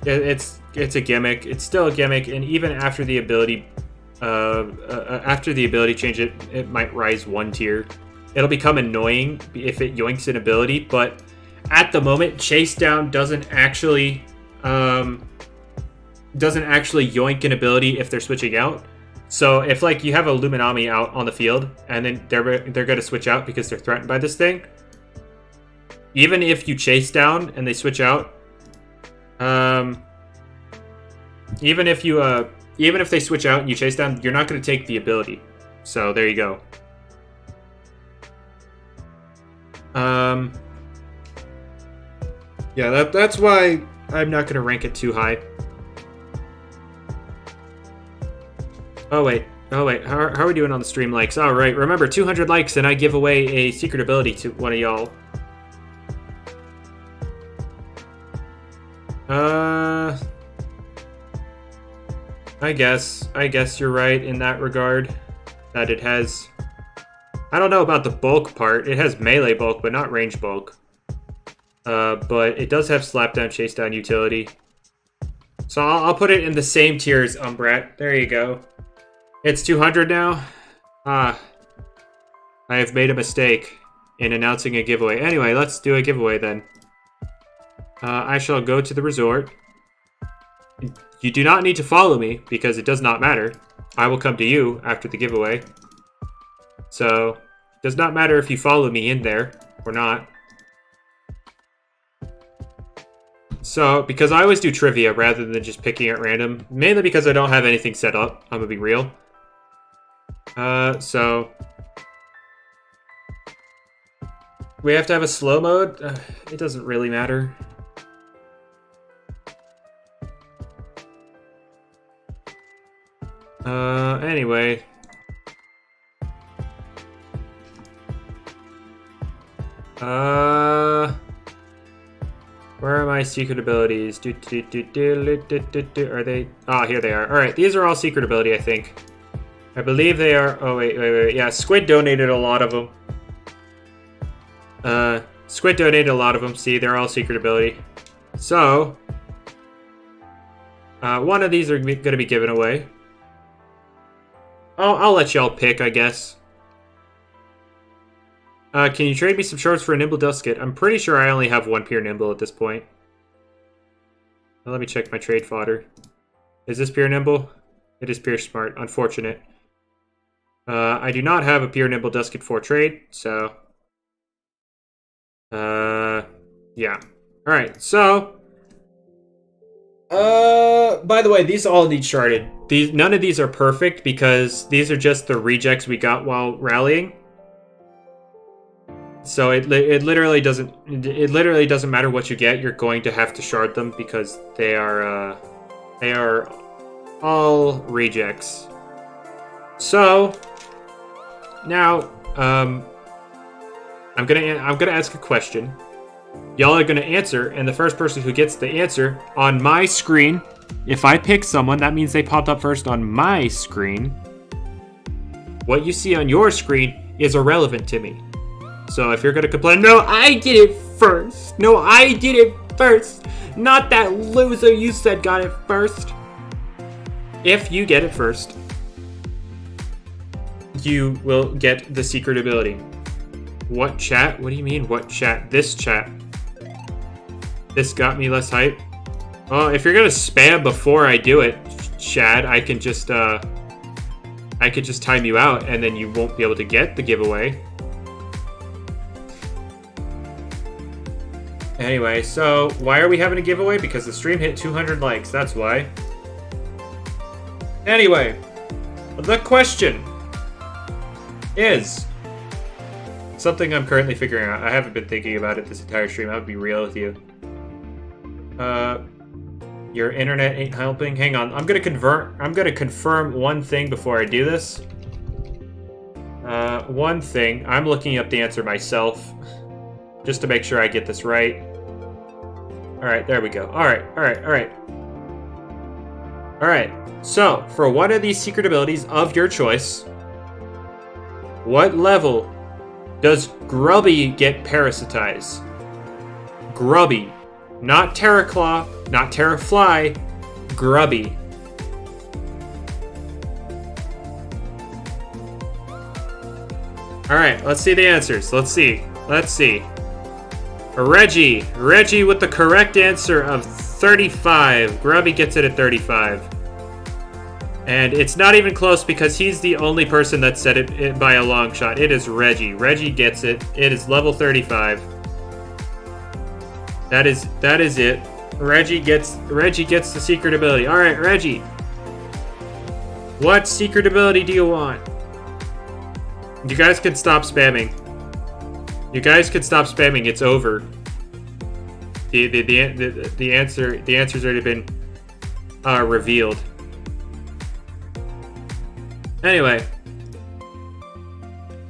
it's a gimmick. It's still a gimmick, and even after the ability, change, it might rise one tier. It'll become annoying if it yoinks an ability, but at the moment, Chase Down doesn't actually yoink an ability if they're switching out. So if like you have a Luminami out on the field and then they're going to switch out because they're threatened by this thing, even if you chase down and they switch out, even if they switch out and you chase down, you're not going to take the ability. So there you go. Yeah, that's why I'm not going to rank it too high. Oh wait, how are we doing on the stream likes? All right, remember 200 likes and I give away a secret ability to one of y'all. I guess you're right in that regard. That it has... I don't know about the bulk part. It has melee bulk, but not range bulk. But it does have Slapdown, Chase Down utility. So I'll put it in the same tier as Umbrat. There you go. It's 200 now. I have made a mistake in announcing a giveaway. Anyway, let's do a giveaway then. I shall go to the resort. You do not need to follow me because it does not matter. I will come to you after the giveaway. So, it does not matter if you follow me in there or not. So, because I always do trivia rather than just picking at random, mainly because I don't have anything set up, I'm gonna be real. So we have to have a slow mode. It doesn't really matter. Anyway. Where are my secret abilities? Are they? Ah, here they are. All right, these are all secret ability, I think. I believe they are... Oh, wait. Yeah, Squid donated a lot of them. Squid donated a lot of them. See, they're all secret ability. So, one of these are going to be given away. I'll let y'all pick, I guess. Can you trade me some shorts for a Nimble Dusket? I'm pretty sure I only have one pure Nimble at this point. Now, let me check my trade fodder. Is this pure Nimble? It is pure Smart. Unfortunate. I do not have a pure Nimble Dusket for trade, so... yeah. Alright, so... By the way, these all need sharded. None of these are perfect because these are just the rejects we got while rallying. So it literally doesn't matter what you get. You're going to have to shard them because they are all rejects. So now I'm gonna ask a question. Y'all are gonna answer, and the first person who gets the answer on my screen, if I pick someone, that means they popped up first on my screen. What you see on your screen is irrelevant to me. So if you're gonna complain, no, I did it first. No, I did it first. Not that loser you said got it first. If you get it first, you will get the secret ability. What chat? What do you mean, what chat? This chat. This got me less hype. Well, if you're gonna spam before I do it, Chad, I could just time you out, and then you won't be able to get the giveaway. Anyway, so why are we having a giveaway? Because the stream hit 200 likes. That's why. Anyway, the question is something I'm currently figuring out. I haven't been thinking about it this entire stream. I'll be real with you. Your internet ain't helping. Hang on. I'm gonna confirm one thing before I do this. One thing. I'm looking up the answer myself, just to make sure I get this right. All right, there we go. All right. So, for one of these secret abilities of your choice, what level does Grubby get parasitized? Grubby. Not Terraclaw, not Terrafly, Grubby. Alright, let's see the answers. Let's see. Reggie with the correct answer of 35. Grubby gets it at 35. And it's not even close because he's the only person that said it by a long shot. It is Reggie. Reggie gets it. It is level 35. That is it. Reggie gets the secret ability. All right, Reggie. What secret ability do you want? You guys can stop spamming. It's over. The answer's already been revealed. Anyway.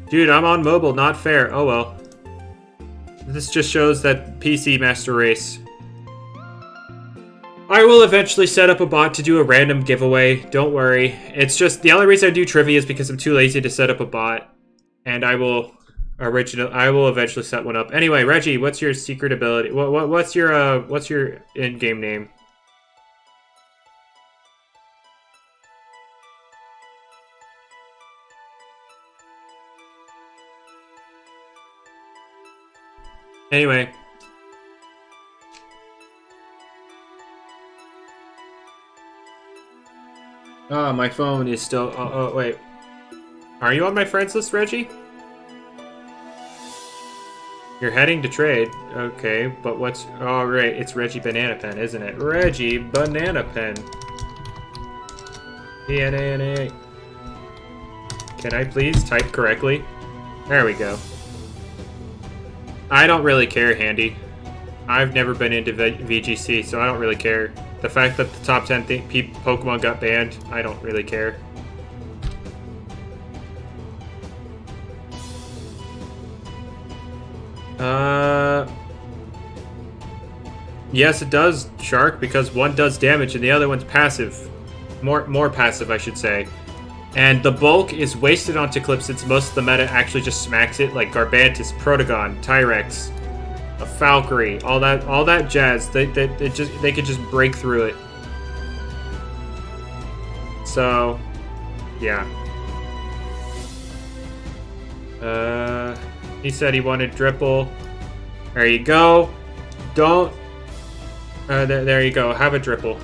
Dude, I'm on mobile, not fair. Oh well. This just shows that PC Master Race. I will eventually set up a bot to do a random giveaway. Don't worry. It's just the only reason I do trivia is because I'm too lazy to set up a bot. And I will eventually set one up. Anyway, Reggie, what's your secret ability? What's your in-game name? Anyway. Oh, my phone is still... Oh, wait. Are you on my friends list, Reggie? You're heading to trade. Okay, but what's... Oh, right. It's Reggie Banana Pen, isn't it? Reggie Banana Pen. DNA. Can I please type correctly? There we go. I don't really care, Handy. I've never been into VGC, so I don't really care. The fact that the top 10 Pokemon got banned, I don't really care. Yes, it does, Shark, because one does damage and the other one's passive. More passive, I should say. And the bulk is wasted onto Clip since most of the meta actually just smacks it, like Garbantis, Protogon, Tyrex, a Valkyrie, all that jazz. They could just break through it. So, yeah. He said he wanted Dripple. There you go. Don't. There you go. Have a Dripple.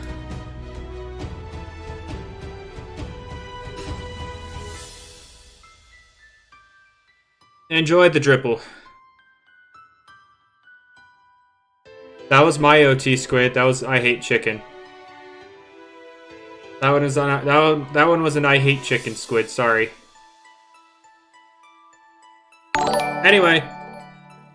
Enjoy the Dripple. That was my OT, Squid. That was I Hate Chicken. That one is on. That one was an I hate chicken squid. Sorry. Anyway,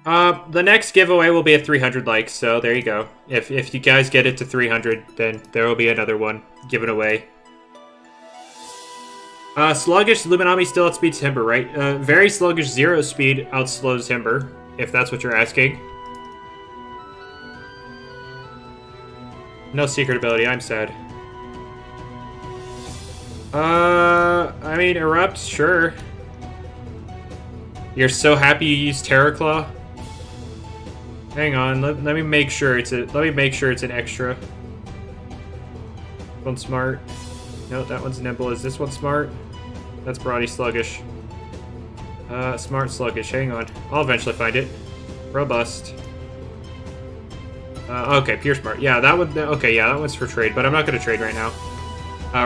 the next giveaway will be at 300 likes. So there you go. If you guys get it to 300, then there will be another one given away. Sluggish Luminami still outspeeds Timber, right? Very sluggish 0 speed outslows Timber, if that's what you're asking. No secret ability. I'm sad. I mean, Erupt, sure. You're so happy you used Terror Claw? Hang on, let me make sure it's an extra. This one's smart. No, that one's nimble. Is this one smart? That's Brawny Sluggish. Smart Sluggish. Hang on. I'll eventually find it. Robust. Okay, Pure Smart. Yeah, that one. Okay, yeah, that one's for trade, but I'm not going to trade right now.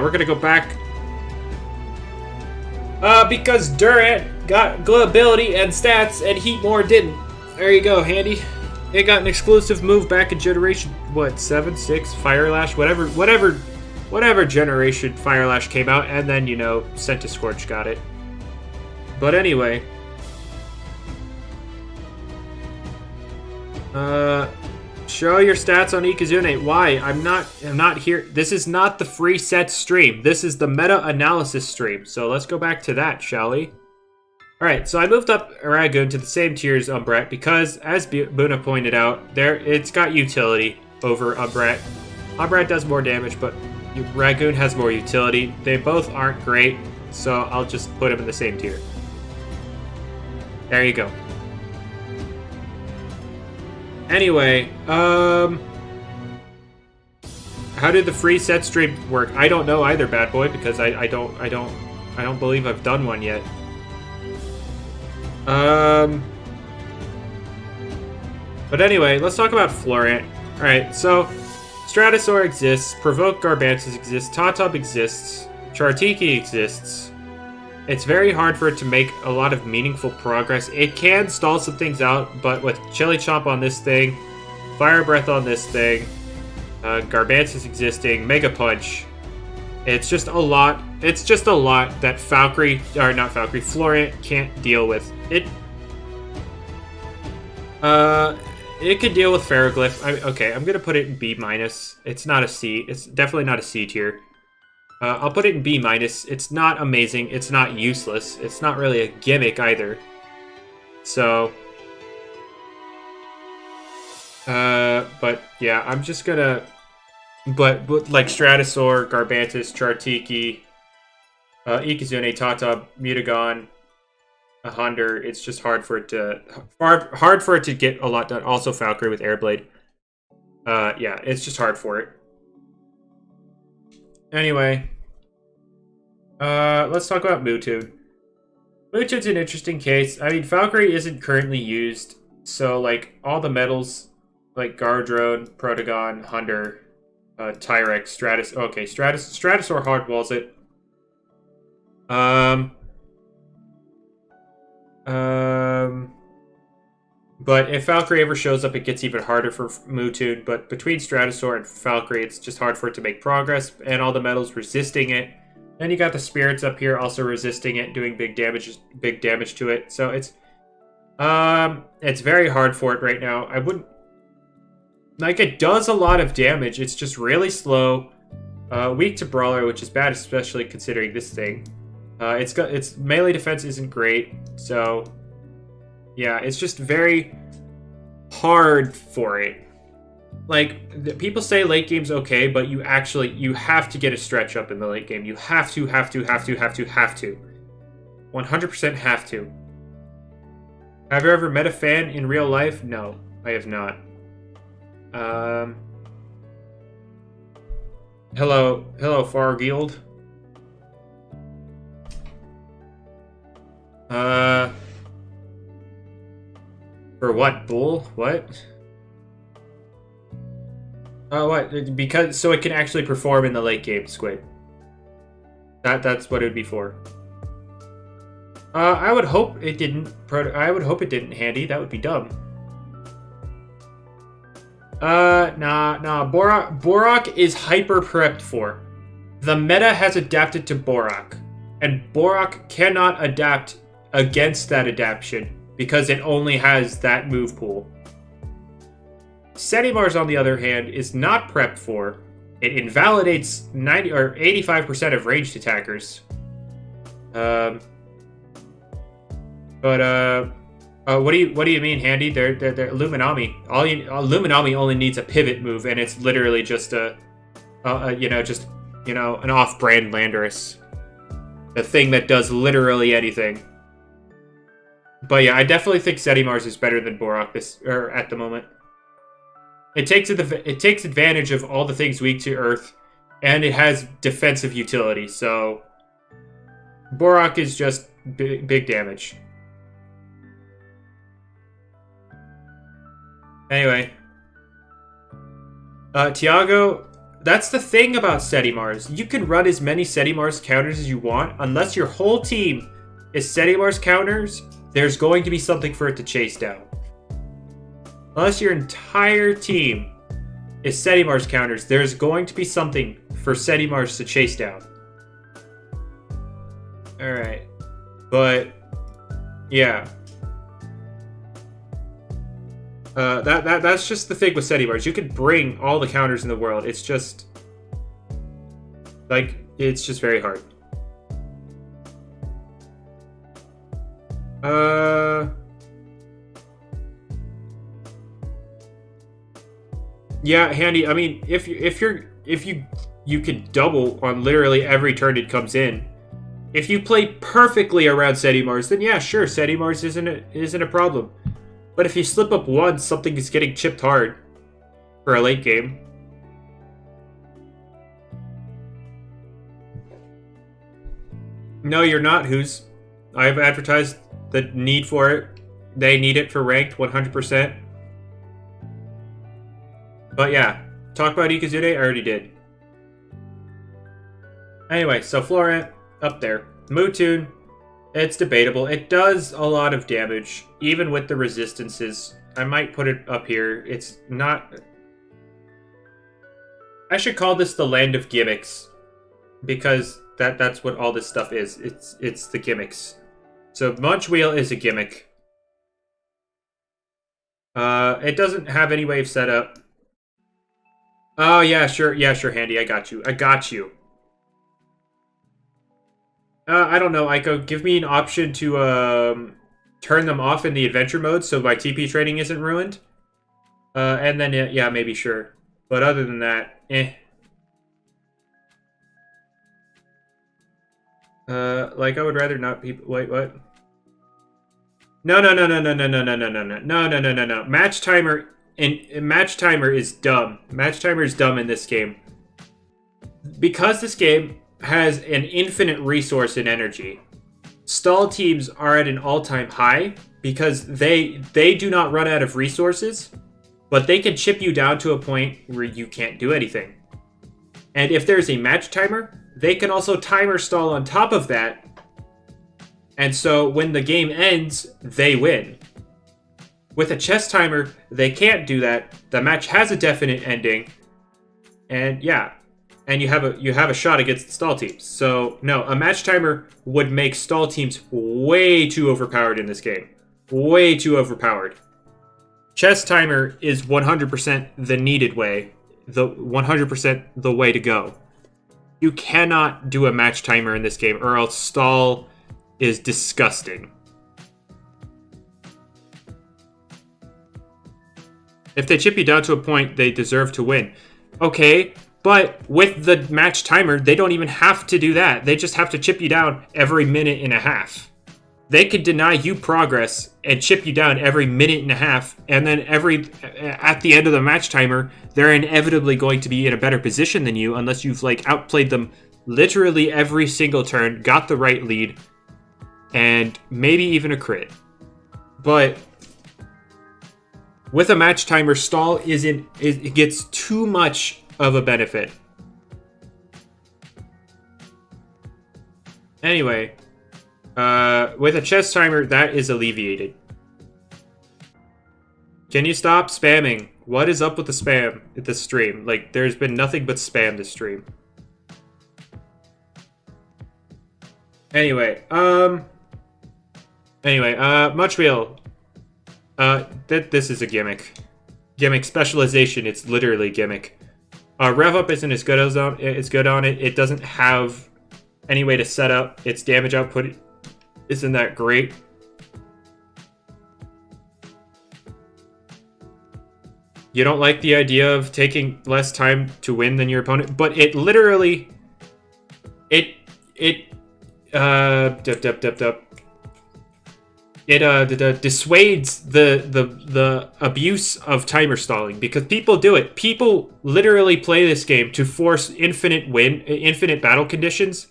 We're going to go back. Because Durant got glow ability and stats, and Heatmore didn't. There you go, handy. It got an exclusive move back in Generation, what, 7, 6, Fire Lash, whatever generation Fire Lash came out, and then, you know, Scorch got it. But anyway. Show your stats on Ikazune. Why? I'm not here. This is not the free set stream. This is the meta-analysis stream. So let's go back to that, shall we? Alright, so I moved up Ragoon to the same tier as Umbret because, as Buna pointed out, it's got utility over Umbret. Umbret does more damage, but Ragoon has more utility. They both aren't great, so I'll just put them in the same tier. There you go. Anyway, how did the free set stream work? I don't know either, bad boy, because I don't believe I've done one yet. But anyway, let's talk about Florant. Alright, so Stratosaur exists, Provoke Garbantus exists, Tatub exists, Chartiki exists. It's very hard for it to make a lot of meaningful progress. It can stall some things out, but with Chili Chomp on this thing, Fire Breath on this thing, Garbantus existing, Mega Punch, it's just a lot. It's just a lot that Florant can't deal with. It could deal with Ferroglyph. Okay, I'm gonna put it in B-. It's not a C. It's definitely not a C tier. I'll put it in B-. It's not amazing. It's not useless. It's not really a gimmick either. So, but yeah, I'm just gonna. But like Stratosaur, Garbantus, Chartiki, Ikazune, Tatub, Mutagon, Honder, it's just hard for it to get a lot done. Also Valkyrie with Airblade. Yeah, it's just hard for it. Anyway, let's talk about Mewtwo. Mewtwo's an interesting case. I mean, Valkyrie isn't currently used, so like all the metals, like Gardrone, Protagon, Honder, Tyrex, Stratosaur hardwalls it. But if Valkyrie ever shows up, it gets even harder for Mewtwo. But between Stratosaur and Valkyrie, it's just hard for it to make progress, and all the metals resisting it. Then you got the spirits up here also resisting it, doing big damage to it. So it's very hard for it right now. I wouldn't like it does a lot of damage. It's just really slow, weak to Brawler, which is bad, especially considering this thing. Its melee defense isn't great, so yeah, it's just very hard for it. Like, people say late game's okay, but you have to get a stretch up in the late game. You have to. 100% have to. Have you ever met a fan in real life? No, I have not. Hello, Fargield. For what, Bull? What? Oh, what? Because so it can actually perform in the late game, Squid. That's what it would be for. I would hope it didn't. I would hope it didn't, Handy. That would be dumb. Nah. Borak is hyper prepped for. the meta has adapted to Borak, and Borak cannot adapt against that adaptation because it only has that move pool. Sedimars, on the other hand, is not prepped for. It invalidates 90 or 85% of ranged attackers. What do you mean, Handy? They're Luminami. Luminami only needs a pivot move, and it's literally just an off-brand Landorus, a thing that does literally anything. But yeah, I definitely think Sedimars is better than Borak at the moment. It takes advantage of all the things weak to Earth, and it has defensive utility. So Borak is just big damage. Anyway, Tiago, that's the thing about Sedimars. You can run as many Sedimars counters as you want. Unless your whole team is Sedimars counters, there's going to be something for it to chase down. Unless your entire team is Sedimars counters, there's going to be something for Sedimars to chase down. Alright. But, yeah. That's just the thing with Sedimars. You can bring all the counters in the world. It's just... it's just very hard. Yeah, Handy. I mean, if you could double on literally every turn it comes in. If you play perfectly around Sedimars, then yeah, sure, Sedimars isn't a problem. But if you slip up once, something is getting chipped hard for a late game. No, you're not, Who's. I've advertised the need for it. They need it for ranked 100%. But yeah, talk about Ikazude, I already did. Anyway, so Florent, up there. Mewtwo, it's debatable. It does a lot of damage, even with the resistances. I might put it up here. It's not... I should call this the land of gimmicks, because that's what all this stuff is. It's the gimmicks. So Munch Wheel is a gimmick. It doesn't have any wave setup. Oh, yeah, sure, Handy, I got you. I don't know, Aiko, give me an option to turn them off in the adventure mode so my TP training isn't ruined. And then, yeah, maybe, sure. But other than that, eh. I would rather not be... Wait, what? No. Match timer... And match timer is dumb. Match timer is dumb in this game. Because this game has an infinite resource in energy, stall teams are at an all-time high because they do not run out of resources, but they can chip you down to a point where you can't do anything. And if there's a match timer, they can also timer stall on top of that. And so when the game ends, they win. With a chess timer, they can't do that. The match has a definite ending, and yeah, and you have a shot against the stall teams. So no, a match timer would make stall teams way too overpowered in this game. Way too overpowered. Chess timer is 100% the needed way, the 100% the way to go. You cannot do a match timer in this game, or else stall is disgusting. If they chip you down to a point, they deserve to win. Okay, but with the match timer, they don't even have to do that. They just have to chip you down every minute and a half. They could deny you progress and chip you down every minute and a half, and then at the end of the match timer, they're inevitably going to be in a better position than you unless you've outplayed them literally every single turn, got the right lead, and maybe even a crit. But with a match timer, stall it gets too much of a benefit. Anyway, with a chess timer, that is alleviated. Can you stop spamming? What is up with the spam at this stream? There's been nothing but spam this stream. Anyway, Much Wheel. This is a gimmick. Gimmick specialization. It's literally gimmick. Rev up isn't as good on it. It doesn't have any way to set up. Its damage output isn't that great. You don't like the idea of taking less time to win than your opponent, but it literally, it dissuades the abuse of timer stalling, because people do it. People literally play this game to force infinite battle conditions,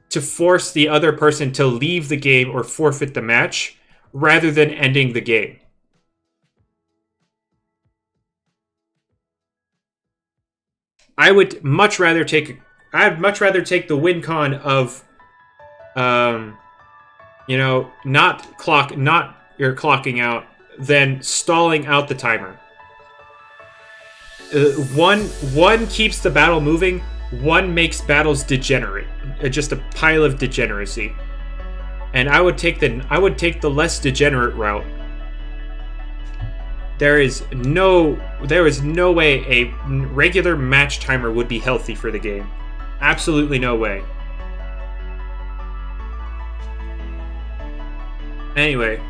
to force the other person to leave the game or forfeit the match, rather than ending the game. I'd much rather take the win con of, not you're clocking out, than stalling out the timer. One keeps the battle moving. One makes battles degenerate, just a pile of degeneracy. And I would take the less degenerate route. There is no way a regular match timer would be healthy for the game. Absolutely no way. Anyway.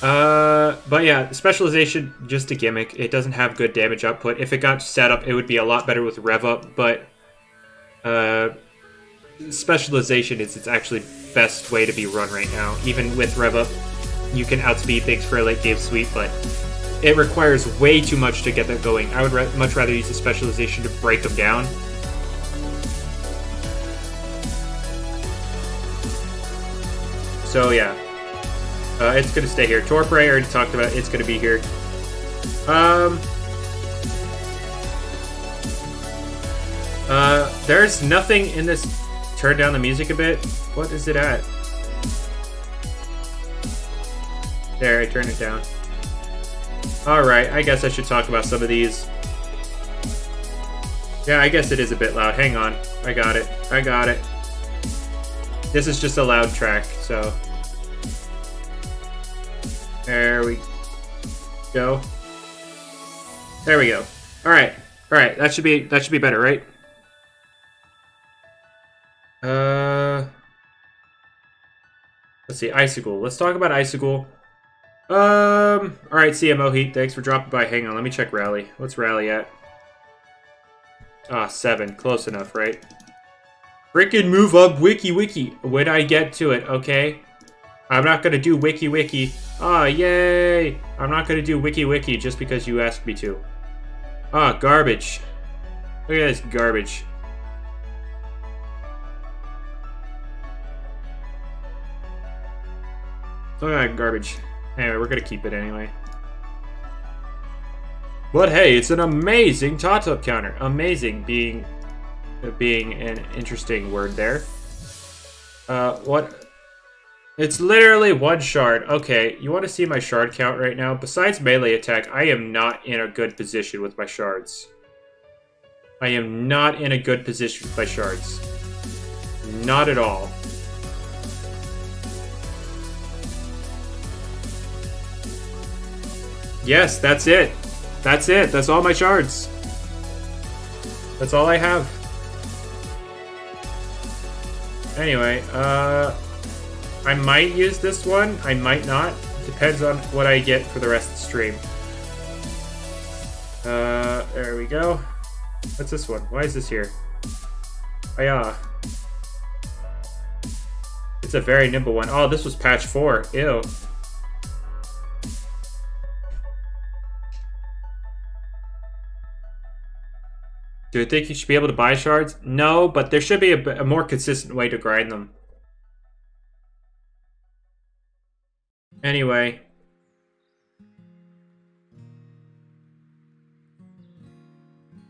But yeah, specialization, just a gimmick. It doesn't have good damage output. If it got set up, it would be a lot better with rev up, but specialization is its actually best way to be run right now. Even with rev up, you can outspeed things for a late game sweep, but it requires way too much to get that going. I would much rather use the specialization to break them down. So yeah, it's gonna stay here. Torpor, I already talked about. It's gonna be here. There's nothing in this. Turn down the music a bit. What is it at? There, I turned it down. Alright, I guess I should talk about some of these. Yeah, I guess it is a bit loud. Hang on. I got it. This is just a loud track, so... There we go. There we go. Alright. Alright, that should be better, right? Let's see, Icicle. Let's talk about Icicle. Alright, CMO Heat, thanks for dropping by. Hang on, let me check Rally. What's Rally at? Ah, 7. Close enough, right? Frickin' move up wiki. When I get to it, okay? I'm not gonna do wiki. Ah, yay! I'm not gonna do wiki just because you asked me to. Ah, garbage. Look at this garbage. Look at that garbage. Anyway, we're gonna keep it anyway. But hey, it's an amazing top counter. Amazing being an interesting word there. What? It's literally 1 shard. Okay, you want to see my shard count right now? Besides melee attack, I am not in a good position with my shards. I am not in a good position with my shards. Not at all. Yes, that's it. That's it. That's all my shards. That's all I have. Anyway, I might use this one. I might not. Depends on what I get for the rest of the stream. There we go. What's this one? Why is this here? Oh, yeah. It's a very nimble one. Oh, this was patch 4. Ew. Do I think you should be able to buy shards? No, but there should be a more consistent way to grind them. Anyway.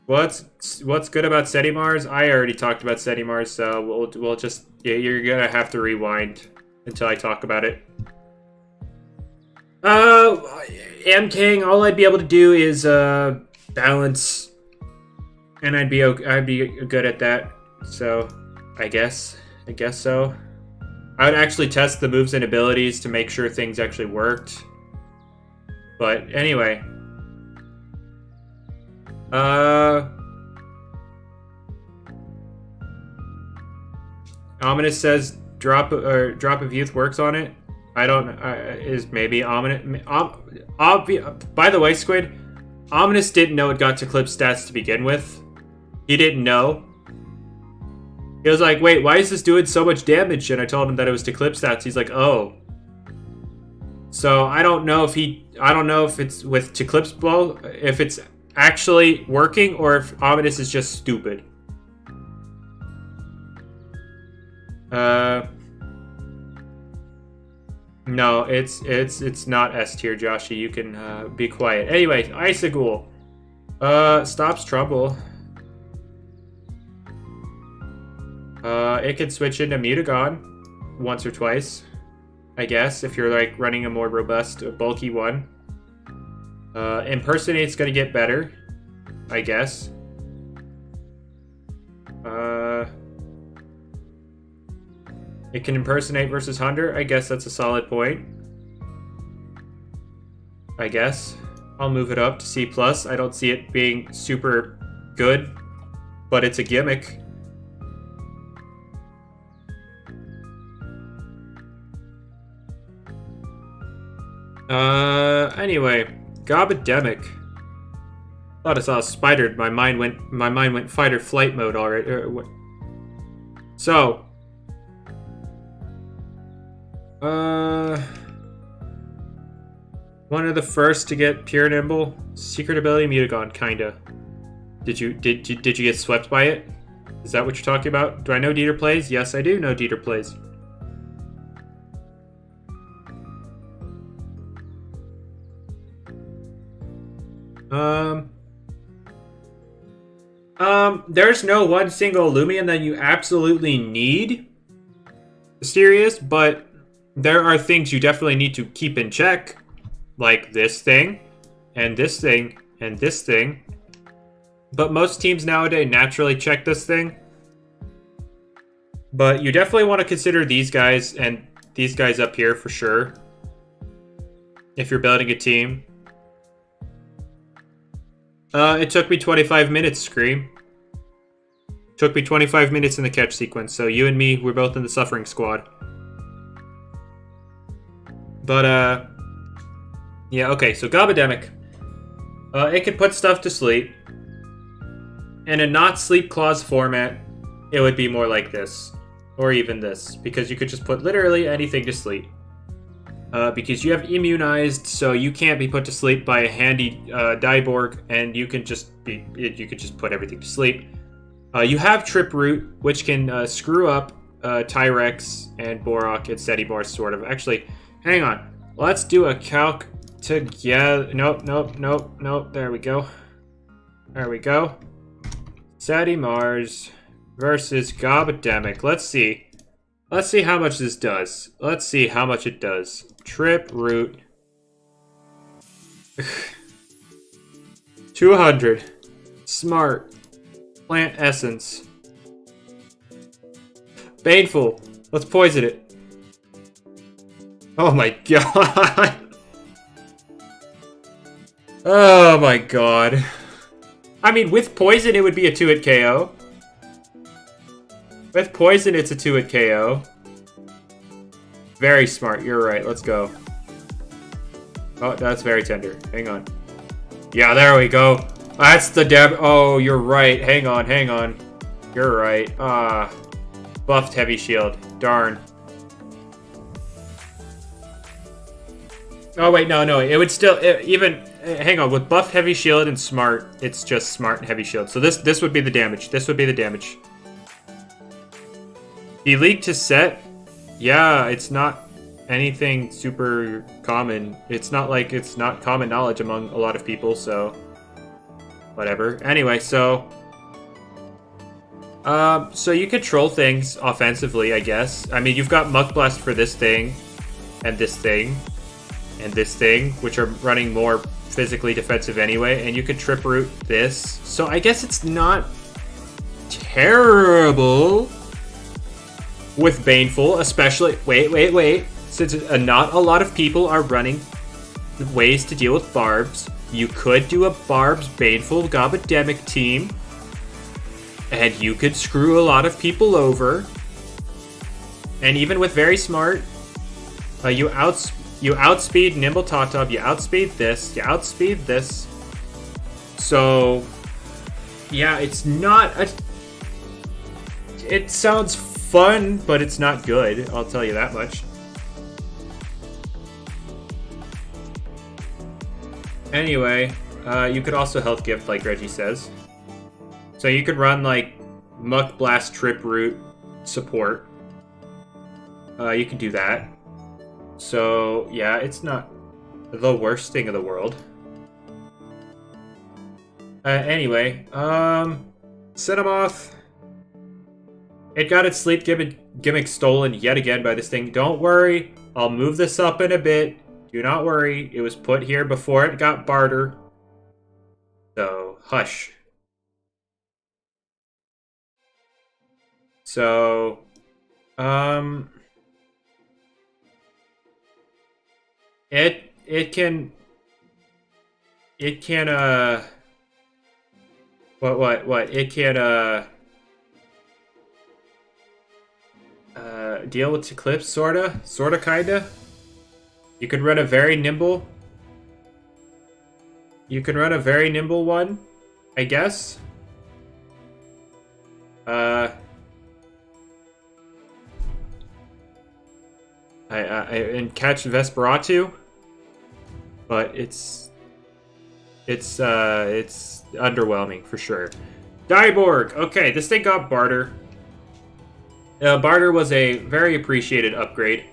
What's good about Setimars? I already talked about Setimars, so we'll just... Yeah, you're gonna have to rewind until I talk about it. King, all I'd be able to do is balance... And I'd be good at that, so I guess I guess so. I would actually test the moves and abilities to make sure things actually worked. But anyway. Ominous says drop of youth works on it. I don't is maybe Ominous. By the way, Squid, Ominous didn't know it got to clip stats to begin with. He didn't know. He was like, wait, why is this doing so much damage? And I told him that it was to clip stats. He's like, oh. So I don't know if it's with to clips blow, if it's actually working, or if Ominous is just stupid. No, it's not S tier, Joshy. You can be quiet. Anyway, Isagul stops trouble. It can switch into Mutagon once or twice, I guess, if you're like running a more robust, bulky one. Impersonate's gonna get better, I guess. It can impersonate versus Hunter. I guess that's a solid point. I guess. I'll move it up to C+. I don't see it being super good, but it's a gimmick. Anyway, Gobademic. Thought I saw a spider. My mind went fight or flight mode already. So, one of the first to get pure nimble, secret ability Mutagon, kinda. Did you get swept by it? Is that what you're talking about? Do I know Dieter plays? Yes, I do know Dieter plays. There's no one single Loomian that you absolutely need, Mysterious, but there are things you definitely need to keep in check, like this thing, and this thing, and this thing. But most teams nowadays naturally check this thing. But you definitely want to consider these guys and these guys up here for sure, if you're building a team. It took me 25 minutes, Scream. Took me 25 minutes in the catch sequence, so you and me, we're both in the suffering squad. But, yeah, okay, so Gobademic. It can put stuff to sleep. In a not sleep clause format, it would be more like this. Or even this, because you could just put literally anything to sleep. Because you have immunized, so you can't be put to sleep by a handy Diborg, and you can just put everything to sleep. You have Trip Root, which can screw up Tyrex and Borok and Sedimor, sort of. Actually, hang on. Let's do a calc together. Nope. There we go. Sedimars versus Gobademic. Let's see. Let's see how much this does. Let's see how much it does. Trip Root. 200. Smart. Plant Essence. Baneful. Let's poison it. Oh my god. Oh my god. I mean, with poison, it would be a 2-hit KO. With poison, it's a 2-hit KO. Very smart. You're right. Let's go. Oh, that's very tender. Hang on. Yeah, there we go. That's the Oh, you're right. Hang on. You're right. Buffed heavy shield. Darn. Oh, wait. No. It would still... hang on. With buffed heavy shield and smart, it's just smart and heavy shield. So this would be the damage. Elite to set? Yeah, it's not anything super common. It's not like it's not common knowledge among a lot of people, so... whatever. Anyway, so you control things offensively, I guess. I mean, you've got Muck Blast for this thing, and this thing, and this thing, which are running more physically defensive anyway, and you could Trip Root this. So I guess it's not terrible. with Baneful, especially... Wait. Since not a lot of people are running ways to deal with Barbs, you could do a Barbs Baneful Gobademic team, and you could screw a lot of people over. And even with Very Smart, you outspeed Nimble Totop, you outspeed this. So, yeah, it's not a... It sounds fun, but it's not good, I'll tell you that much. Anyway, you could also health gift, like Reggie says. So you could run, like, Muck Blast Trip Route support. You can do that. So, yeah, it's not the worst thing in the world. Anyway, Cinnamoth. It got its sleep gimmick stolen yet again by this thing. Don't worry, I'll move this up in a bit. Do not worry, it was put here before it got barter. So, hush. So, it can it can deal with Eclipse, sorta, kinda. You could run a very nimble. You can run a very nimble one, I guess. And catch Vesperatu, but it's underwhelming for sure. Diborg. Okay, this thing got barter. Barter was a very appreciated upgrade.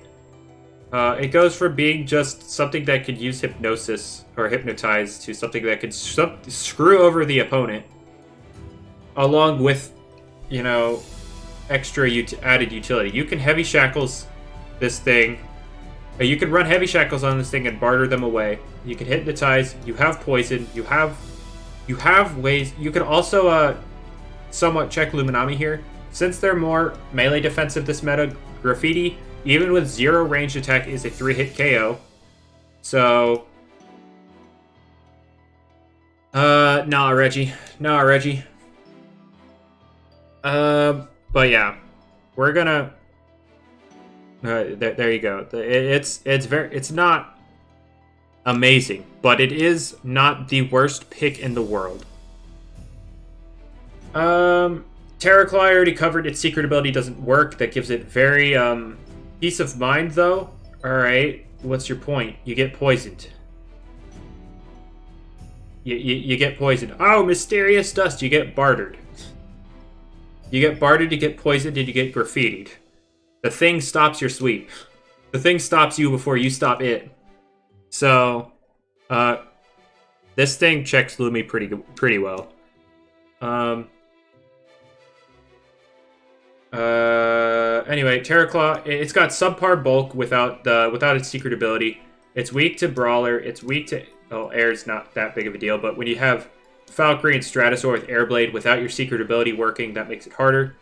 It goes from being just something that could use hypnosis or hypnotize to something that could screw over the opponent, along with, you know, extra added utility. You can heavy shackles this thing. You can run heavy shackles on this thing and barter them away. You can hypnotize. You have poison. You have ways. You can also somewhat check Luminami here. Since they're more melee defensive this meta, Graffiti, even with 0 ranged attack, is a 3-hit KO. So, nah, Reggie. But yeah, we're gonna. There you go. It's not amazing, but it is not the worst pick in the world. Terraclaw I already covered. Its secret ability doesn't work. That gives it very peace of mind, though. All right, what's your point? You get poisoned. You get poisoned. Oh, mysterious dust. You get bartered. You get bartered. You get poisoned, and you get graffitied. The thing stops your sweep. The thing stops you before you stop it. So, this thing checks Lumi pretty well. Anyway, Terraclaw, it's got subpar bulk without its secret ability. It's weak to Brawler. It's weak to... Oh, Air's not that big of a deal, but when you have Valkyrie and Stratosaur with Airblade without your secret ability working, that makes it harder.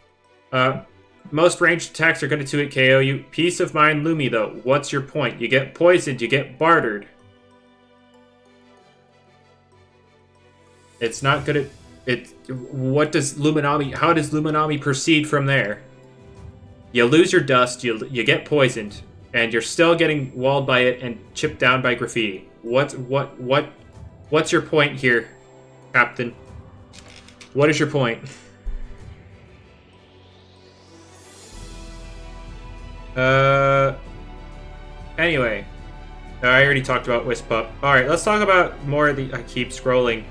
Most ranged attacks are going to 2-hit KO you. Peace of Mind Lumi, though. What's your point? You get poisoned. You get bartered. It's not good at... What does Luminami... How does Luminami proceed from there? You lose your dust, you get poisoned, and you're still getting walled by it and chipped down by graffiti. What's your point here, Captain? What is your point? Anyway. I already talked about Wispup. Alright, let's talk about more of the... I keep scrolling.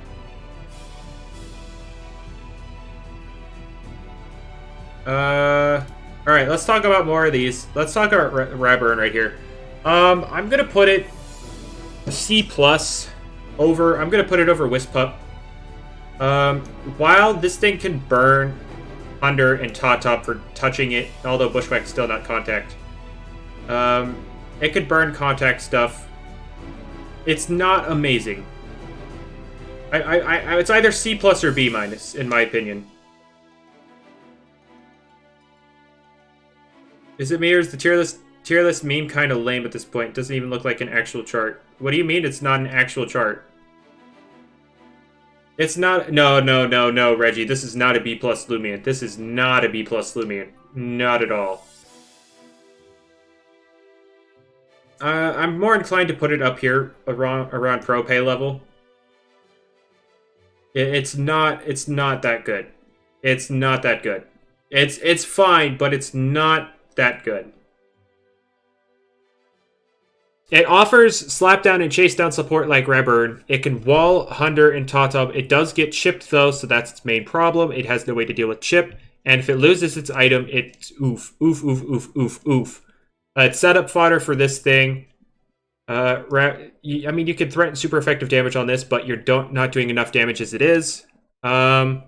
Alright, let's talk about more of these. Let's talk about Raburn right here. I'm gonna put it C+ over... I'm gonna put it over Wispup. While this thing can burn Thunder and Totop for touching it, although Bushwhack's still not contact. It could burn contact stuff. It's not amazing. It's either C+ or B-, in my opinion. Is it me or is the tier list meme kind of lame at this point? It doesn't even look like an actual chart. What do you mean it's not an actual chart? It's not. No, Reggie. This is not a B plus Loomian. This is not a B plus Loomian. Not at all. I'm more inclined to put it up here around pro pay level. It's not that good. It's not that good. It's fine, but it's not that good. It offers slapdown and chase down support like Reburn. It can wall, Hunder, and Tatum. It does get chipped though, so that's its main problem. It has no way to deal with chip. And if it loses its item, it's oof. It's setup fodder for this thing. I mean, you can threaten super effective damage on this, but you're not doing enough damage as it is. I'm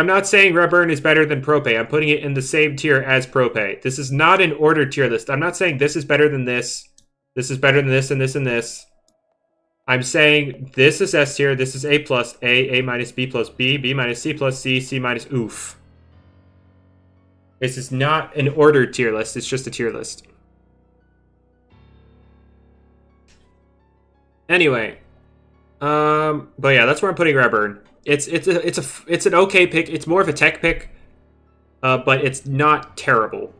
not saying Reburn is better than Propay. I'm putting it in the same tier as Propay. This is not an ordered tier list. I'm not saying this is better than this. This is better than this and this and this. I'm saying this is S tier. This is A plus, A minus, B plus, B minus, C plus, C minus, oof. This is not an ordered tier list. It's just a tier list. Anyway. But yeah, that's where I'm putting Reburn. It's an okay pick. It's more of a tech pick, but it's not terrible.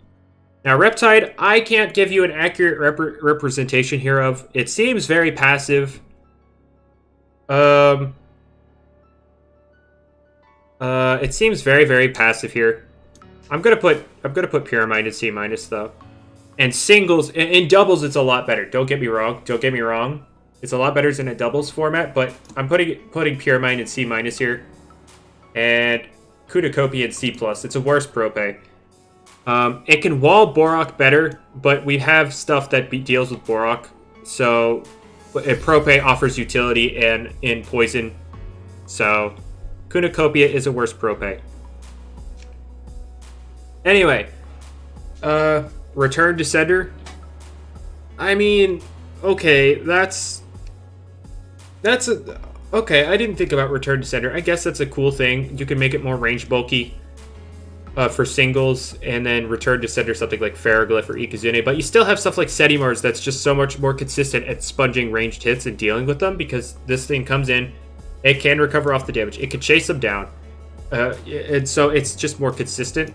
Now, Reptide, I can't give you an accurate representation here of. It seems very passive. It seems very, very passive here. I'm gonna put Pyramide in C minus though, and singles in doubles it's a lot better. Don't get me wrong. It's a lot better than a doubles format, but I'm putting Pyramide in C minus here, and Kunikopi in C plus. It's a worse Propay. It can wall Borok better, but we have stuff that deals with Borok, so Propay offers utility and in poison, so Kunokopia is a worse Propay. Anyway, Return Descender. I mean, okay, okay, I didn't think about Return Descender. I guess that's a cool thing. You can make it more range bulky for singles, and then Return Descender something like Ferroglyph or Ikazune. But you still have stuff like Setimars that's just so much more consistent at sponging ranged hits and dealing with them, because this thing comes in, it can recover off the damage, it can chase them down, and so it's just more consistent.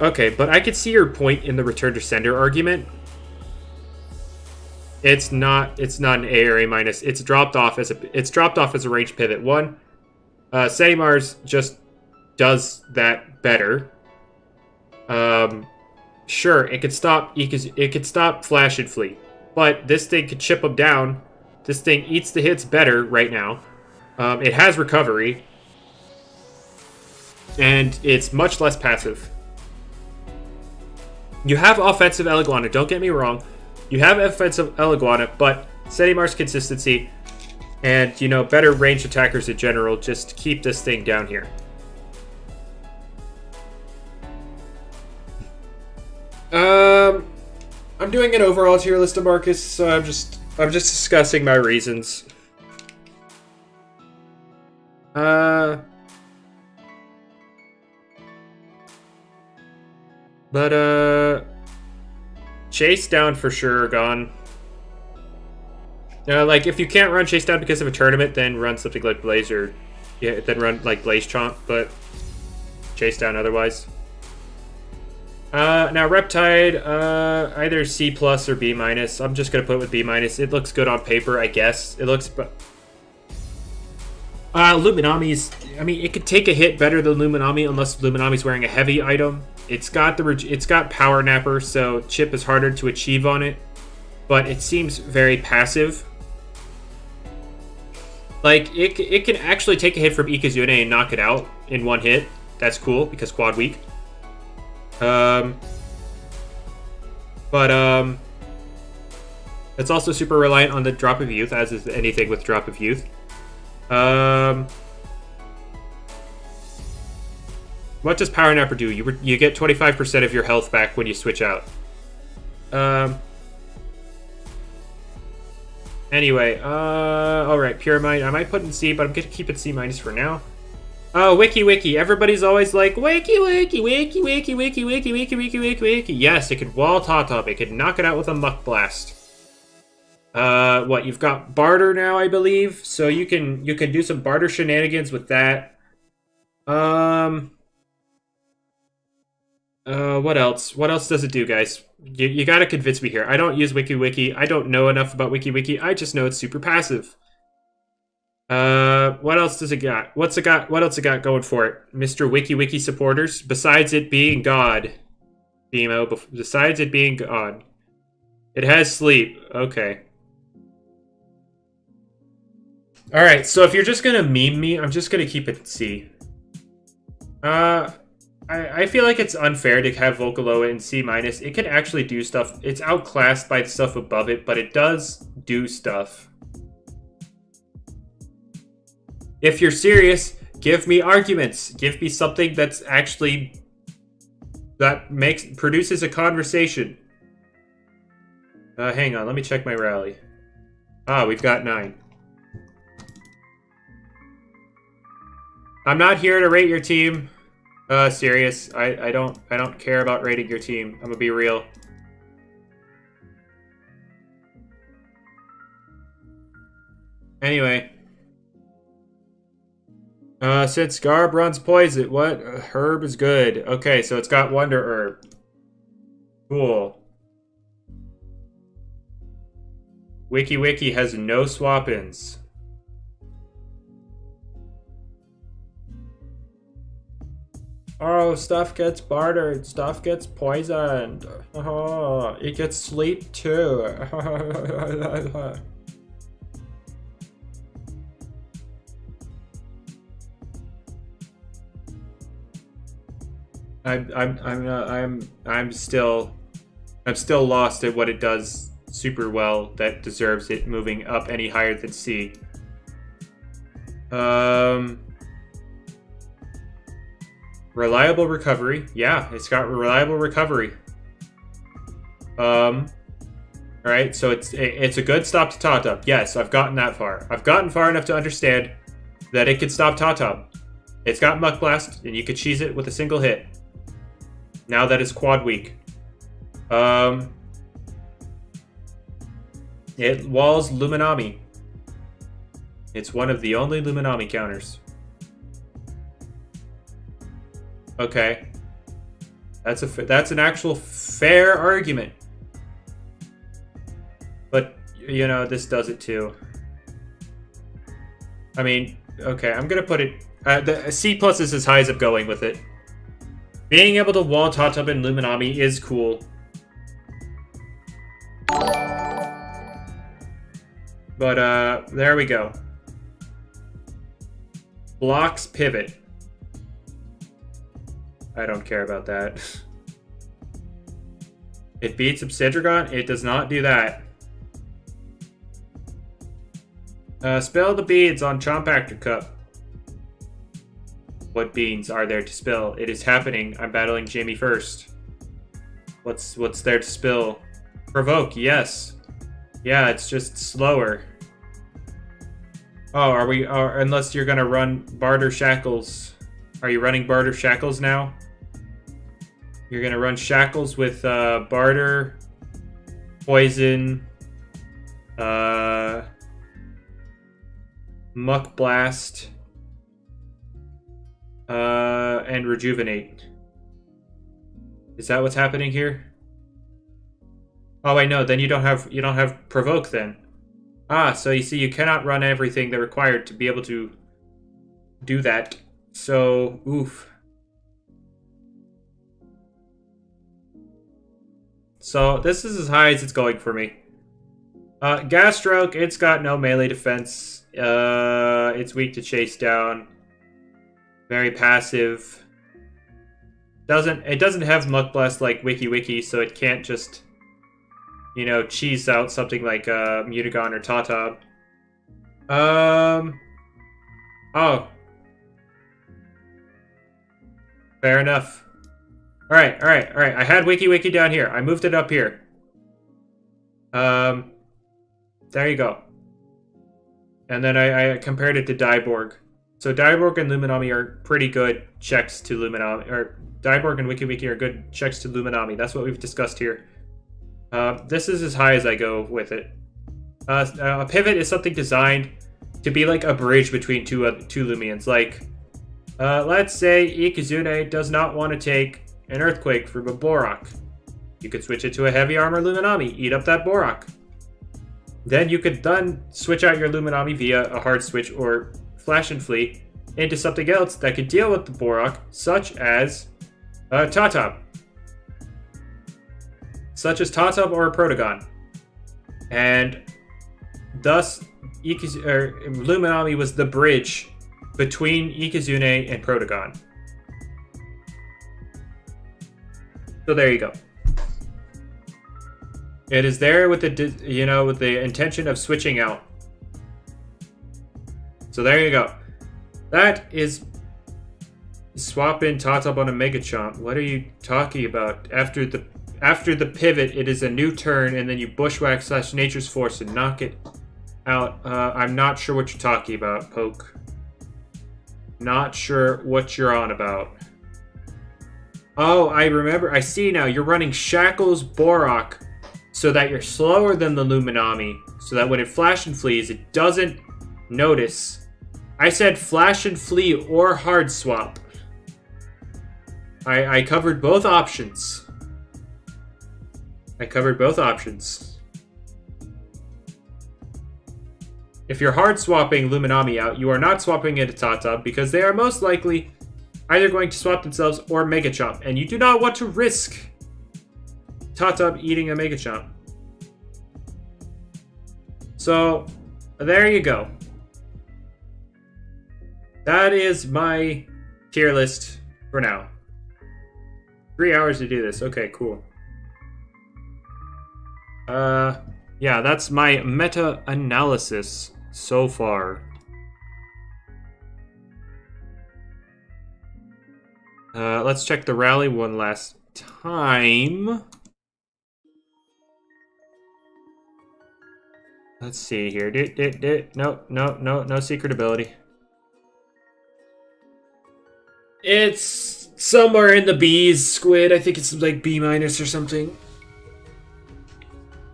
Okay, but I could see your point in the Return Descender argument. It's not an A or A minus. It's dropped off as a range pivot. Setimars just does that better. Sure, it could stop Flash and Fleet, but this thing could chip them down. This thing eats the hits better right now. It has recovery, and it's much less passive. You have offensive Eliguana, don't get me wrong. You have offensive Eliguana, but Setimar's consistency and, better ranged attackers in general just keep this thing down here. I'm doing an overall tier list of Marcus, so I'm just discussing my reasons. Chase down for sure, gone. Like, if you can't run Chase down because of a tournament, then run something like Blaze, or then run like Blaze Chomp, but Chase down otherwise. Now Reptide, either C plus or B minus. I'm just gonna put it with B minus. It looks good on paper, I guess. It looks, but Luminami's. I mean, it could take a hit better than Luminami unless Luminami's wearing a heavy item. It's got Power Napper, so chip is harder to achieve on it, but it seems very passive. Like, it can actually take a hit from Ikazune and knock it out in one hit. That's cool, because quad weak. It's also super reliant on the Drop of Youth, as is anything with Drop of Youth. What does Power Napper do? You get 25% of your health back when you switch out. Anyway, alright, Pyramide. I might put in C, but I'm going to keep it C minus for now. Oh, wiki. Everybody's always like, wiki. Yes, it could wall top. It could knock it out with a muck blast. What, you've got barter now, I believe? So you can do some barter shenanigans with that. What else? What else does it do, guys? You gotta convince me here. I don't use wiki. I don't know enough about wiki. I just know it's super passive. What else does it got? What else it got going for it? Mr. Wiki supporters? Besides it being God. Beamo, besides it being God. It has sleep. Okay. Alright, so if you're just gonna meme me, I'm just gonna keep it C. I feel like it's unfair to have Vocaloa in C-. It can actually do stuff. It's outclassed by the stuff above it, but it does do stuff. If you're serious, give me arguments. Give me something that's actually... that produces a conversation. Hang on, let me check my rally. Ah, we've got 9. I'm not here to rate your team. Serious. I don't care about rating your team. I'm gonna be real. Anyway. Since Garb runs poison, what? Herb is good. Okay, so it's got Wonder Herb. Cool. Wiki has no swap-ins. Oh, stuff gets bartered. Stuff gets poisoned. Oh, it gets sleep too. I'm still lost at what it does super well that deserves it moving up any higher than C. Reliable recovery. Yeah, it's got reliable recovery. Alright, so it's a good stop to top. Yes, I've gotten that far. I've gotten far enough to understand that it can stop top. It's got Muck Blast, and you could cheese it with a single hit. Now that it's quad weak. It walls Luminami. It's one of the only Luminami counters. Okay. That's an actual fair argument. But, you know, this does it too. I mean, okay, I'm gonna put it... the C+ is as high as I'm going with it. Being able to wall Top and Luminami is cool. But, there we go. Blocks Pivot. I don't care about that. It beats Obsidragon? It does not do that. Spill the beads on Chompactor Cup. What beans are there to spill? It is happening. I'm battling Jamie first. What's there to spill? Provoke, yes. Yeah, it's just slower. Oh, unless you're gonna run Barter Shackles. Are you running Barter Shackles now? You're gonna run Shackles with Barter, Poison, Muck Blast, and Rejuvenate. Is that what's happening here? Oh wait, no. Then you don't have Provoke then. Ah, so you see, you cannot run everything they're required to be able to do that. So, oof. So this is as high as it's going for me. Gas Stroke, it's got no melee defense. It's weak to chase down. Very passive. It doesn't have Muck Blast like Wiki, so it can't just, you know, cheese out something like Mutagon or Tatab. Oh. Fair enough. Alright. I had Wiki down here. I moved it up here. There you go. And then I compared it to Diborg. So Diaborg and Luminami are pretty good checks to Luminami, or Diaborg and WikiWiki are good checks to Luminami. That's what we've discussed here. This is as high as I go with it. A pivot is something designed to be like a bridge between two Loomians. Like, let's say Ikizune does not want to take an Earthquake from a Borak. You could switch it to a Heavy Armor Luminami, eat up that Borak. Then you could switch out your Luminami via a hard switch or Flash and Flee into something else that could deal with the Borak, such as Tatab. Such as Tatab or a Protagon. And thus, Luminami was the bridge between Ikizune and Protagon. So there you go. It is there with the intention of switching out. So there you go. That is swap in Tatab on a Megachomp. What are you talking about? After the pivot, it is a new turn, and then you Bushwhack / Nature's Force and knock it out. I'm not sure what you're talking about, Poke. Not sure what you're on about. Oh, I remember. I see now. You're running Shackles Borak so that you're slower than the Luminami, so that when it Flash and Flees, it doesn't notice. I said Flash and Flee or Hard Swap. I covered both options. If you're hard swapping Luminami out, you are not swapping into Tatab because they are most likely either going to swap themselves or Megachomp, and you do not want to risk Tatab eating a Megachomp. So, there you go. That is my tier list for now. 3 hours to do this. Okay, cool. Yeah, that's my meta-analysis so far. Let's check the rally one last time. Let's see here. No secret ability. It's somewhere in the B's, Squid. I think it's like B- or something.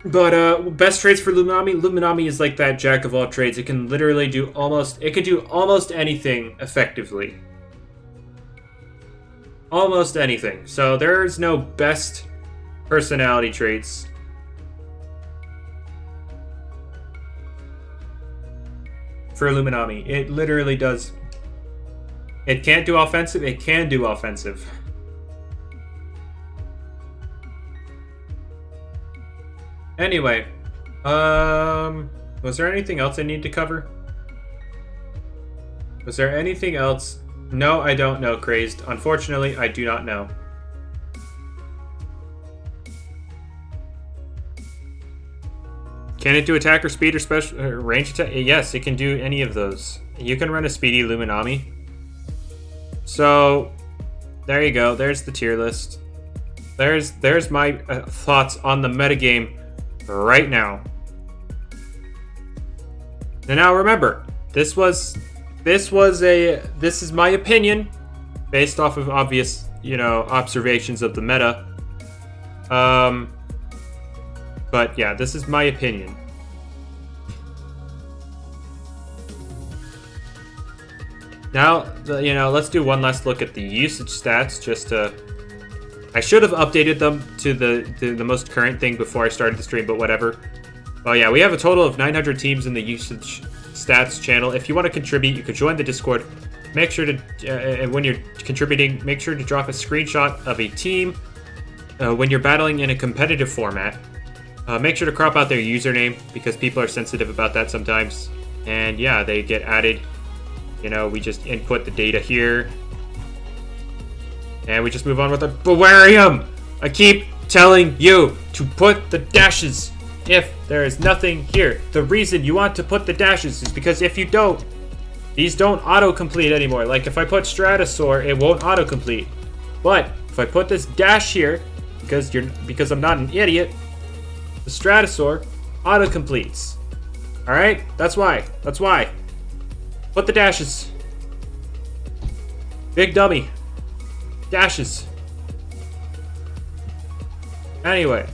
But best trades for Luminami. Luminami is like that jack of all trades. It can literally do almost anything effectively. Almost anything. So there's no best personality traits. For Luminami. It literally does. It can't do offensive. It can do offensive. Anyway, was there anything else I need to cover? Was there anything else? No, I don't know, Crazed. Unfortunately, I do not know. Can it do attack or speed or special range attack? Yes, it can do any of those. You can run a speedy Luminami. So, there you go. There's the tier list. There's my thoughts on the metagame right now. And now remember, this is my opinion based off of obvious, observations of the meta. But yeah, this is my opinion. Now, let's do one last look at the usage stats just to... I should have updated them to the most current thing before I started the stream, but whatever. Oh yeah, we have a total of 900 teams in the usage stats channel. If you want to contribute, you can join the Discord. Make sure to, when you're contributing, make sure to drop a screenshot of a team when you're battling in a competitive format. Make sure to crop out their username because people are sensitive about that sometimes. And yeah, they get added. We just input the data here. And we just move on with the Bawarium! I keep telling you to put the dashes if there is nothing here. The reason you want to put the dashes is because if you don't, these don't auto-complete anymore. Like if I put Stratosaur, it won't auto-complete. But if I put this dash here, because I'm not an idiot, the Stratosaur auto-completes. Alright? That's why. Put the dashes. Big dummy. Dashes. Anyway.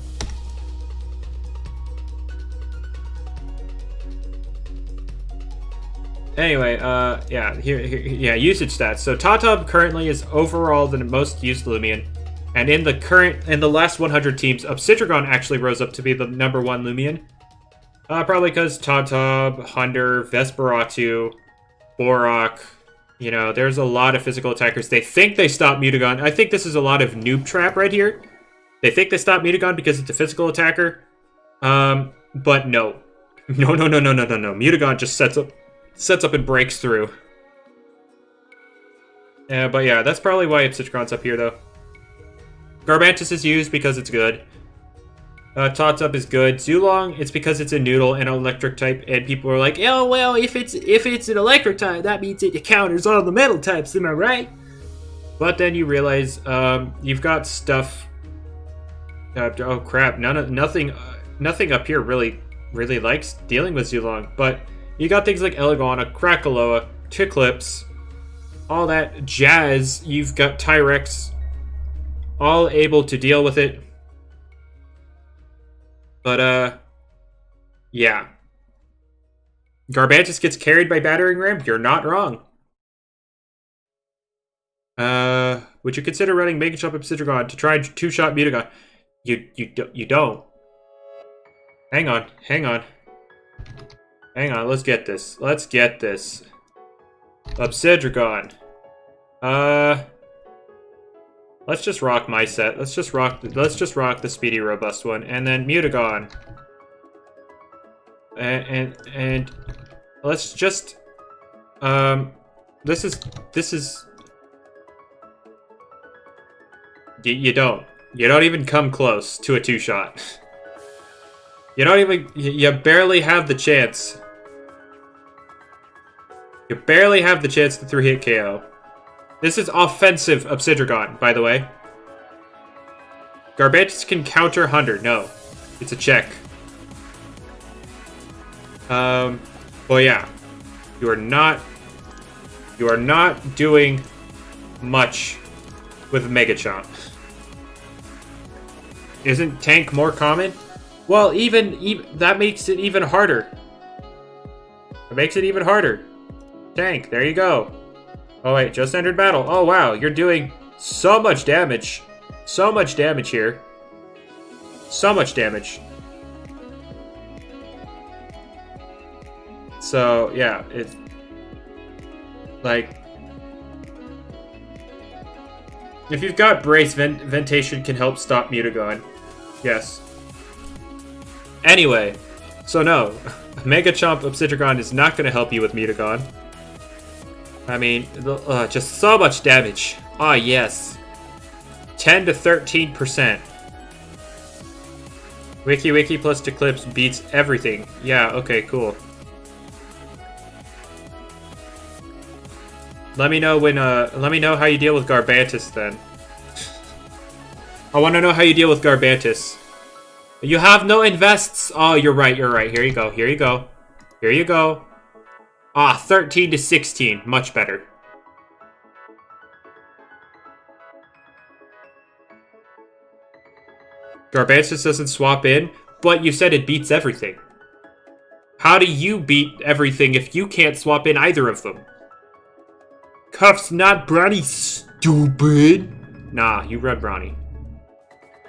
Yeah, yeah, usage stats. So Tatub currently is overall the most used Loomian. And in the last 100 teams, Obsidian actually rose up to be the #1 Loomian. Probably because Tatub, Hunter, Vesperatu, Borak, you know, there's a lot of physical attackers. They think they stopped Mutagon. I think this is a lot of noob trap right here. They think they stopped Mutagon because it's a physical attacker. But no. No. Mutagon just sets up and breaks through. But yeah, that's probably why Obsidian's up here, though. Garbantus is used because it's good. Tatsup is good. Zulong, it's because it's a noodle and an electric type, and people are like, oh, well, if it's an electric type, that means it counters all the metal types, am I right? But then you realize, you've got stuff... oh, crap, nothing up here really likes dealing with Zulong, but you got things like Elegana, Krakaloa, Ticlips, all that jazz. You've got Tyrex, all able to deal with it. But, yeah. Garbantus gets carried by Battering Ram? You're not wrong. Would you consider running Mega Chop Obsidian to try and two-shot Mutagon? You don't. Hang on. Let's get this. Obsidian. Let's just rock my set. Let's just rock the speedy robust one, and then Mutagon. And let's just this is you don't even come close to a two-shot. You barely have the chance. You barely have the chance to 3-hit KO. This is offensive Obsidian, by the way. Garbantus can counter Hunter. No. It's a check. Well, yeah. You are not doing much with Mega Chomp. Isn't Tank more common? Well, even that makes it even harder. It makes it even harder. Tank, there you go. Oh wait, just entered battle. Oh wow, you're doing so much damage. So much damage here. So much damage. So, yeah, it's like if you've got Brace, Ventation can help stop Mutagon. Yes. Anyway, so no, Mega Chomp Obsidian is not going to help you with Mutagon. I mean, just so much damage. Ah, yes. 10 to 13%. Wiki plus Eclipse beats everything. Yeah, okay, cool. Let me know how you deal with Garbantus then. I want to know how you deal with Garbantus. You have no invests. Oh, you're right. Here you go. Ah, 13 to 16. Much better. Garbantus doesn't swap in, but you said it beats everything. How do you beat everything if you can't swap in either of them? Cuffs not Brawny, stupid. Nah, you read Brawny.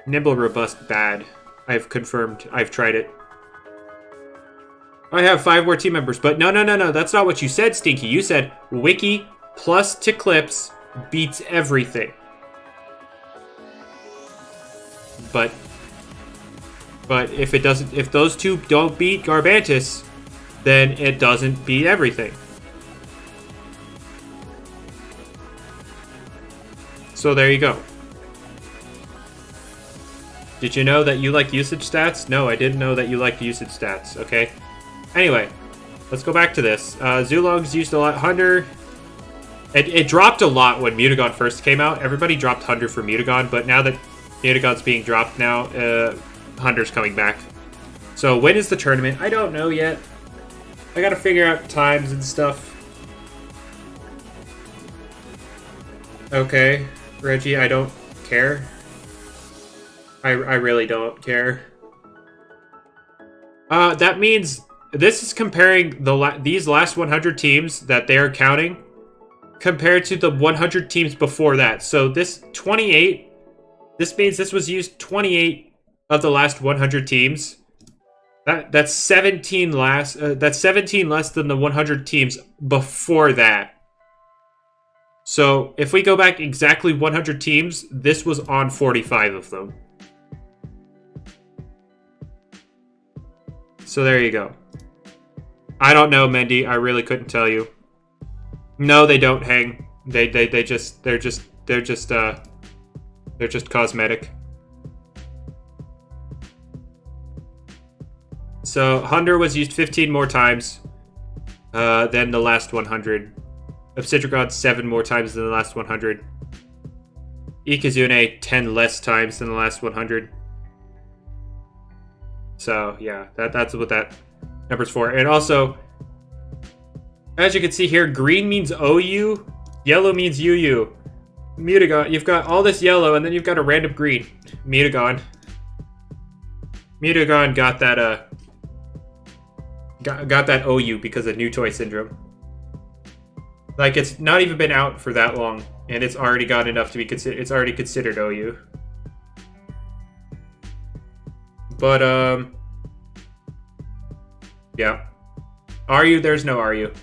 Nimble, robust, bad. I've confirmed. I've tried it. I have 5 more team members, but no. That's not what you said, Stinky. You said Wiki plus Ticlips beats everything. But if those two don't beat Garbantus, then it doesn't beat everything. So there you go. Did you know that you like usage stats? No, I didn't know that you liked usage stats, okay? Anyway, let's go back to this. Zulong's used a lot. Hunter, it dropped a lot when Mutagon first came out. Everybody dropped Hunter for Mutagon, but now that Mutagon's being dropped now, Hunter's coming back. So when is the tournament? I don't know yet. I gotta figure out times and stuff. Okay, Reggie, I don't care. I really don't care. That means this is comparing these last 100 teams that they are counting compared to the 100 teams before that. So this 28, this means this was used 28 of the last 100 teams. That's 17 less. That's 17 less than the 100 teams before that. So if we go back exactly 100 teams, this was on 45 of them. So there you go. I don't know, Mendy. I really couldn't tell you. No, they don't hang. They're just cosmetic. So Hunter was used 15 more times than the last 100. Obsidian 7 more times than the last 100. Ikazune 10 less times than the last 100. So yeah, that's what that number's for. And also, as you can see here, green means OU, yellow means UU. Mutagon, you've got all this yellow, and then you've got a random green. Mutagon got that got that OU because of new toy syndrome. Like, it's not even been out for that long, and it's already got enough to be considered. It's already considered OU. But yeah. RU, there's no RU.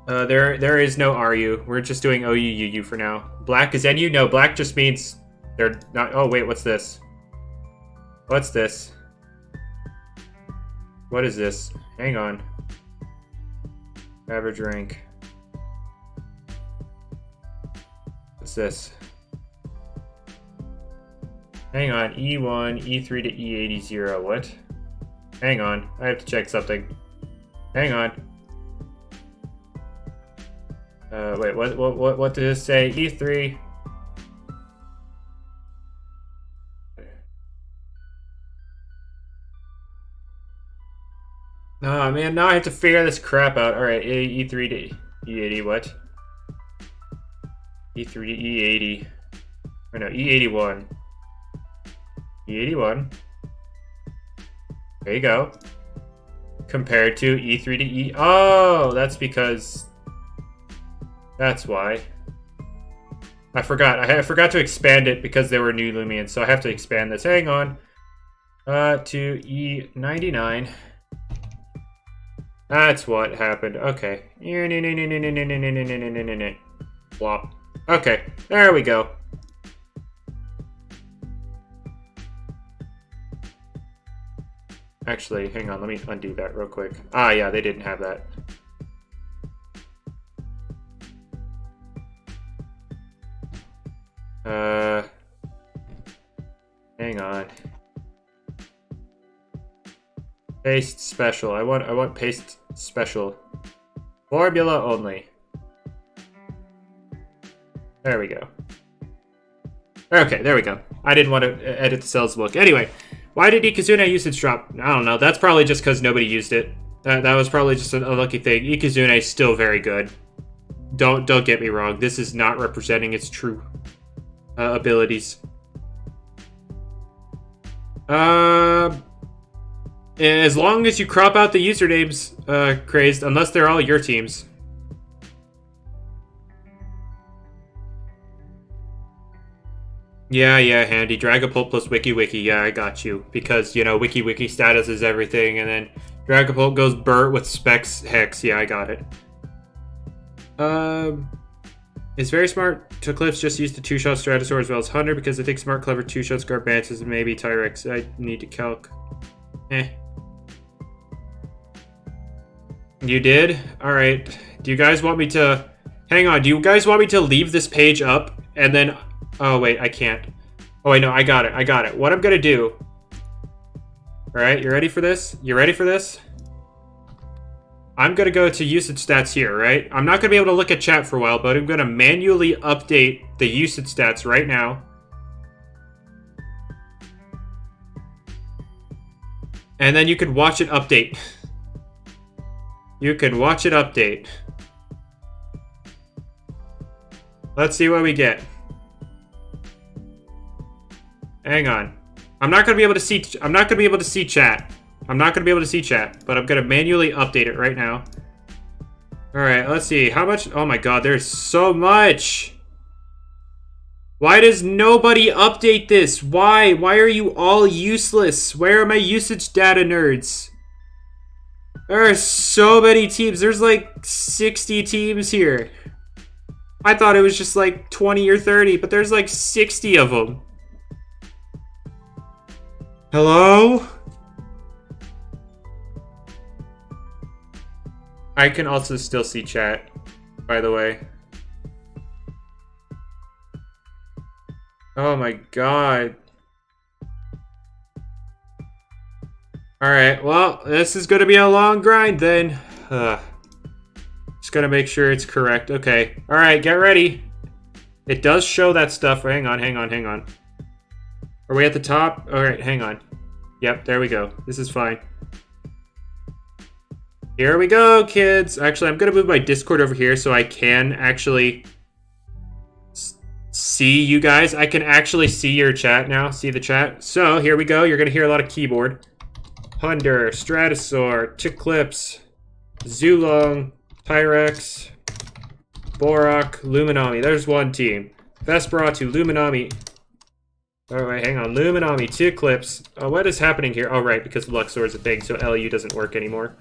There is no RU. We're just doing OUUU for now. Black is NU? No, black just means they're not. Oh wait, what's this? What's this? What is this? Hang on. Average rank. What's this? Hang on. E1, E3 to E80 0. What? Hang on. I have to check something. Hang on. Wait, what did this say? E3. Oh man, now I have to figure this crap out. Alright, E3 to E80, what? E3 to E80. Or no, E81. E81. There you go. Compared to E3 to E... Oh, that's because... That's why. I forgot. I forgot to expand it because there were new Loomians, so I have to expand this. Hang on. To E99. That's what happened. Okay. Flop. Okay. There we go. Actually, hang on. Let me undo that real quick. Ah, yeah, they didn't have that. Hang on. Paste special. I want paste special. Formula only. There we go. Okay, there we go. I didn't want to edit the cells look. Anyway, why did Ikazune usage drop? I don't know. That's probably just because nobody used it. That was probably just a lucky thing. Ikazune is still very good. Don't get me wrong. This is not representing its true abilities. As long as you crop out the usernames, Crazed, unless they're all your teams. Yeah, handy. Dragapult plus Wiki. Yeah, I got you. Because, you know, Wiki status is everything, and then Dragapult goes Burt with Specs Hex. Yeah, I got it. It's very smart to Clips just use the two-shot Stratosaur as well as Hunter because I think smart, clever two-shots Garbantus and maybe Tyrex. I need to calc. You did? Alright. Do you guys want me to... Hang on. Do you guys want me to leave this page up and then... Oh, wait. I can't. Oh, wait. No, I got it. What I'm going to do... Alright, you ready for this? You ready for this? I'm going to go to usage stats here, right? I'm not going to be able to look at chat for a while, but I'm going to manually update the usage stats right now. And then you can watch it update. You can watch it update. Let's see what we get. Hang on. I'm not gonna be able to see. I'm not gonna be able to see chat. I'm not gonna be able to see chat, but I'm gonna manually update it right now. All right, let's see. How much? Oh my God, there's so much. Why does nobody update this? Why? Why are you all useless? Where are my usage data nerds? There are so many teams. There's like 60 teams here. I thought it was just like 20 or 30, but there's like 60 of them. Hello? I can also still see chat, by the way. Oh my God. Alright, well, this is gonna be a long grind then. Just gotta make sure it's correct. Okay. Alright, get ready. It does show that stuff. Hang on. Are we at the top? Alright, hang on. Yep, there we go. This is fine. Here we go, kids. Actually, I'm gonna move my Discord over here so I can actually see you guys. I can actually see your chat now. See the chat? So, here we go. You're gonna hear a lot of keyboard. Hunder, Stratosaur, Chiclips, Zulong, Pyrex, Borak, Luminami. There's one team. Vesperatu, Luminami. Oh, wait, hang on. Luminami, Chiclips. What is happening here? Oh, right, because Luxor is a thing, so LU doesn't work anymore.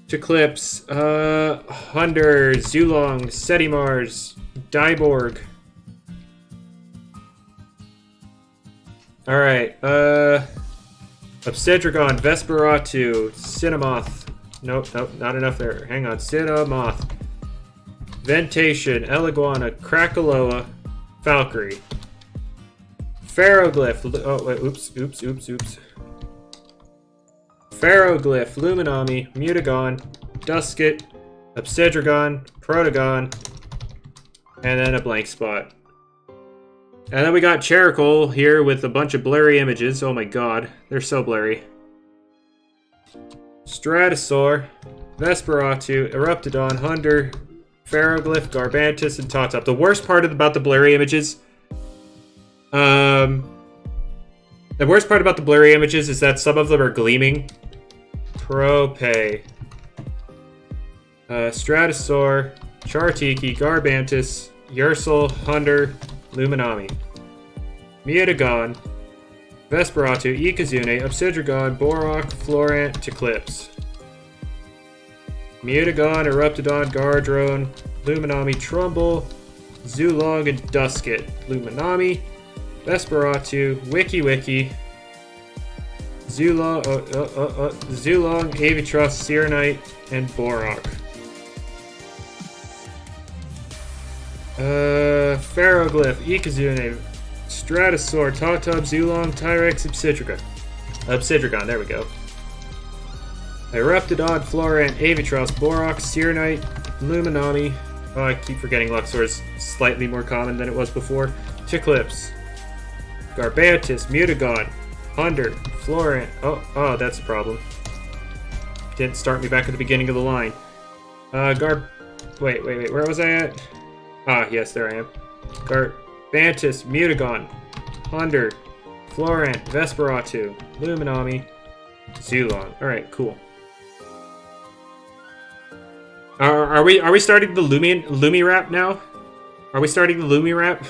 Chiclips, Hunder, Zulong, Setimars, Dyborg. Alright, Obsidragon, Vesperatu, Cinemoth. Nope, not enough there. Hang on, Cinemoth. Ventation, Eliguana, Krakaloa, Valkyrie. Ferroglyph. Oh, wait, oops. Ferroglyph, Luminami, Mutagon, Dusket, Obsidragon, Protagon, and then a blank spot. And then we got Charcoal here with a bunch of blurry images. Oh my God, they're so blurry. Stratosaur, Vesperatu, Eruptodon, Hunder, Ferroglyph, Garbantus, and Totop. The worst part about the blurry images, is that some of them are gleaming. Prope, Stratosaur, Chartiki, Garbantus, Yersil, Hunder, Luminami, Mutagon, Vesperatu, Ikazune, Obsidragon, Borak, Florant, Chiclips. Mutagon, Eruptodon, Gardrone, Luminami, Trumbull, Zulong, and Dusket. Luminami, Vesperatu, Wiki, Zulong, Avitrus, Serenite, and Borak. Ferroglyph, Ikazune, Stratosaur, Totop, Zulong, Tyrex, Obsidragon, there we go. Eruptodon, Florant, Avitrus, Borak, Serenite, Luminami. Oh, I keep forgetting Luxor is slightly more common than it was before. Chiclips, Garbantus, Mutagon, Hunder, Florant. Oh, that's a problem. Didn't start me back at the beginning of the line. Wait, where was I at? Ah, yes, there I am. Garbantus, Mutagon, Hunder, Florant, Vesperatu, Luminami, Zulong. Alright, cool. Are we starting the Lumi rap now? Are we starting the Lumi rap?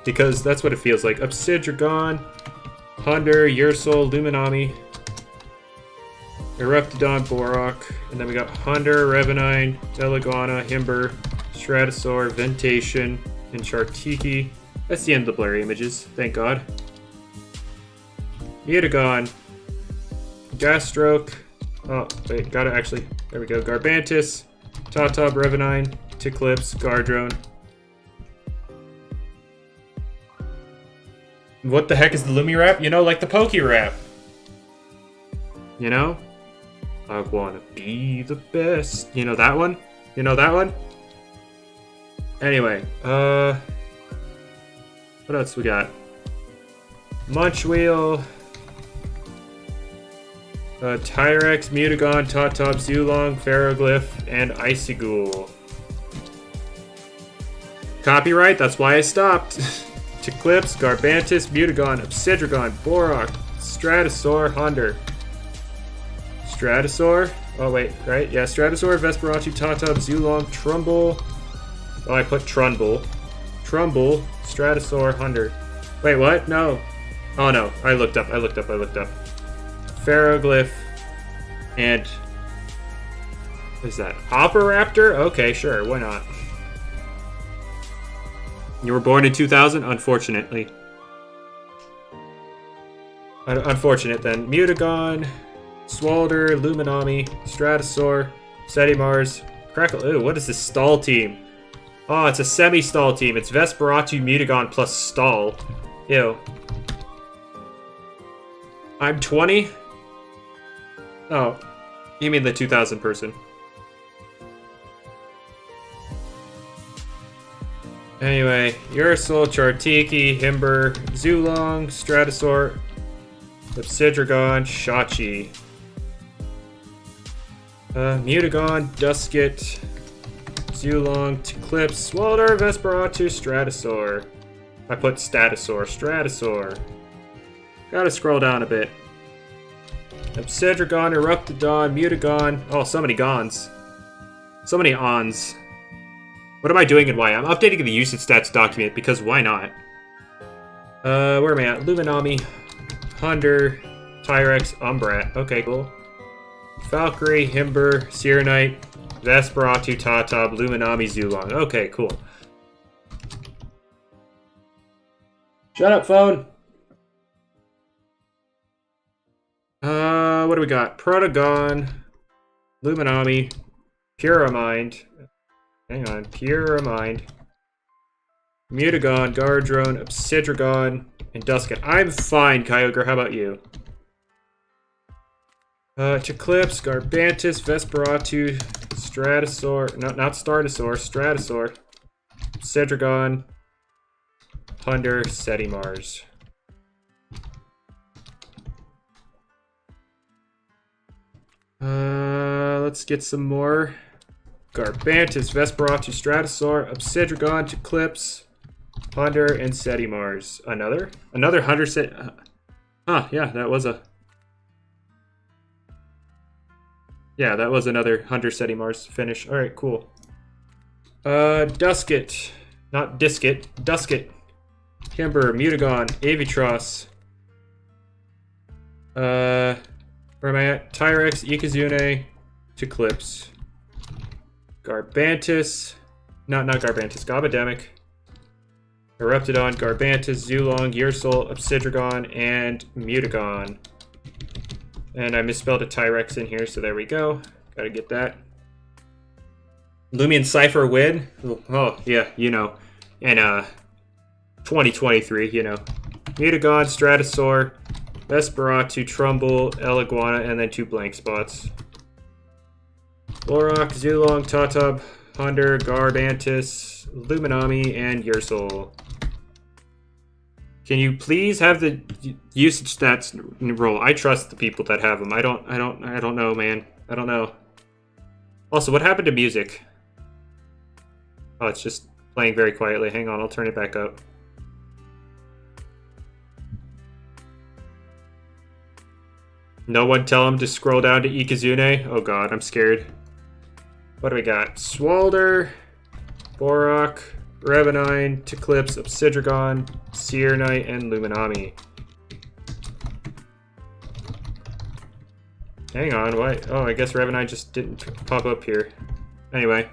Because that's what it feels like. Obsidragon, Hunder, Yersil, Luminami, Eruptodon, Borak, and then we got Hunder, Revenine, Eliguana, Himber, Stratosaur, Ventation, and Chartiki. That's the end of the blurry images, thank God. Mutagon, Gastroke. Oh, wait, gotta actually. There we go. Garbantus, Totop, Revenine, Chiclips, Gardrone. What the heck is the Lumi rap? You know, like the Poke rap. You know? I wanna be the best. You know that one? You know that one? Anyway, what else we got? Munchwheel, Tyrex, Mutagon, Totop, Zulong, Ferroglyph, and Icyghoul. Copyright, that's why I stopped. Eclipse, Garbantus, Mutagon, Obsidragon, Borak, Stratosaur, Hunder. Stratosaur? Oh wait, right? Yeah, Stratosaur, Vesperatu, Tatub, Zulong, Trumbull. Oh, I put Trumbull. Trumbull, Stratosaur, Hunder. Wait, what? No. Oh no, I looked up. Ferroglyph. And... what is that? Operaptor? Okay, sure, why not? You were born in 2000? Unfortunately. Unfortunate then. Mutagon, Swalder, Luminami, Stratosaur, Setimars, Crackle. Ooh, what is this stall team? Oh, it's a semi-stall team. It's Vesperatu, Mutagon plus stall. Ew. I'm 20? Oh, you mean the 2000 person. Anyway, Ursul, Chartiki, Himber, Zulong, Stratosaur, Obsidragon, Shachi. Mutagon, Dusket, Zulong, Eclipse, Swalder, Vesperatu, Stratosaur. I put Stratosaur. Gotta scroll down a bit. Obsidragon, Eruptodon, Mutagon. Oh, so many Gons. So many Ons. What am I doing and why? I'm updating the usage stats document because why not? Where am I at? Luminami, Hunder, Tyrex, Umbrat. Okay, cool. Valkyrie, Himber, Serenite, Vesperatu, Tatub, Luminami, Zulong. Okay, cool. Shut up, phone! What do we got? Protogon, Luminami, Puramind. Hang on, Puramind, Mutagon, Gardrone, Obsidragon, and Duskin. I'm fine, Kyogre. How about you? Eclipse, Garbantus, Vesperatu, Stratosaur. No, not Startosaur. Stratosaur. Obsidragon, Hunder, Setimars. Let's get some more. Garbantus, Vesperatu, Stratosaur, Obsidragon, Eclipse, Hunder, and Setimars. Another Hunder set. Yeah, that was a. Yeah, that was another Hunder Setimars finish. All right, cool. Dusket, not Disket, Dusket, Kimber, Mutagon, Avitross. Where am I at? Tyrex, Ikazune, Eclipse. Garbantus, not Garbantus, Gabademic, Eruptodon, Garbantus, Zulong, Ursul, Obsidragon, and Mutagon. And I misspelled a Tyrex in here, so there we go. Gotta get that. Loomian Cypher win? Oh, yeah, you know. And, 2023, you know. Mutagon, Stratosaur, Vesperatu, Trumbull, Eliguana, and then 2 blank spots. Borak, Zulong, Tatub, Hunder, Garbantus, Luminami, and Ursul. Can you please have the usage stats roll? I trust the people that have them. I don't know, man. I don't know. Also, what happened to music? Oh, it's just playing very quietly. Hang on, I'll turn it back up. No one tell him to scroll down to Ikazune? Oh god, I'm scared. What do we got? Swalder, Borak, Revenine, Eclipse, Obsidragon, Serenite, and Luminami. Hang on, why? Oh, I guess Revenine just didn't pop up here. Anyway.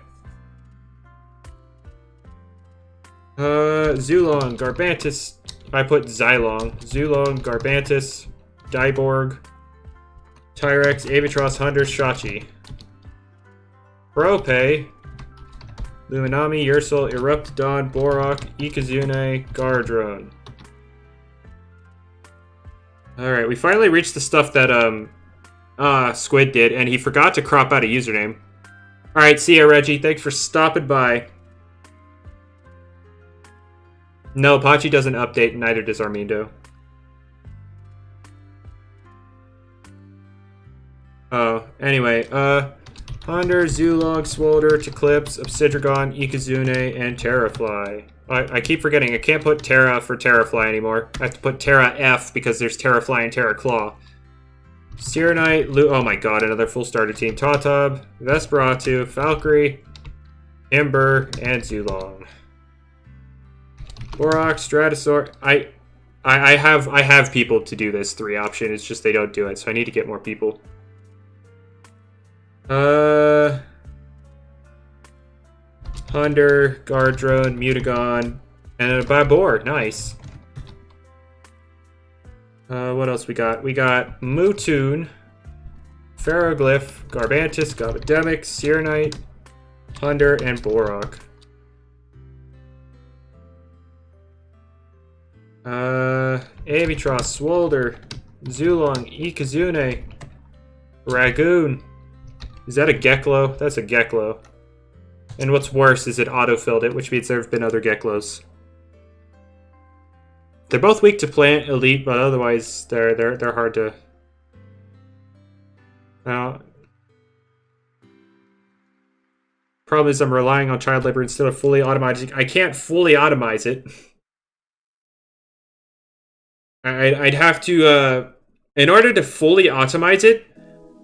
Zulong, Garbantus. I put Xylong. Zulong, Garbantus, Diborg, Tyrex, Avitross, Hunder, Shachi. Prope, Luminami, Ursul, Eruptodon, Borak, Ikazune, Gardrone. Alright, we finally reached the stuff that Squid did, and he forgot to crop out a username. Alright, see ya, Reggie. Thanks for stopping by. No, Pachi doesn't update, neither does Armindo. Oh, anyway, Hunter, Zulog, Swolder, Eclipse, Obsidragon, Ikazune, and Terrafly. I keep forgetting, I can't put Terra for Terrafly anymore. I have to put Terra F because there's Terrafly and Terraclaw. Serenite, oh my god, another full starter team. Tatab, Vesperatu, Valkyrie, Ember, and Zulong. Borak, Stratosaur. I have people to do this 3 option, it's just they don't do it, so I need to get more people. Hunter, Gardrone, Mutagon, and a Babor. Nice. What else we got? We got Mutoon, Ferroglyph, Garbantis, Gabademic, Serenite, Hunter, and Borak. Avatros, Swolder, Zulong, Ikazune, Ragoon. Is that a Geklo? That's a Geklo. And what's worse is it auto-filled it, which means there have been other Geklos. They're both weak to plant elite, but otherwise they're hard to. Problem is I'm relying on child labor instead of fully automizing. I can't fully automize it. I'd have to, in order to fully automize it,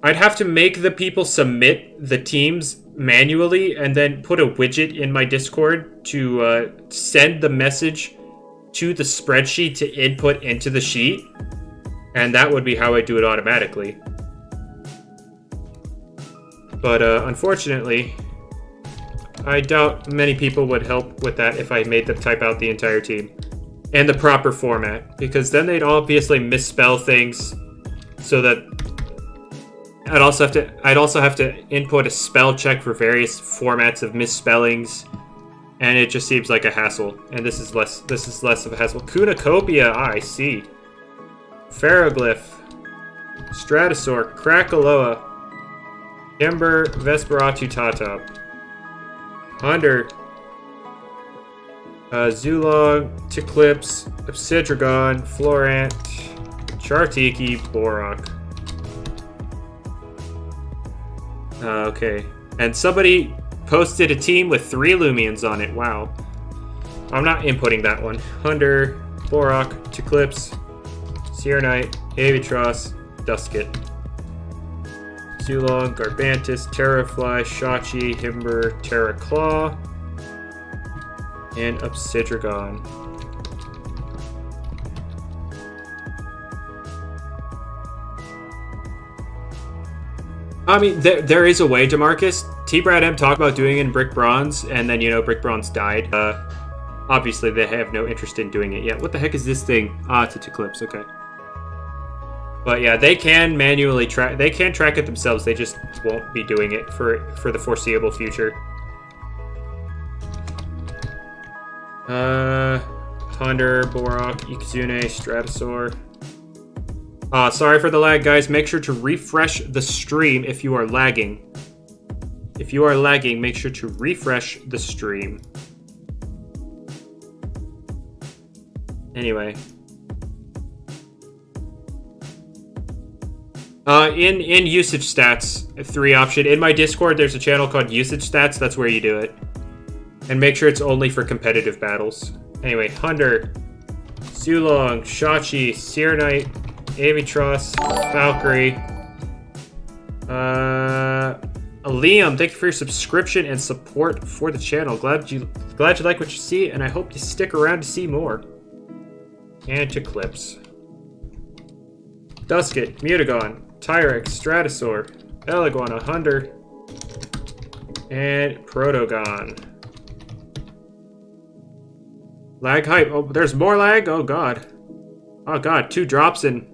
I'd have to make the people submit the teams manually and then put a widget in my Discord to send the message to the spreadsheet to input into the sheet. And that would be how I do it automatically. But unfortunately, I doubt many people would help with that if I made them type out the entire team. And the proper format, because then they'd obviously misspell things, so that I'd also have to input a spell check for various formats of misspellings, and it just seems like a hassle. And this is less of a hassle. Kunacopia, I see. Ferroglyph, Stratosaur, Krakaloa, Ember, Vesperatu, Tatop, Hunter, Zulong, Eclipse, Obsidragon, Florant, Chartiki, Borak. Okay. And somebody posted a team with 3 Loomians on it. Wow. I'm not inputting that one. Hunter, Borak, Eclipse, Serenite, Avatros, Dusket, Zulong, Garbantis, Terrafly, Shachi, Himber, Terraclaw, and Obsidragon. I mean, there is a way, DeMarcus. T-Brad M talked about doing it in Brick Bronze, and then, Brick Bronze died. Obviously, they have no interest in doing it yet. What the heck is this thing? Ah, it's a Eclipse, okay. But yeah, they can manually track. They can track it themselves. They just won't be doing it for the foreseeable future. Hunter, Borak, Ikazune, Stratosaur. Sorry for the lag, guys. Make sure to refresh the stream if you are lagging. If you are lagging, make sure to refresh the stream. Anyway. In usage stats, 3 option. In my Discord, there's a channel called Usage Stats. That's where you do it. And make sure it's only for competitive battles. Anyway, Hunter, Zulong, Shachi, Serenite, Avatros, Valkyrie. Liam, thank you for your subscription and support for the channel. Glad you like what you see, and I hope you stick around to see more. And Eclipse. Dusket, Mutagon, Tyrex, Stratosaur, Eliguana, Hunter, and Protogon. Lag hype. Oh, there's more lag? Oh god. Oh god, 2 drops in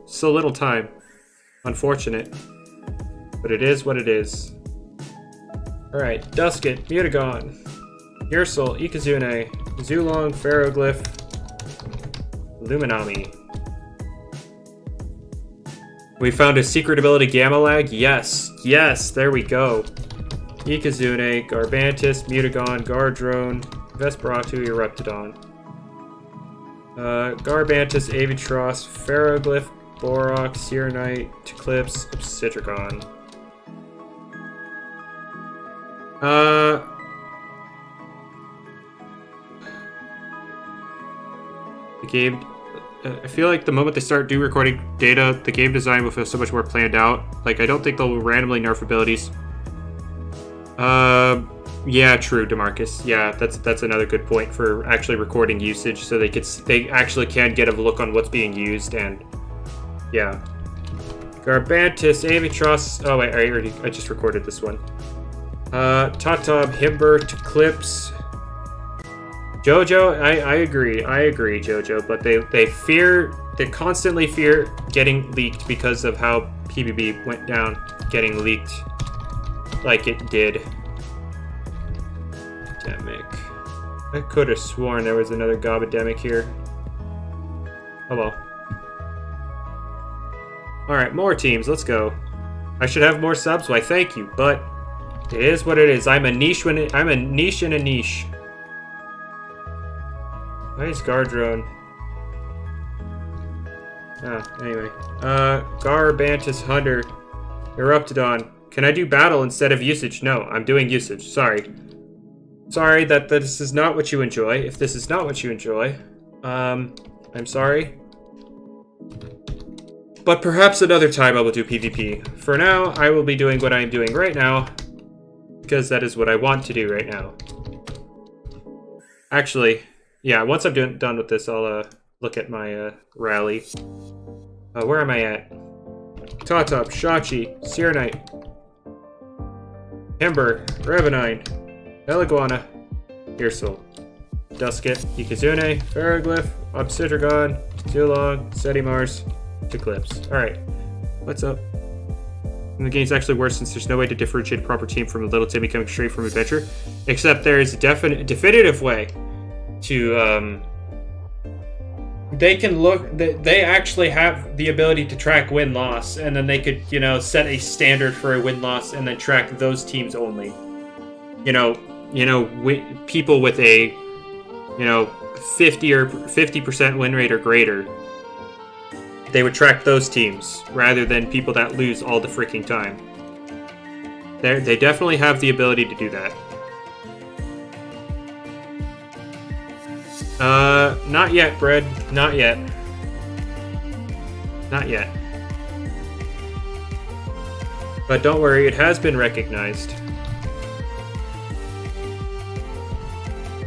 so little time. Unfortunate. But it is what it is. Alright, Dusket, Mutagon, Ursul, Ikazune, Zulong, Ferroglyph, Luminami. We found a secret ability Gamma Lag? Yes. Yes, there we go. Ikazune, Garbantis, Mutagon, Gardrone, Vesperatu, Eruptodon. Garbantis, Avatros, Ferroglyph, Borak, Serenite, Eclipse, Obsidragon. The game... I feel like the moment they start recording data, the game design will feel so much more planned out. Like, I don't think they'll randomly nerf abilities. Yeah, true, DeMarcus. Yeah, that's another good point for actually recording usage, so they actually can get a look on what's being used, and yeah. Garbantis, Amitros. Oh wait, I just recorded this one. Tatab, Himber, to Clips. Jojo, I agree, Jojo, but they constantly fear getting leaked because of how PBB went down, getting leaked like it did. Epidemic. I could have sworn there was another Gobademic here. Oh well. Alright, more teams, let's go. I should have more subs, why thank you, but it is what it is. I'm a niche in a niche. Nice Gardrone. Anyway. Garbantis Hunter. Eruptodon. Can I do battle instead of usage? No, I'm doing usage. Sorry. Sorry that this is not what you enjoy. If this is not what you enjoy, I'm sorry. But perhaps another time I will do PvP. For now, I will be doing what I am doing right now, because that is what I want to do right now. Actually, yeah, once I'm done with this, I'll look at my rally. Where am I at? Tatop, Shachi, Searonite, Himber, Revenine, Eliguana, Earsoul, Dusket, Ikizune, Ferroglyph, Obsidragon, Zulong, Sedimars, Eclipse. Alright, what's up? And the game's actually worse since there's no way to differentiate a proper team from a little Timmy coming straight from adventure. Except there is a definitive way to, they can look, they actually have the ability to track win-loss, and then they could, you know, set a standard for a win-loss and then track those teams only. People with a, 50% win rate or greater, they would track those teams rather than people that lose all the freaking time. They definitely have the ability to do that. Not yet, Bread. Not yet. Not yet. But don't worry, it has been recognized.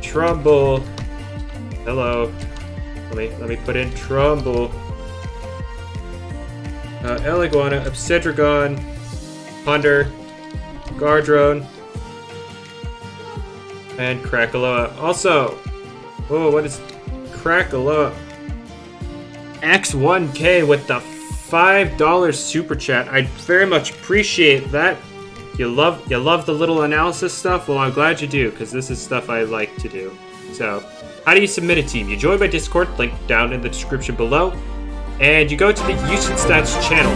Trumbull. Hello. Let me put in Trumbull. Eliguana, Obsidragon, Hunter, Gardrone, and Krakaloa. Also, oh, what is Krakaloa? X1K with the $5 super chat. I very much appreciate that. You love the little analysis stuff? Well, I'm glad you do, because this is stuff I like to do. So, how do you submit a team? You join my Discord, link down in the description below, and you go to the usage stats channel.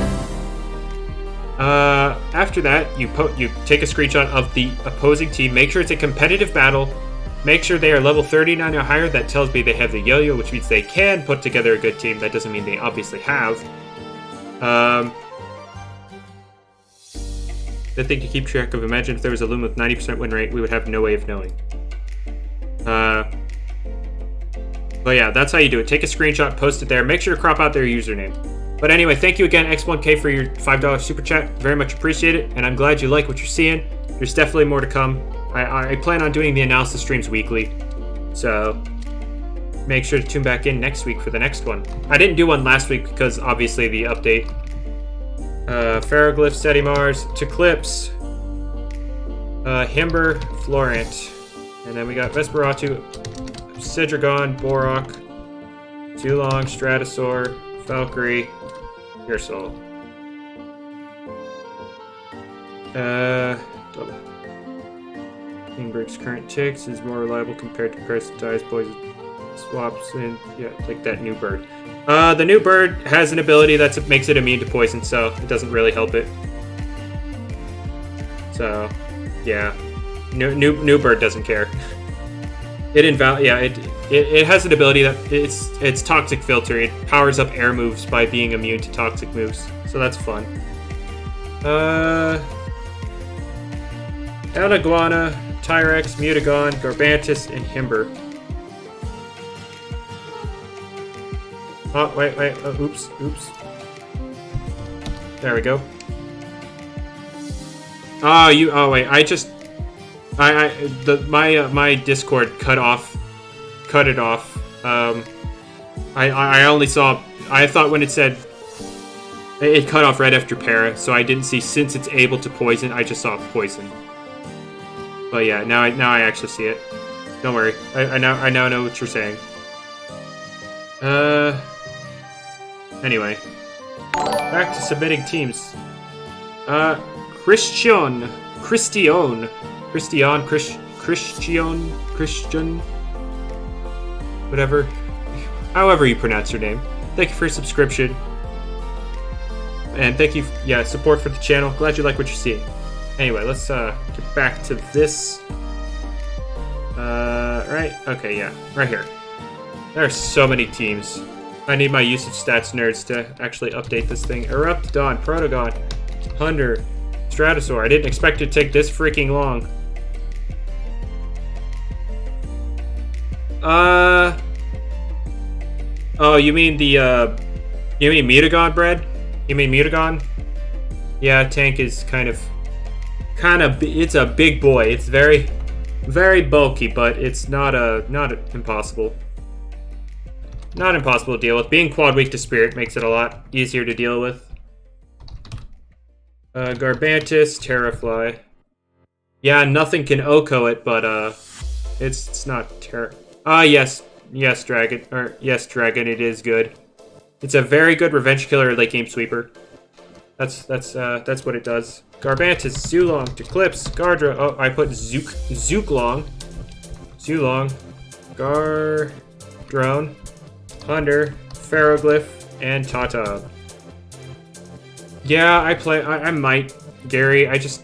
After that, you take a screenshot of the opposing team. Make sure it's a competitive battle. Make sure they are level 39 or higher. That tells me they have the yo-yo, which means they can put together a good team. That doesn't mean they obviously have. The thing to keep track of, imagine if there was a loom with 90% win rate, we would have no way of knowing. But yeah, that's how you do it. Take a screenshot, post it there. Make sure to crop out their username. But anyway, thank you again, X1K, for your $5 super chat. Very much appreciate it, and I'm glad you like what you're seeing. There's definitely more to come. I plan on doing the analysis streams weekly, so make sure to tune back in next week for the next one. I didn't do one last week because obviously the update. Ferroglyph, Sedimars, Teclipse, Himber, Florent, and then we got Vesperatu, Siddragon, Borok, Zulong, Stratosaur, Valkyrie, Earsoul. Ingrid's current ticks is more reliable compared to parasitized poison swaps, and yeah, like that new bird. The new bird has an ability that makes it immune to poison, so it doesn't really help it. So, yeah, new bird doesn't care. It has an ability that it's toxic filter. It powers up air moves by being immune to toxic moves, so that's fun. Eliguana, Tyrex, Mutagon, Garbantus, and Himber. Oh, wait, oops. There we go. Oh, wait, my Discord cut it off. I only saw, I thought when it said, it cut off right after para, so I didn't see since it's able to poison, I just saw poison. But yeah, now I actually see it. Don't worry, I now know what you're saying. Anyway. Back to submitting teams. Christian, whatever. However you pronounce your name. Thank you for your subscription. And thank you, support for the channel. Glad you like what you're seeing. Anyway, let's get back to this. Right? Okay, yeah. Right here. There are so many teams. I need my usage stats nerds to actually update this thing. Eruptodon, Protogon, Hunter, Stratosaur. I didn't expect it to take this freaking long. Oh, you mean the, you mean Mutagon, Bread? You mean Mutagon? Yeah, tank is kind of, it's a big boy. It's very, very bulky, but it's not impossible. Not impossible to deal with. Being quad weak to spirit makes it a lot easier to deal with. Garbantus, Terrafly. Yeah, nothing can Oko it, but it's not yes, Dragon. Yes, Dragon. It is good. It's a very good revenge killer late game sweeper. That's what it does. Garbantus, Zulong, Declips, Gardra. Oh, I put Zooklong, Gardrone, Hunter, Ferroglyph, and Tata. Yeah, I might, Gary. I just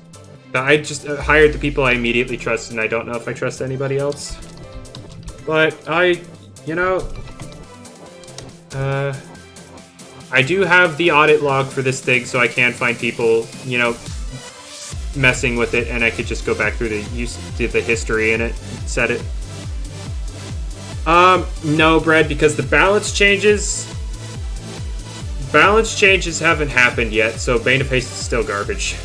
hired the people I immediately trust, and I don't know if I trust anybody else. But I do have the audit log for this thing, so I can find people, messing with it, and I could just go back through the history in it, set it. No, Brad, because the balance changes haven't happened yet, so Bane of Haste is still garbage.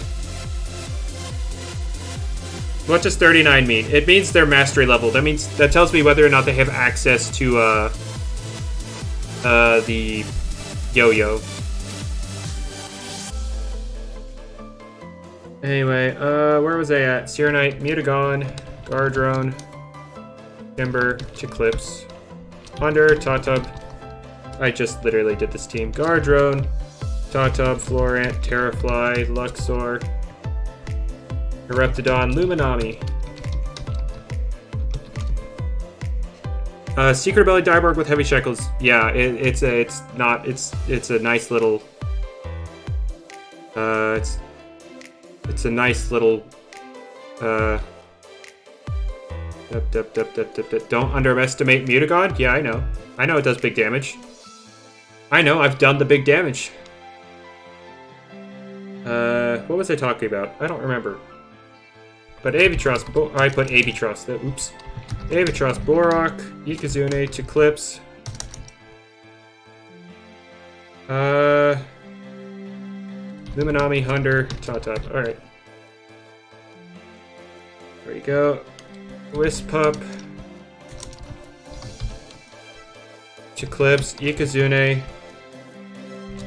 What does 39 mean? It means they're mastery level. That tells me whether or not they have access to, the yo-yo. Anyway, where was I at? Serenite, Mutagon, Gardrone, Timber, Chiclips, Hunter, Tatub. I just literally did this team. Gardrone, Tatub, Florant, Terrafly, Luxor, Eruptodon, Luminami. Secret Belly Diborg with heavy shackles. Yeah, it's a nice little. It's a nice little. Don't underestimate Mutagon. Yeah, I know. I know it does big damage. I know, I've done the big damage. What was I talking about? I don't remember. But Avatros, I put Avatros. Oops. Avatros, Borok, Ikazune, Chiclips. Luminami, Hunter, Tatop. Alright. There we go. Wispup. Chiclips, Ikazune,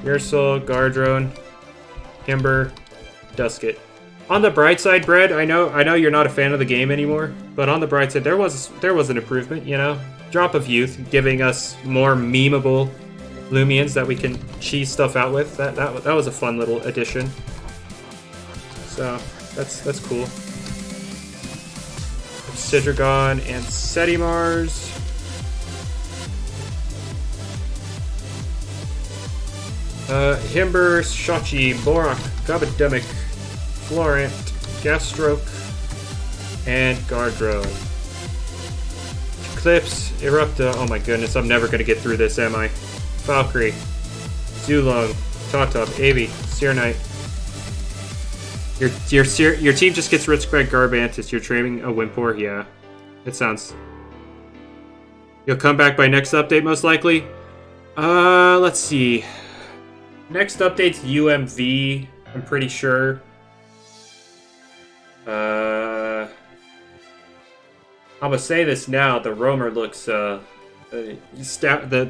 Ursul, Gardrone, Kimber, Dusket. On the bright side, Brad, I know you're not a fan of the game anymore, but on the bright side, there was an improvement, Drop of Youth, giving us more memeable Loomians that we can cheese stuff out with. That was a fun little addition. So that's cool. Sidragon and Setimars. Himber, Shachi, Borak, Gabademic, Florent, Gastroke, and Gardrone. Eclipse, Erupta. Oh my goodness, I'm never gonna get through this, am I? Valkyrie, Zulong, Tatop, Avi, Serenite, Your team just gets risked by Garbantus. You're training a Wimpor. Yeah, it sounds. You'll come back by next update, most likely. Let's see. Next update's UMV. I'm pretty sure. I'm gonna say this now. The roamer looks the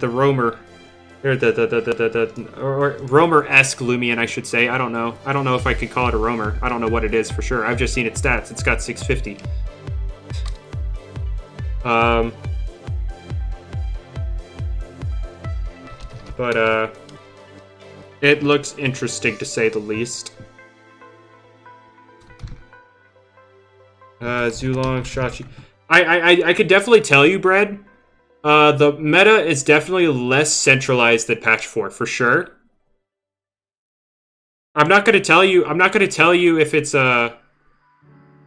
roamer. Or or roamer-esque Loomian, I should say. I don't know. I don't know if I could call it a roamer. I don't know what it is for sure. I've just seen its stats. It's got 650. But it looks interesting to say the least. Zulong, Shachi. I could definitely tell you, Brad. The meta is definitely less centralized than patch 4 for sure. I'm not gonna tell you if it's I'm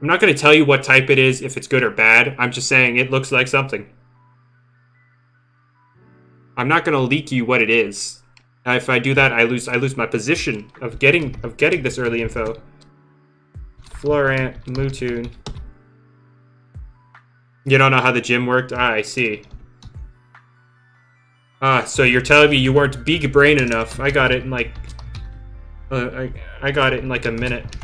not gonna tell you what type it is, if it's good or bad. I'm just saying it looks like something. I'm not gonna leak you what it is. If I do that, I lose my position of getting this early info. Florant, Mutun. You don't know how the gym worked? Ah, I see. Ah, so you're telling me you weren't big brain enough. I got it in like... I got it in like a minute.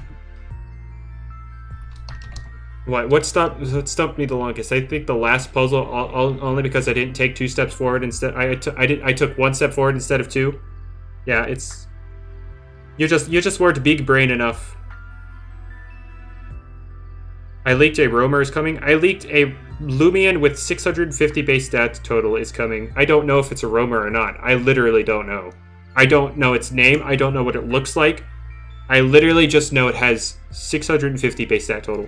What stumped me the longest? I think the last puzzle, only because I didn't take 2 steps forward instead. I took 1 step forward instead of 2. Yeah, it's... You just weren't big brain enough. I leaked a roamer is coming. I leaked a Loomian with 650 base stats total is coming. I don't know if it's a roamer or not. I literally don't know. I don't know its name. I don't know what it looks like. I literally just know it has 650 base stat total.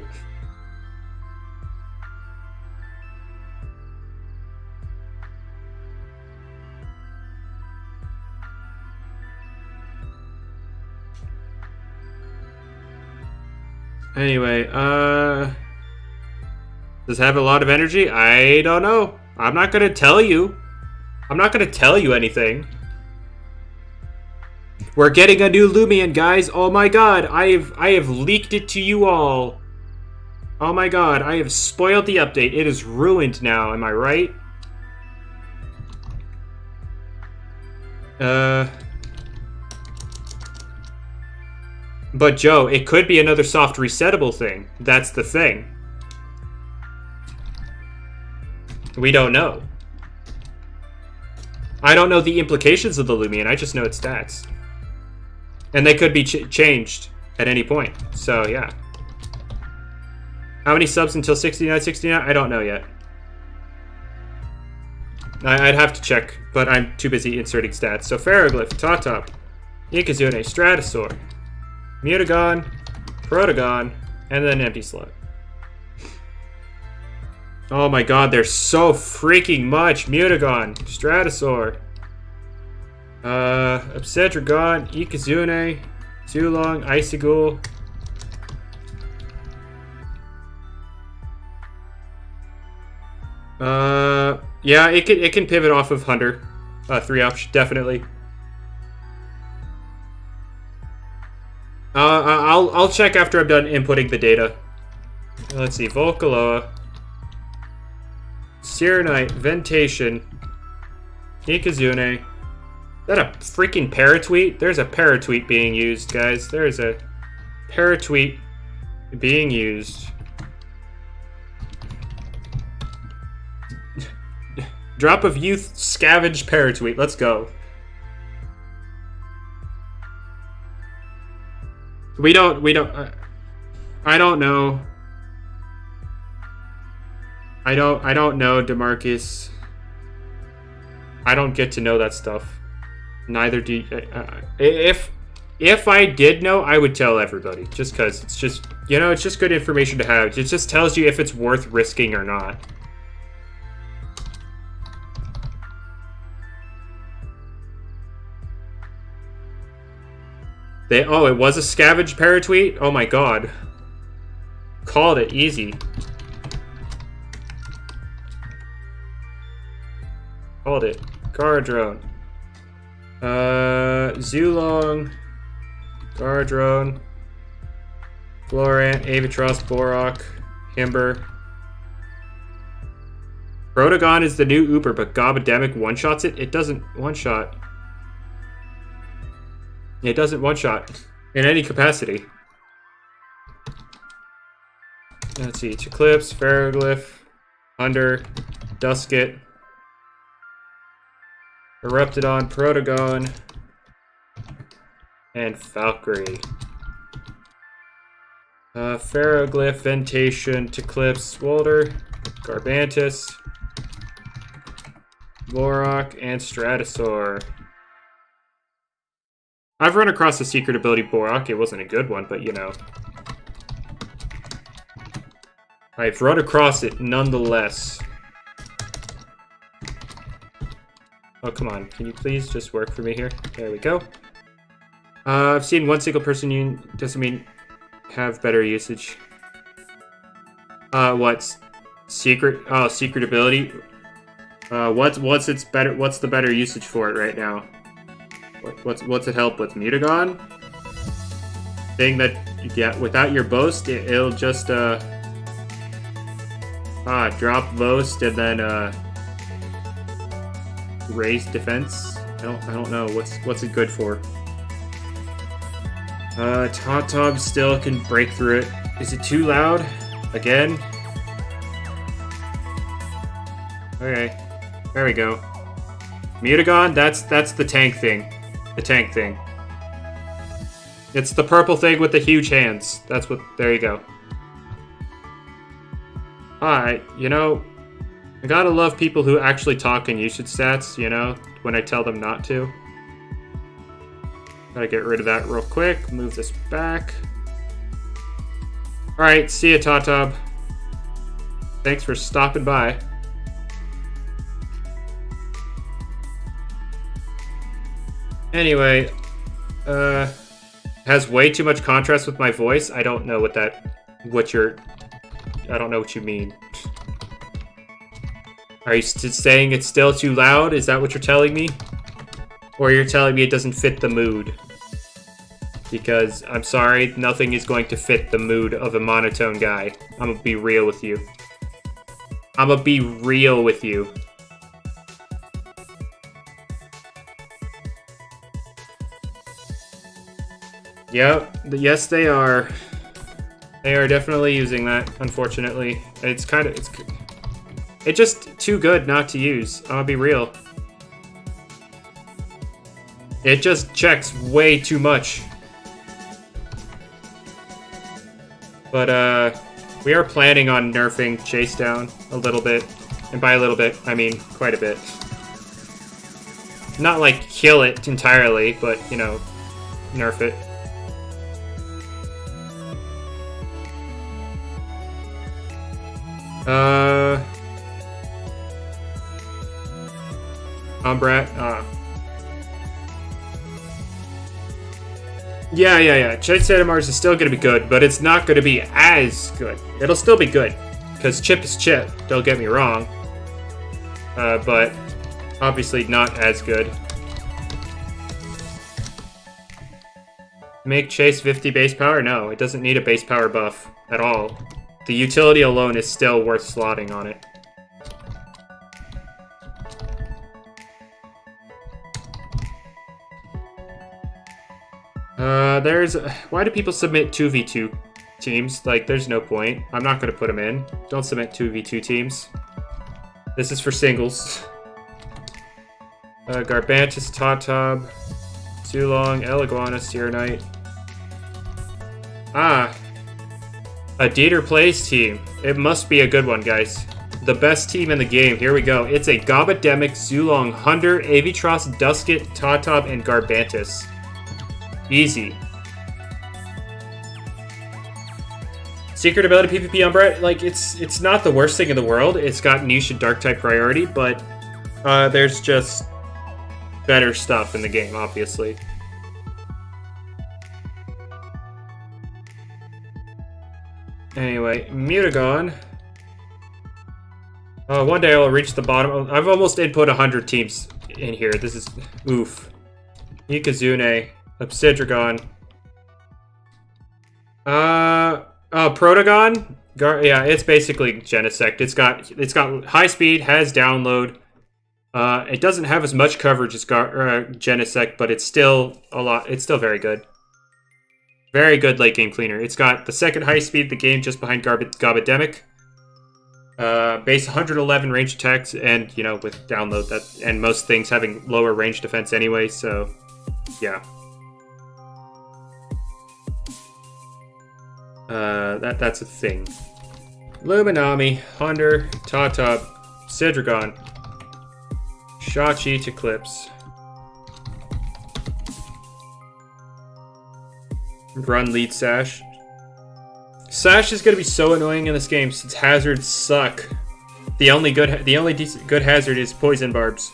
Anyway, does it have a lot of energy? I don't know. I'm not gonna tell you. I'm not gonna tell you anything. We're getting a new Loomian, guys. Oh my god, I have leaked it to you all. Oh my god, I have spoiled the update. It is ruined now, am I right? But Joe, it could be another soft resettable thing. That's the thing. We don't know. I don't know the implications of the Loomian, I just know its stats. And they could be changed at any point, so yeah. How many subs until 69? I don't know yet. I'd have to check, but I'm too busy inserting stats. So Ferroglyph, Totop, Ikazune, Stratosaur, Mutagon, Protagon, and then empty slot. Oh my god, there's so freaking much! Mutagon, Stratosaur, Obsidragon, Ikazune, Zulong, Icyghoul. Yeah, it can pivot off of Hunter. 3 option, definitely. I'll check after I'm done inputting the data. Let's see, Volcaloa, Serenite, Ventation, Ikazune. Is that a freaking paratweet? There's a paratweet being used, guys. There's a paratweet being used. Drop of Youth, Scavenge, paratweet. Let's go. We don't, I don't know. I don't know, DeMarcus. I don't get to know that stuff. Neither do you. If I did know, I would tell everybody. Just because it's just, you know, it's just good information to have. It just tells you if it's worth risking or not. Oh, it was a Scavenge paratweet? Oh my god. Called it easy. Called it. Gardrone. Zulong. Gardrone. Florant, Avatros, Borok, Himber. Protagon is the new Uber, but Gobademic one-shots it? It doesn't one-shot. It doesn't one-shot in any capacity. Let's see. Eclipse, Ferroglyph, Under, Dusket, Eruptidon, Protagon, and Valkyrie. Ferroglyph, Ventation, Eclipse, Swolder, Garbantus, Vorok, and Stratosaur. I've run across a secret ability Borok. It wasn't a good one, but you know. I've run across it nonetheless. Oh, come on. Can you please just work for me here? There we go. I've seen one single person doesn't mean have better usage. What's secret? Oh, secret ability. What's its better? What's the better usage for it right now? What's it help with? Mutagon? Thing that, yeah, without your boast, it'll just drop boast and then raise defense. I don't know what's it good for. Tauntaun still can break through it. Is it too loud? Again? Okay, there we go. Mutagon, that's the tank thing. The tank thing. It's the purple thing with the huge hands. That's what. There you go. Alright, you know, I gotta love people who actually talk in usage stats, you know, when I tell them not to. Gotta get rid of that real quick. Move this back. Alright, see ya, Tatab. Thanks for stopping by. Anyway, has way too much contrast with my voice. I don't know what I don't know what you mean. Are you saying it's still too loud? Is that what you're telling me? Or you're telling me it doesn't fit the mood? Because, I'm sorry, nothing is going to fit the mood of a monotone guy. I'm gonna be real with you. I'm gonna be real with you. Yep, yes they are. They are definitely using that, unfortunately. It's just too good not to use. I'll be real. It just checks way too much. But, we are planning on nerfing Chase down a little bit. And by a little bit, I mean quite a bit. Not like kill it entirely, but, you know, nerf it. Umbrat, Yeah. Chase Mars is still gonna be good, but it's not gonna be as good. It'll still be good, because Chip is Chip, don't get me wrong. But obviously not as good. Make Chase 50 base power? No, it doesn't need a base power buff at all. The utility alone is still worth slotting on it. Why do people submit 2v2 teams? Like, there's no point. I'm not gonna put them in. Don't submit 2v2 teams. This is for singles. Garbantus, Tatab, Zulong, Eliguana, Searonite. A Dieter Plays team. It must be a good one, guys. The best team in the game. Here we go. It's a Gobademic, Zulong, Hunder, Avatros, Dusket, Tatab, and Garbantus. Easy. Secret ability PvP Umbra, like, it's not the worst thing in the world. It's got niche and dark type priority, but there's just better stuff in the game, obviously. Anyway, Mutagon. One day I'll reach the bottom. I've almost input 100 teams in here. This is oof. Ikazune, Obsidragon, Protagon? Yeah, it's basically Genesect. It's got high speed, has download. It doesn't have as much coverage as Genesect, but it's still a lot. It's still very good. Very good late game cleaner. It's got the second high speed of the game, just behind Gabademic. Base 111 range attacks, and you know, with download and most things having lower range defense anyway. So, yeah. That's a thing. Luminami, Hunter, Tatub, Sidragon, Shachi to Clips. Run lead Sash. Sash is gonna be so annoying in this game since hazards suck. The only decent good hazard is poison barbs.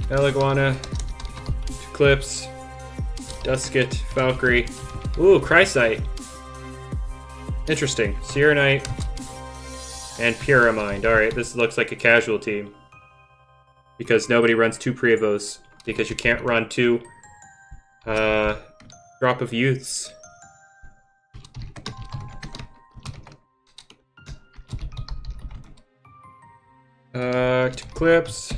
Eliguana, Eclipse, Dusket, Valkyrie. Ooh, Chrysite. Interesting. Sierra Knight and Pyramind. Alright, this looks like a casual team. Because nobody runs 2 Prevosts. Because you can't run 2 Drop of Youths. Clips.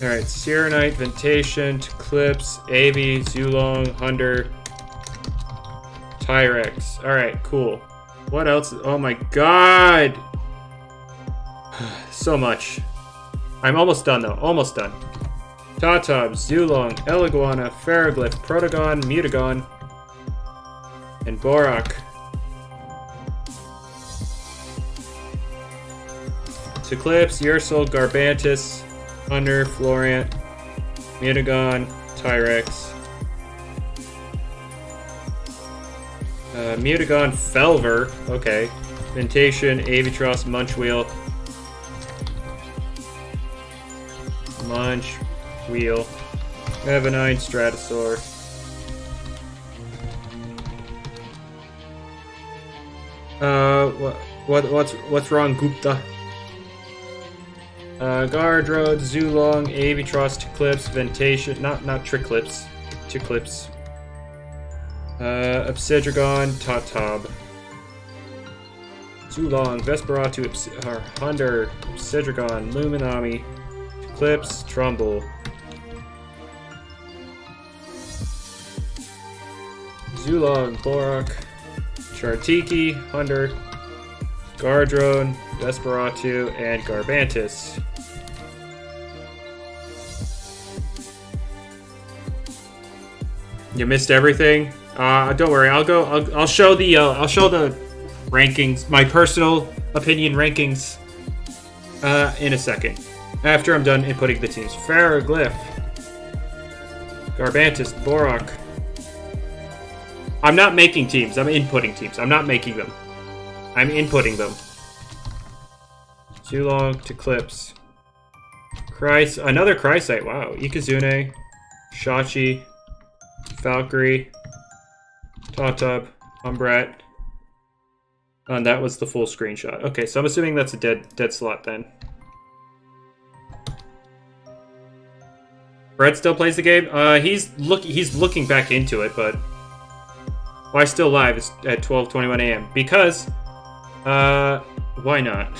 Alright, Sierra Knight, Ventation, Clips, Avi, Zulong, Hunter, Tyrex. Alright, cool. What else? Oh my god! So much. I'm almost done though, almost done. Tatub, Zulong, Eliguana, Ferroglyph, Protagon, Mutagon, and Borak. Eclipse, Ursul, Garbantis, Hunter, Florant, Mutagon, Tyrex. Mutagon, Felver, okay. Ventation, Avitross, Munchwheel. Munchwheel. Evanine, Stratosaur. What's wrong, Gupta? Gardrode, Zulong, Avitross, Eclipse, Ventation, not Triclips, Ticlips. Obsidragon, Tatub. Zulong, Vesperatu, Hunter, Obsidragon, Luminami, Eclipse, Trumbull. Zulong, Borak, Chartiki, Hunter, Gardrone, Vesperatu, and Garbantis. You missed everything? Don't worry. I'll show the rankings, my personal opinion rankings, in a second. After I'm done inputting the teams. Ferroglyph, Garbantis, Borak. I'm not making teams. I'm inputting teams. I'm not making them. I'm inputting them. Zulong to Clips. Another Chrysite. Wow. Ikazune, Shachi, Valkyrie, Tatub, Umbrat. And that was the full screenshot. Okay, so I'm assuming that's a dead slot then. Brett still plays the game. He's looking back into it, but why still live? It's at 12:21 a.m. Because why not?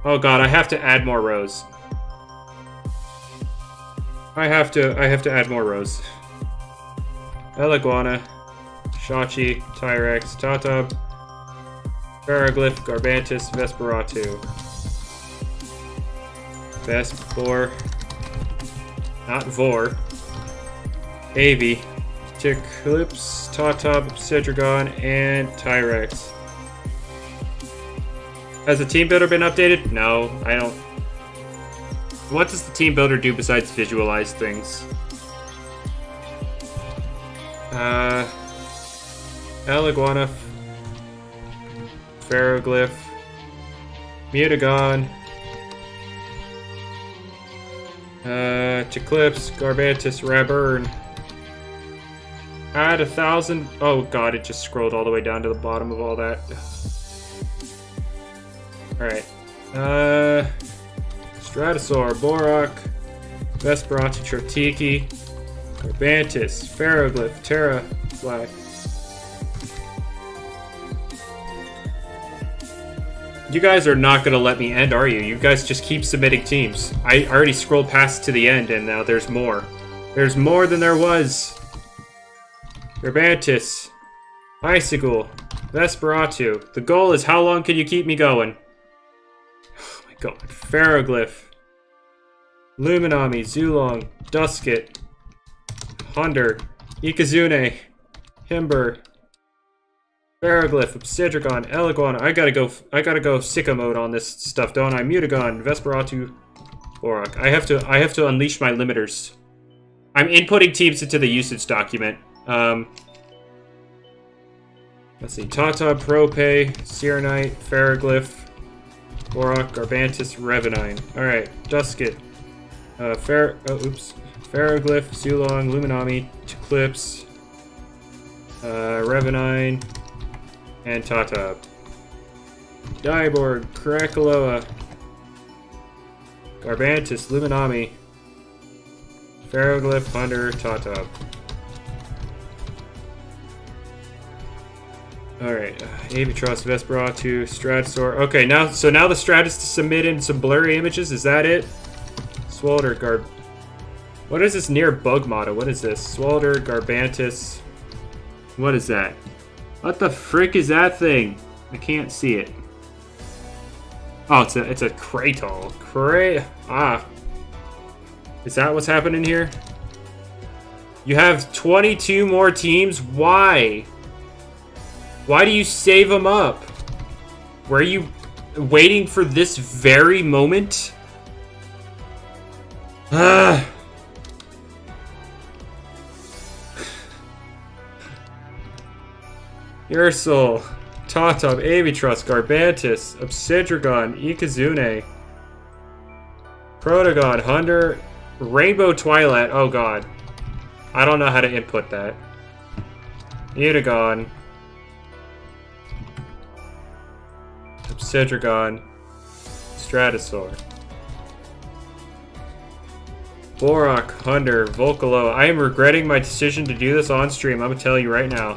Oh god, I have to add more rows. I have to add more rows. Eliguana, Shachi, Tyrex, Tatub, Ferroglyph, Garbantis, Vesperatu. Vespor. Not Vor. Avi. Eclipse, Tatub, Cidragon, and Tyrex. Has the team builder been updated? No, I don't. What does the team builder do besides visualize things? Eliguana, Ferroglyph, Mutagon, Eclipse, Garbantis, Raburn. Add 1,000. Oh god, it just scrolled all the way down to the bottom of all that. Alright. Stratosaur, Borak, Vesperati, Chortiki, Garbantis, Ferroglyph, Terra, Black. You guys are not gonna let me end, are you? You guys just keep submitting teams. I already scrolled past to the end, and now there's more. There's more than there was. Garbantis, Icicle, Vesperatu. The goal is how long can you keep me going? Oh my god. Ferroglyph, Luminami, Zulong, Dusket, Hunder, Ikazune, Himber, Ferroglyph, Obsidragon, Eliguana. I gotta go sicko mode on this stuff, don't I? Mutagon, Vesperatu, Borak. I have to unleash my limiters. I'm inputting teams into the usage document. Let's see. Tata, Prope, Serenite, Ferroglyph, Borak, Garbantis, Revenine. Alright, Dusket. Ferroglyph, Zulong, Luminami, Eclipse, Revenine, and Tata. Diborg, Krakaloa, Garbantis, Luminami, Ferroglyph, Hunter, Tata. Alright, Avatros, Vesperatu, Stratosaur. Okay, now the strat is to submit in some blurry images, is that it? Swalder, what is this near bug motto? What is this? Swalder, Garbantis. What is that? What the frick is that thing? I can't see it. Oh, it's a Kratal. Is that what's happening here? You have 22 more teams? Why? Why do you save them up? Were you waiting for this very moment? Ursul, Tatab, Avatros, Garbantis, Obsidragon, Ikazune, Protagon, Hunter, Rainbow Twilight. Oh god. I don't know how to input that. Mutagon, Obsidragon, Stratosaur, Borak, Hunter, Volcalo. I am regretting my decision to do this on stream. I'm gonna tell you right now.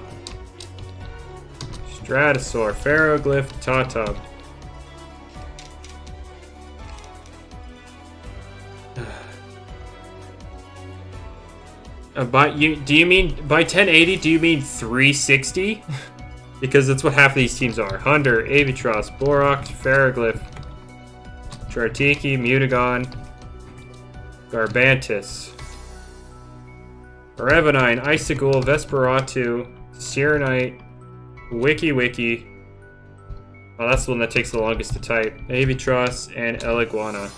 Stratosaur, Ferroglyph, Tatub. Do you mean by 1080? Do you mean 360? Because that's what half of these teams are. Hunter, Avatros, Borak, Ferroglyph, Chartiki, Mutagon, Garbantis, Revenine, Icicle, Vesperatu, Serenite, Wiki. Oh, that's the one that takes the longest to type. Avatros and Eliguana.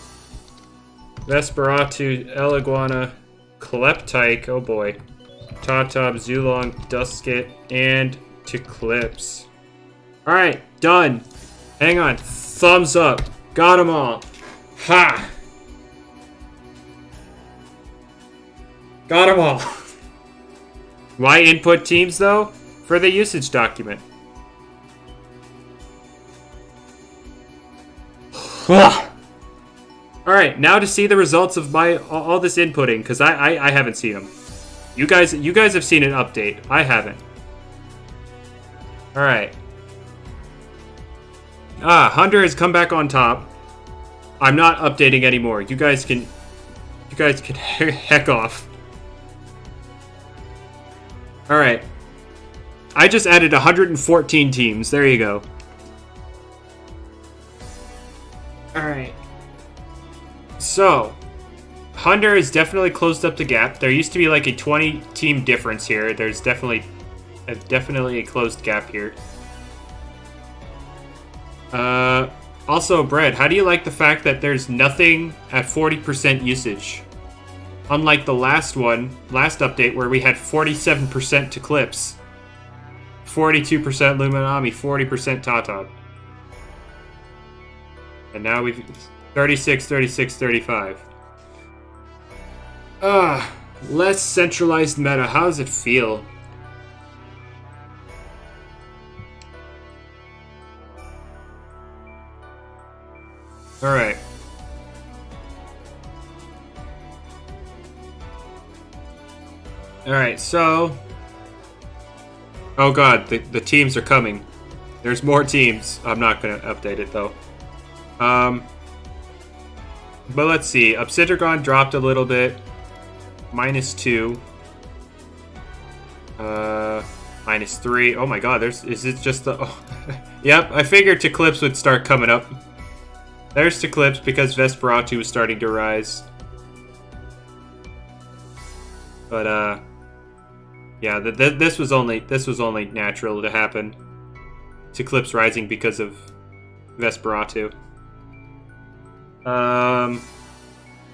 Vesperatu, Eliguana, Kleptyke, oh boy. Tatab, Zulong, Dusket, and Eclipse. Alright, done. Hang on. Thumbs up. Got them all. Ha! Got them all. Why input teams, though? For the usage document. Alright, now to see the results of my all this inputting, because I haven't seen them. You guys have seen an update. I haven't. Alright. Hunter has come back on top. I'm not updating anymore. You guys can heck off. Alright. I just added 114 teams. There you go. Alright. So, Hunter has definitely closed up the gap. There used to be like a 20 team difference here. There's definitely a closed gap here. Also, Brad, how do you like the fact that there's nothing at 40% usage? Unlike the last update where we had 47% to Clips, 42% Luminami, 40% Tatab. And now we've 36, 36, 35. Less centralized meta. How does it feel? Alright. Alright, so... Oh god, the teams are coming. There's more teams. I'm not going to update it, though. But let's see. Obsidian dropped a little bit. -2. -3. Oh my god, is it just the... Oh. Yep, I figured Eclipse would start coming up. There's Eclipse because Vesperatu was starting to rise. But, yeah, this was only natural to happen. Eclipse rising because of Vesperatu.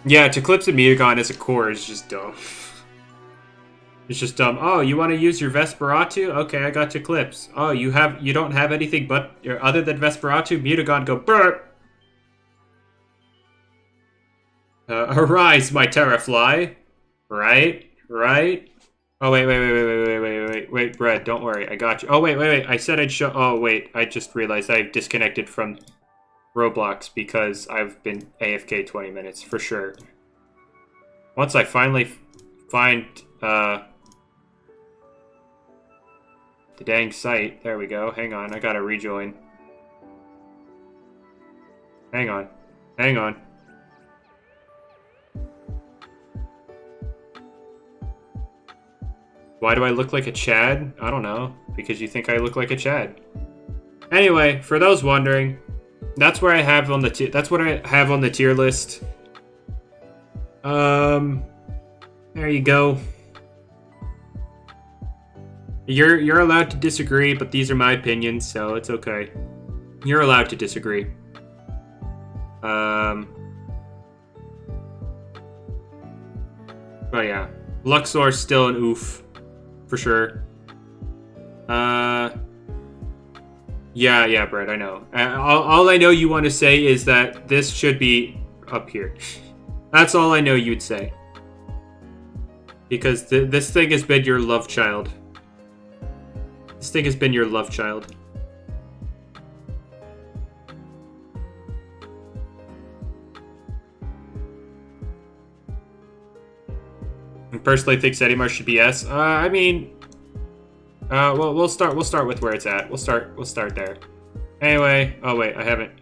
Yeah, Eclipse and Metegon as a core is just dumb. It's just dumb. Oh, you want to use your Vesperatu? Okay, I got Eclipse. Oh, you don't have anything but other than Vesperatu? Metegon go burp. Arise, my Terrafly. Right. Oh wait, Brad, don't worry, I got you. Oh wait, I said I'd show. Oh wait, I just realized I've disconnected from Roblox because I've been AFK 20 minutes for sure. Once I finally find the dang site, there we go. Hang on, I gotta rejoin. Hang on. Why do I look like a Chad? I don't know. Because you think I look like a Chad. Anyway, for those wondering, that's where I have on the that's what I have on the tier list. There you go. You're allowed to disagree, but these are my opinions, so it's okay. You're allowed to disagree. But yeah, Luxor's still an oof. For sure. Yeah, Brett, I know. All I know you want to say is that this should be up here. That's all I know you'd say. Because this thing has been your love child. This thing has been your love child. I personally think Sedimar should be S. I mean, well, we'll start with where it's at. We'll start there. Anyway, oh wait, I haven't.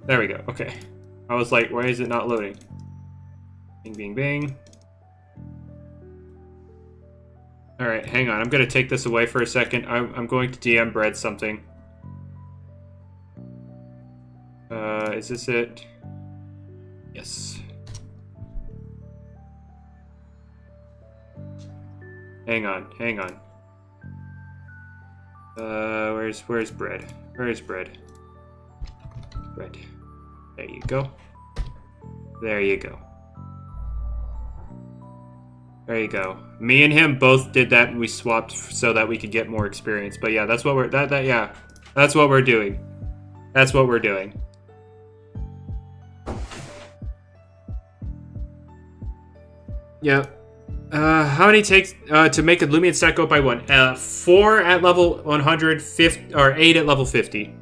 There we go. Okay. I was like, why is it not loading? Bing, bing. All right, hang on. I'm gonna take this away for a second. I'm going to DM Bread something. Is this it? Yes. Hang on. Where's Bread? Where's Bread? Bread. There you go. There you go. Me and him both did that, and we swapped so that we could get more experience. But yeah, that's what we're that's what we're doing. That's what we're doing. Yeah. How many takes to make a Loomian stack go up by 1? 4 at level 100, 50, or 8 at level 50.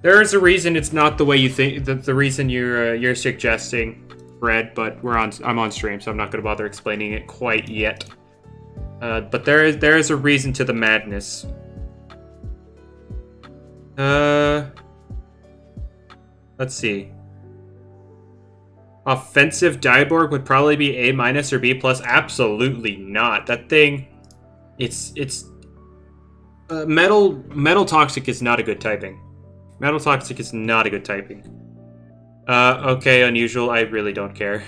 There is a reason it's not the way you think. The reason you're suggesting, Brad, but I'm on stream, so I'm not going to bother explaining it quite yet. But there is a reason to the madness. Let's see. Offensive Diborg would probably be A- or B+. Absolutely not. That thing, it's Metal Toxic is not a good typing. Metal Toxic is not a good typing. Okay, Unusual, I really don't care.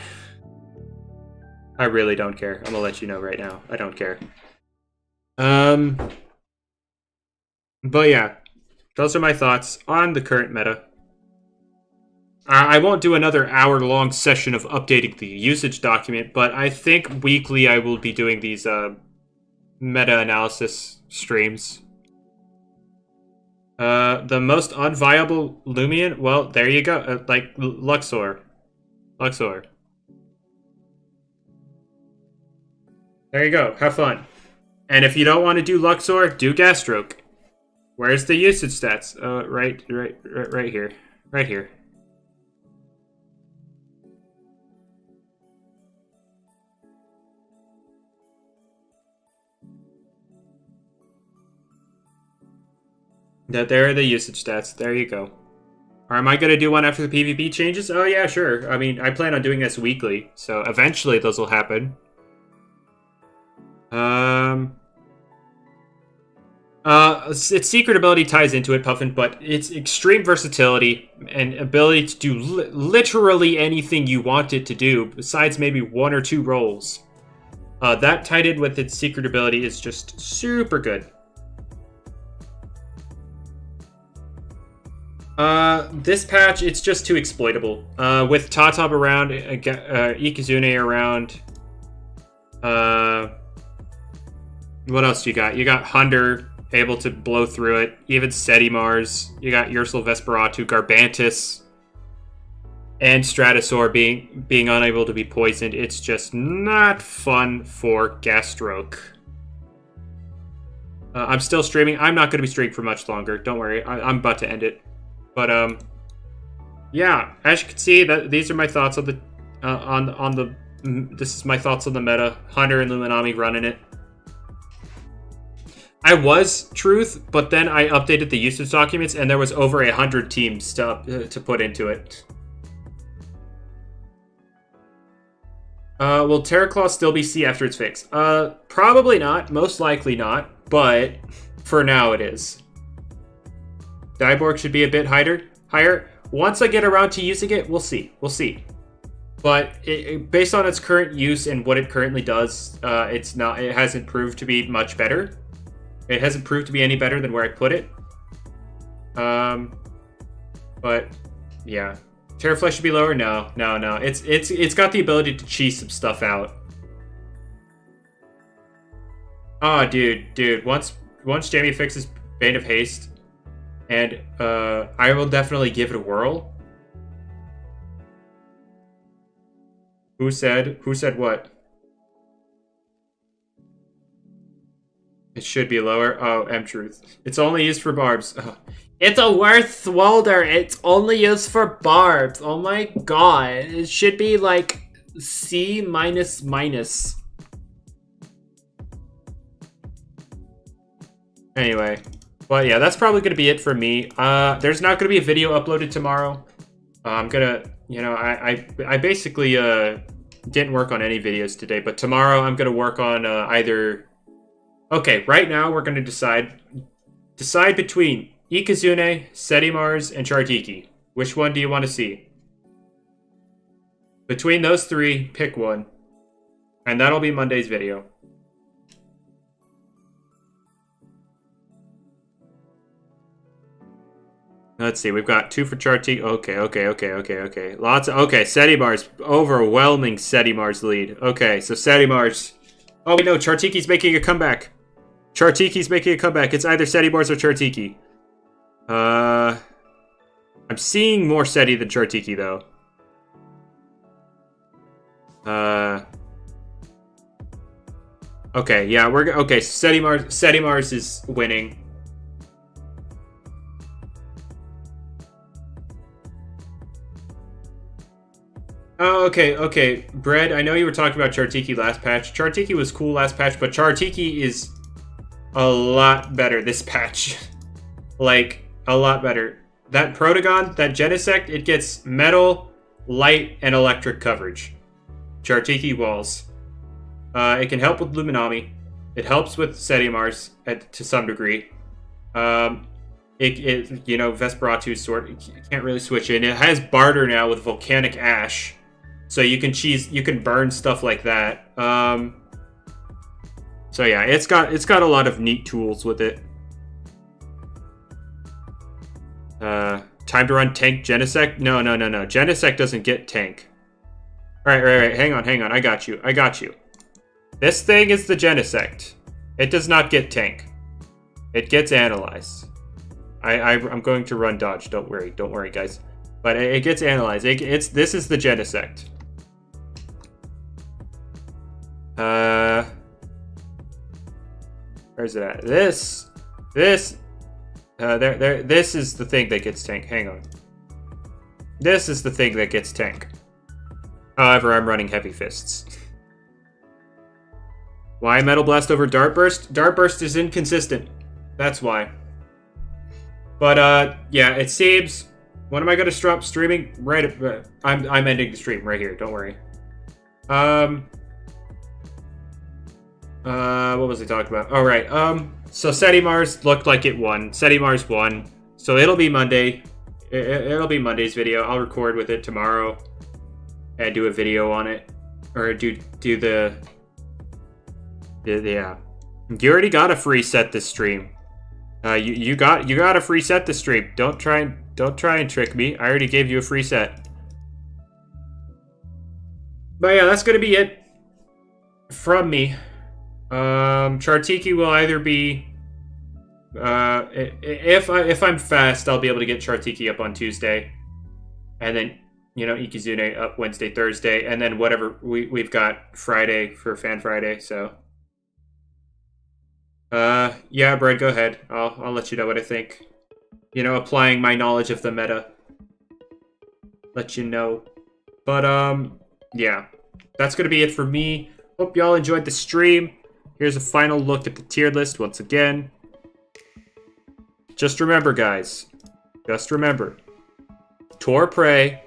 I really don't care. I'm gonna let you know right now. I don't care. But yeah, those are my thoughts on the current meta. I won't do another hour-long session of updating the usage document, but I think weekly I will be doing these meta-analysis streams. The most unviable Loomian? Well, there you go. Like, Luxor. There you go. Have fun. And if you don't want to do Luxor, do Gasstroke. Where's the usage stats? Right here. Right here. There are the usage stats. There you go. Or am I going to do one after the PvP changes? Oh, yeah, sure. I mean, I plan on doing this weekly, so eventually those will happen. Its secret ability ties into it, Puffin, but its extreme versatility and ability to do literally anything you want it to do, besides maybe 1 or 2 rolls. That tied in with its secret ability is just super good. This patch, it's just too exploitable. With Tatab around, Ikizune around, what else do you got? You got Hunder able to blow through it, even Seti Mars, you got Ursul Vesperatu, Garbantis, and Stratosaur being unable to be poisoned. It's just not fun for Gasstroke. I'm still streaming. I'm not going to be streaming for much longer. Don't worry. I'm about to end it. But yeah, as you can see, these are my thoughts on the this is my thoughts on the meta. Hunter and Luminami running it. I was Truth, but then I updated the usage documents, and there was over 100 teams to put into it. Will Terraclaw still be C after it's fixed? Probably not. Most likely not. But for now, it is. Cyborg should be a bit higher. Once I get around to using it, we'll see. We'll see. But based on its current use and what it currently does, it hasn't proved to be much better. It hasn't proved to be any better than where I put it. But yeah, Terraflesh should be lower. No. It's got the ability to cheese some stuff out. Oh, dude. Once Jamie fixes Bane of Haste, and I will definitely give it a whirl. Who said what? It should be lower. Oh, M-Truth. It's only used for barbs. Oh. It's a worth Walder. It's only used for barbs. Oh my god. It should be like C minus. Anyway. But yeah, that's probably going to be it for me. There's not going to be a video uploaded tomorrow. I'm going to, I basically didn't work on any videos today. But tomorrow I'm going to work on either... Okay, right now we're going to decide between Ikizune, Seti Mars, and Chartiki. Which one do you want to see? Between those 3, pick one. And that'll be Monday's video. Let's see, we've got 2 for Chartiki. Okay. Lots of... Okay, Seti Mars. Overwhelming Seti Mars lead. Okay, so Seti Mars... Oh, wait, no, Chartiki's making a comeback. It's either Seti Mars or Chartiki. I'm seeing more Seti than Chartiki, though. Okay, yeah, okay, Seti Mars is winning. Oh, okay. Bread, I know you were talking about Chartiki last patch. Chartiki was cool last patch, but Chartiki is a lot better this patch. Like, a lot better. That Protagon, that Genesect, it gets metal, light, and electric coverage. Chartiki walls. It can help with Luminami. It helps with Seti Mars to some degree. Vesperatu's sword, you can't really switch in. It has Barter now with Volcanic Ash. So you can burn stuff like that. So yeah, it's got a lot of neat tools with it. Time to run tank Genesect? No. Genesect doesn't get tank. Right. Hang on. I got you. This thing is the Genesect. It does not get tank. It gets analyzed. I'm going to run dodge. Don't worry, guys. But it gets analyzed. This is the Genesect. Where's it at? This, this is the thing that gets tank. Hang on. This is the thing that gets tank. However, I'm running heavy fists. Why Metal Blast over Dart Burst? Dart Burst is inconsistent. That's why. But, yeah, it seems... When am I going to stop streaming? Right, I'm ending the stream right here. Don't worry. What was I talking about? All right. So SETI Mars looked like it won. SETI Mars won. So it'll be Monday. It'll be Monday's video. I'll record with it tomorrow and do a video on it, or do the yeah. You already got a free set this stream. You got a free set this stream. Don't try and trick me. I already gave you a free set. But yeah, that's gonna be it from me. Chartiki will either be if I'm fast, I'll be able to get Chartiki up on Tuesday, and then Ikizune up Wednesday, Thursday, and then whatever we've got Friday for Fan Friday. So yeah, Brad, go ahead. I'll let you know what I think. Applying my knowledge of the meta. Let you know. But yeah, that's gonna be it for me. Hope y'all enjoyed the stream. Here's a final look at the tier list once again. Just remember, guys. Just remember. Torprey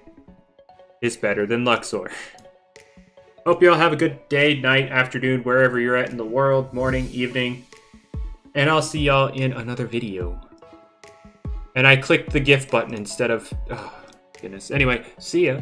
is better than Luxor. Hope y'all have a good day, night, afternoon, wherever you're at in the world, morning, evening. And I'll see y'all in another video. And I clicked the GIF button instead of... Oh, goodness. Anyway, see ya.